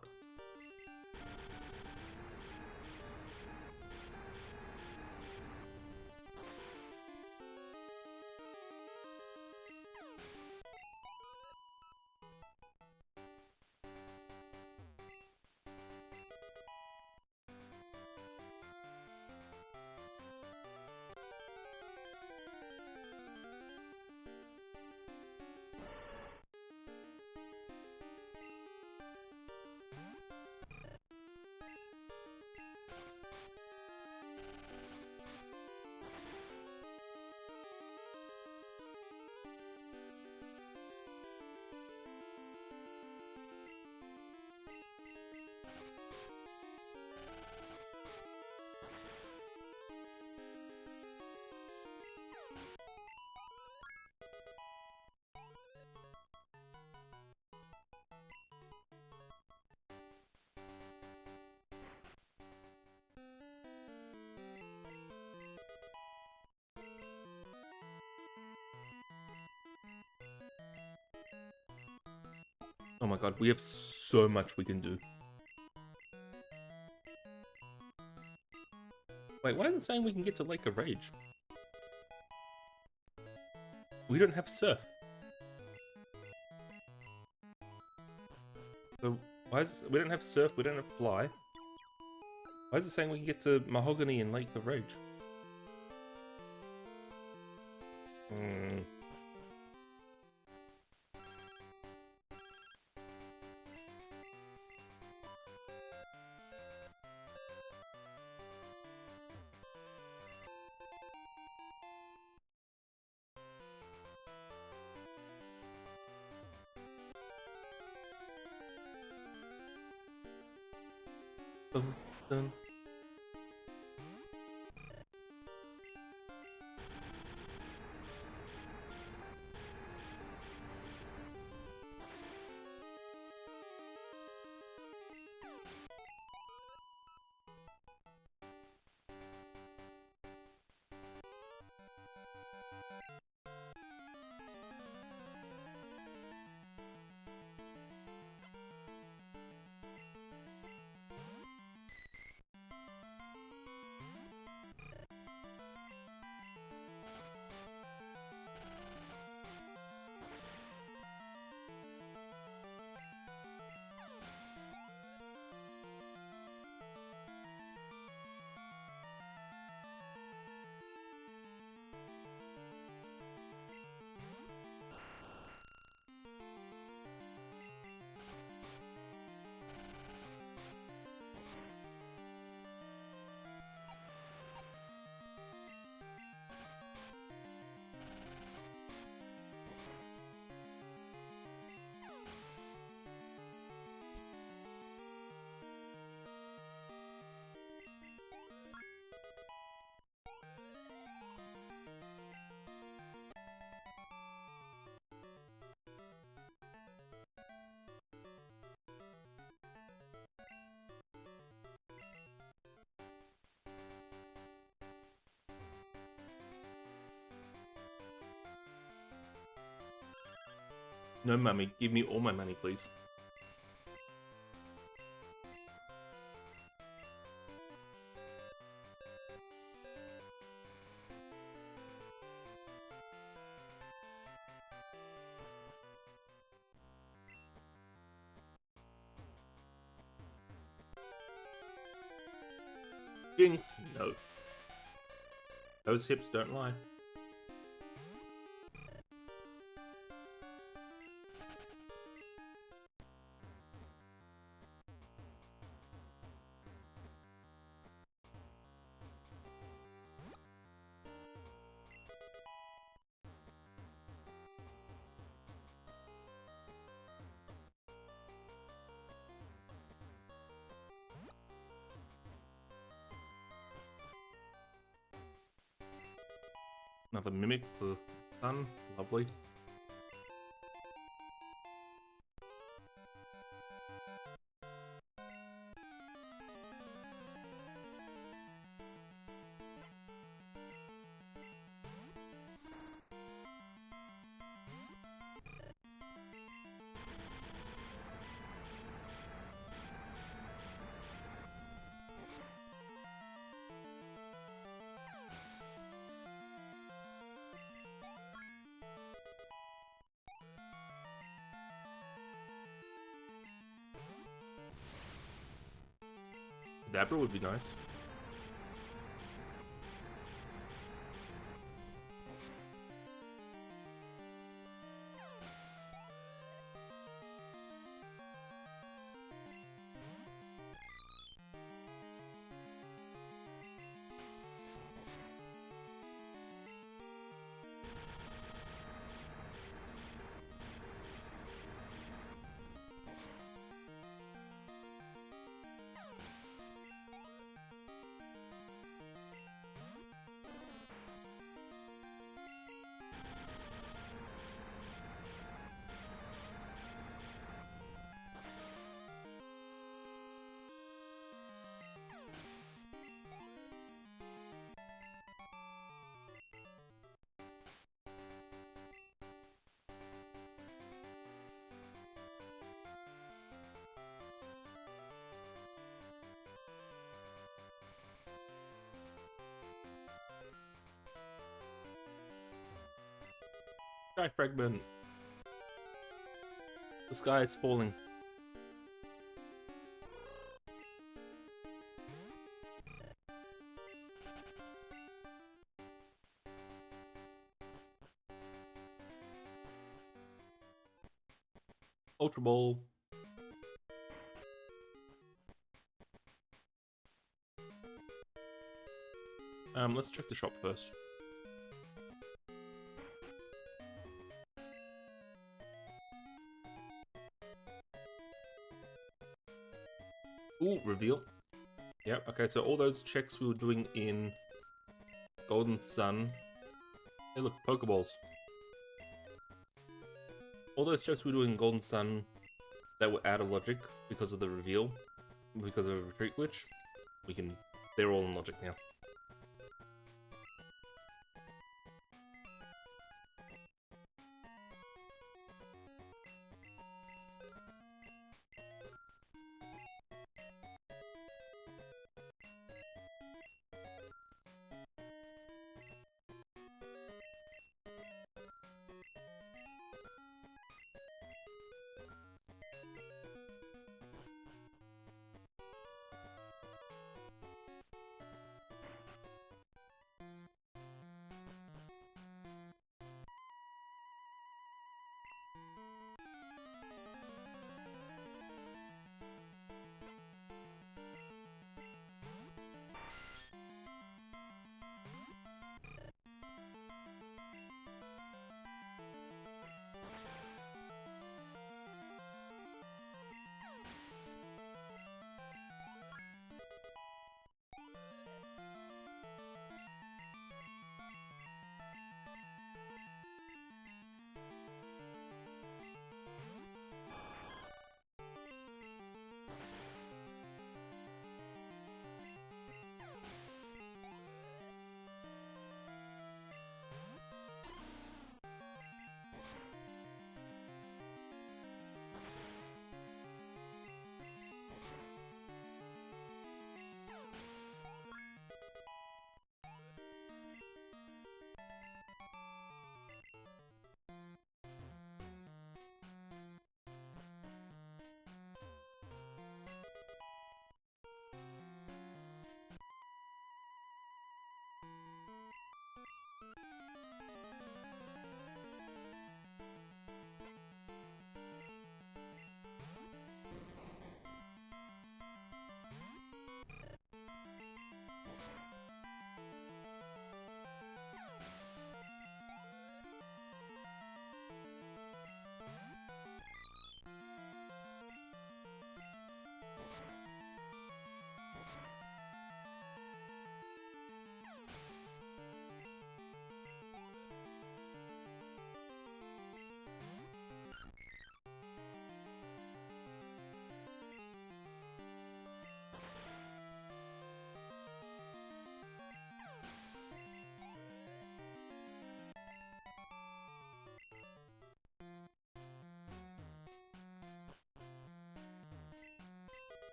Oh my god, we have so much we can do. Wait, why isn't it saying we can get to Lake of Rage? We don't have Surf. So why is we don't have surf? We don't have fly. Why is it saying we can get to Mahogany and Lake of Rage? Hmm. Dun, dun. No, mummy. Give me all my money, please. Jinx, no. Those hips don't lie. Another mimic for sun. Lovely. Dabra would be nice. Sky fragment. The sky is falling. Ultra Ball. Let's check the shop first. Ooh, reveal. Yep, okay, so all those checks we were doing in Golden Sun. Hey, look, Pokeballs. All those checks we were doing in Golden Sun that were out of logic because of the reveal, because of a retreat glitch, they're all in logic now.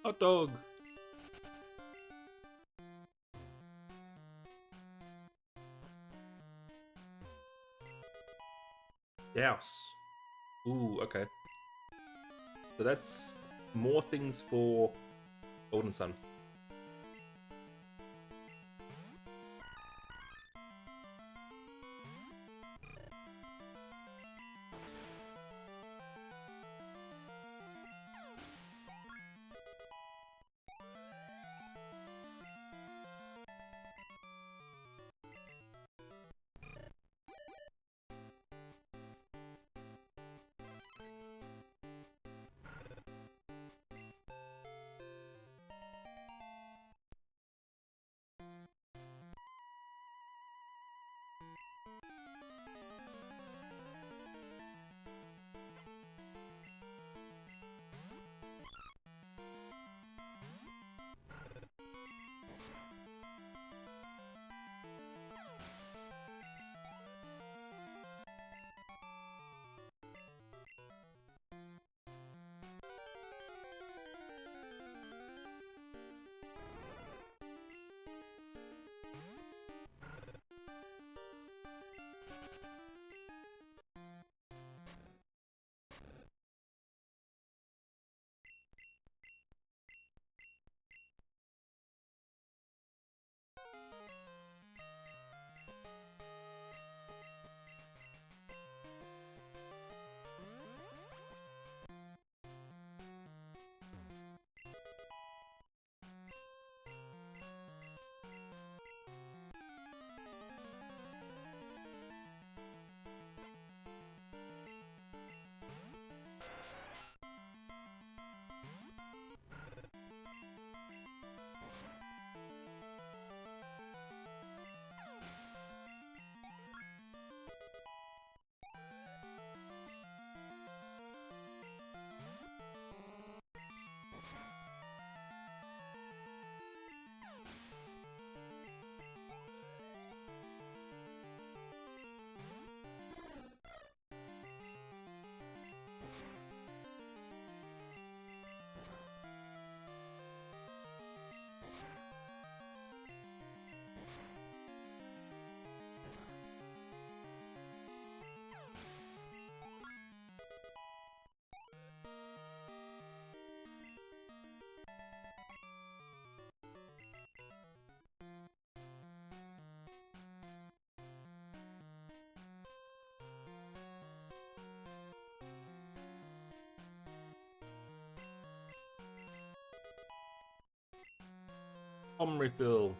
Hot dog! Douse. Ooh, okay. So that's more things for Golden Sun. refill.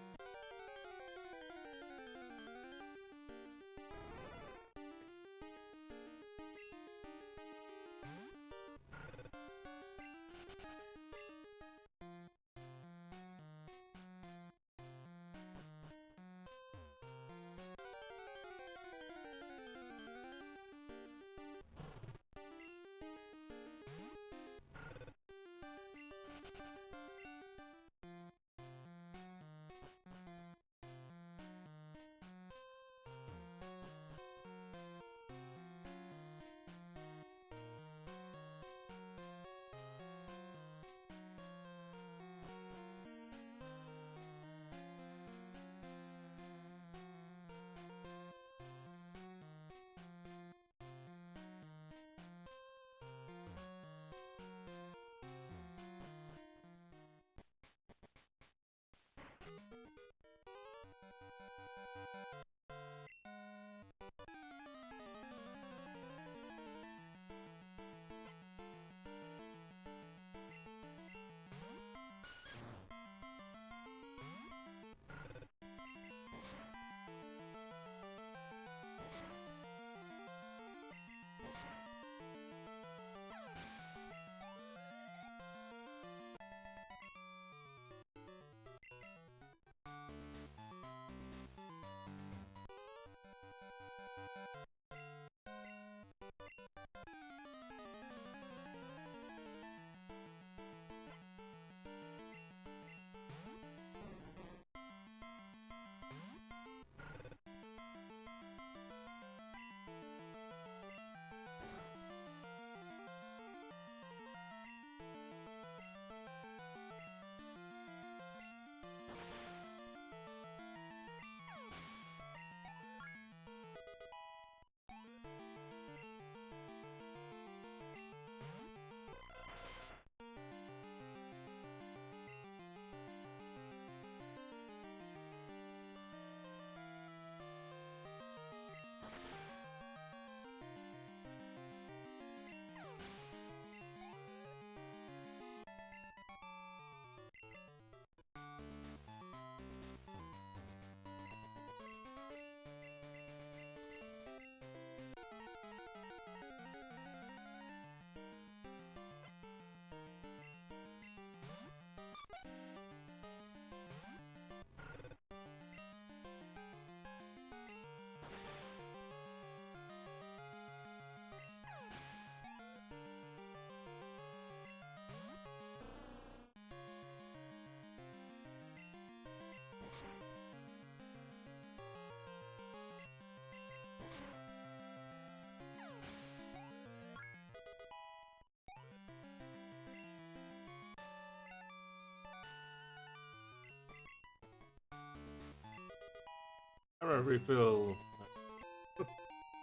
Arrow refill.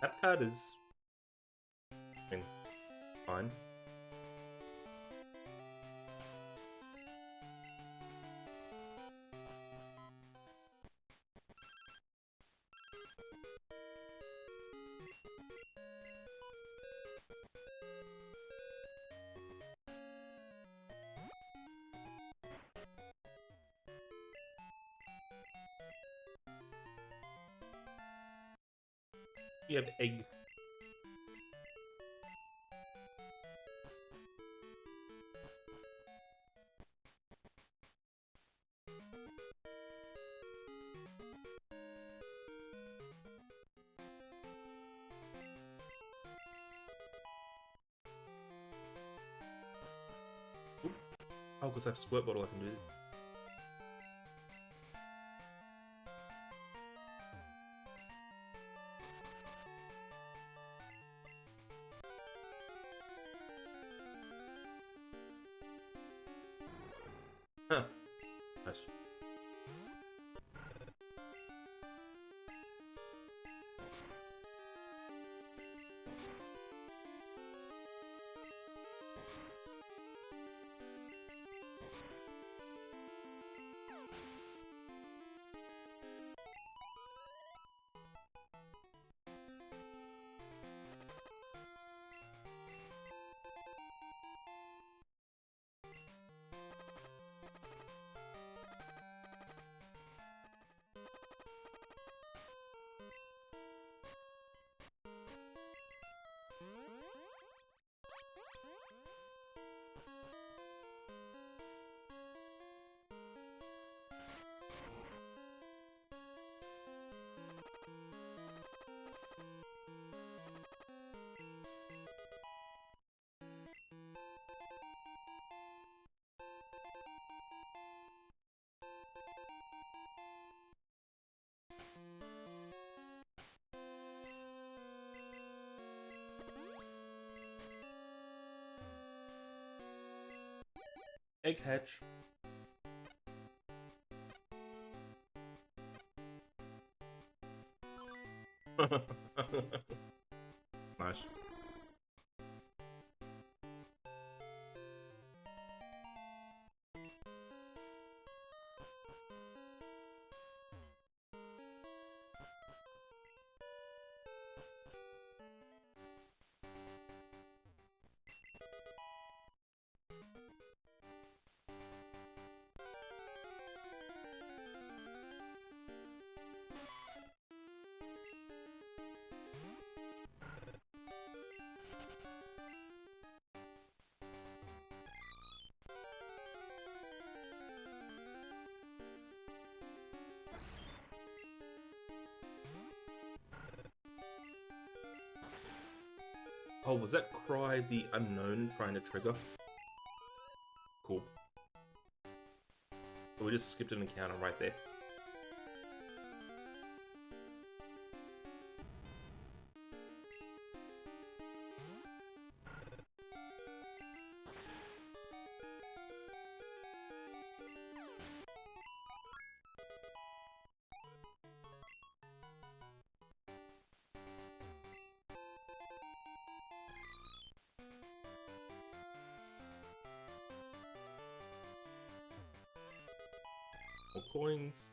That card is, I mean, fine. You have egg. Oop. Oh, because I have squirt bottle, I can do it. Huh. Nice. Egg hatch. Nice. Oh, was that Cry the Unknown trying to trigger? Cool. So we just skipped an encounter right there. More coins.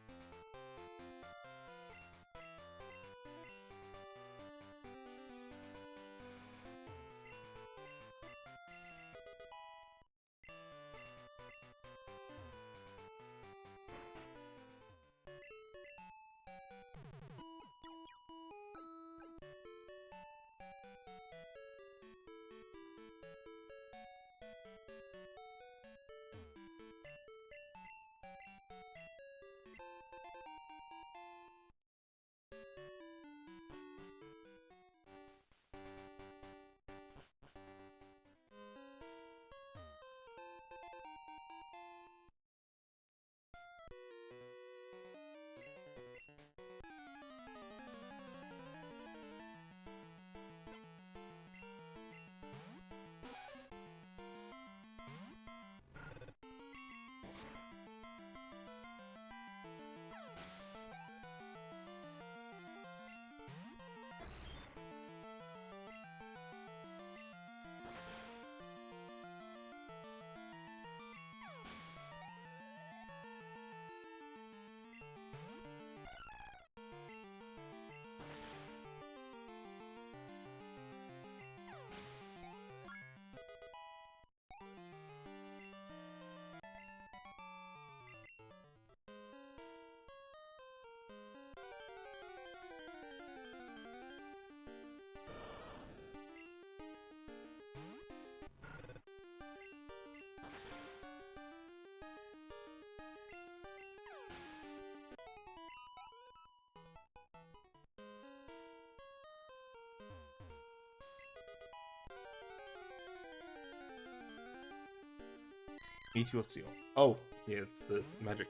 Meteor Seal. Oh, yeah, it's the magic.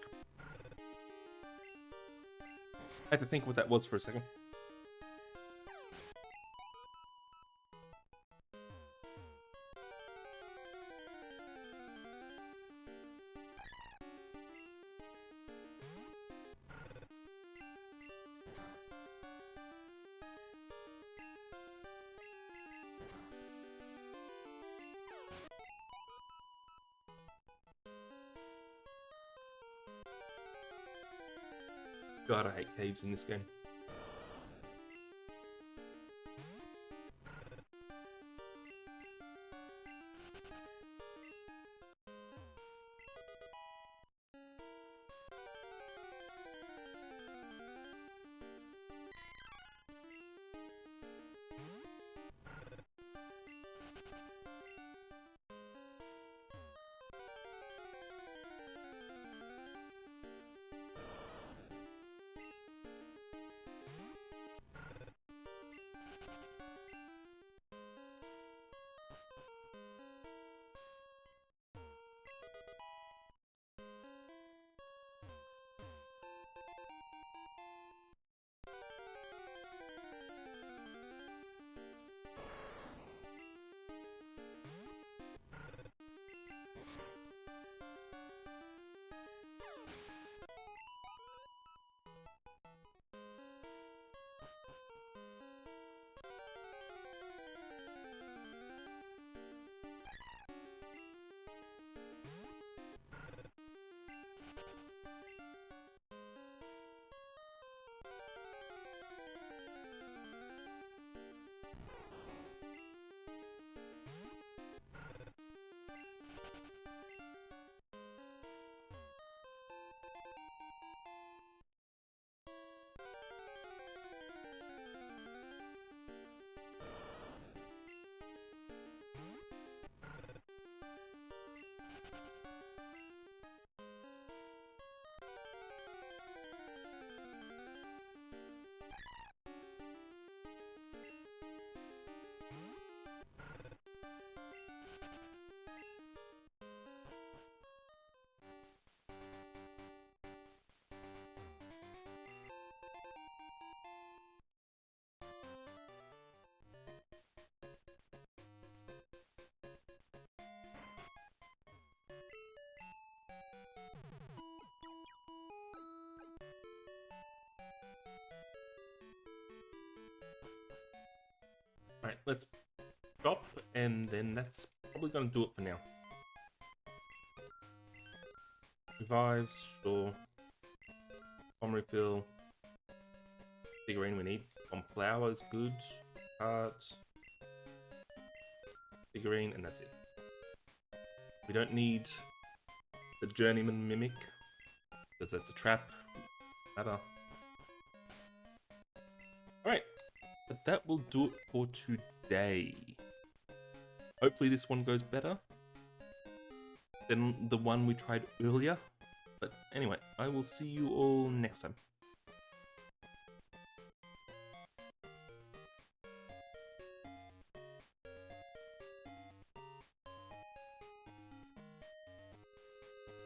I had to think what that was for a second. God, I hate caves in this game. Alright, let's stop, and then that's probably going to do it for now. Revives, sure. Bomb refill. Figurine we need. Bomb flower is good. Heart. Figurine, and that's it. We don't need the journeyman mimic, because that's a trap. Matter. Alright, but that will do it for today. Hopefully this one goes better than the one we tried earlier. But anyway, I will see you all next time.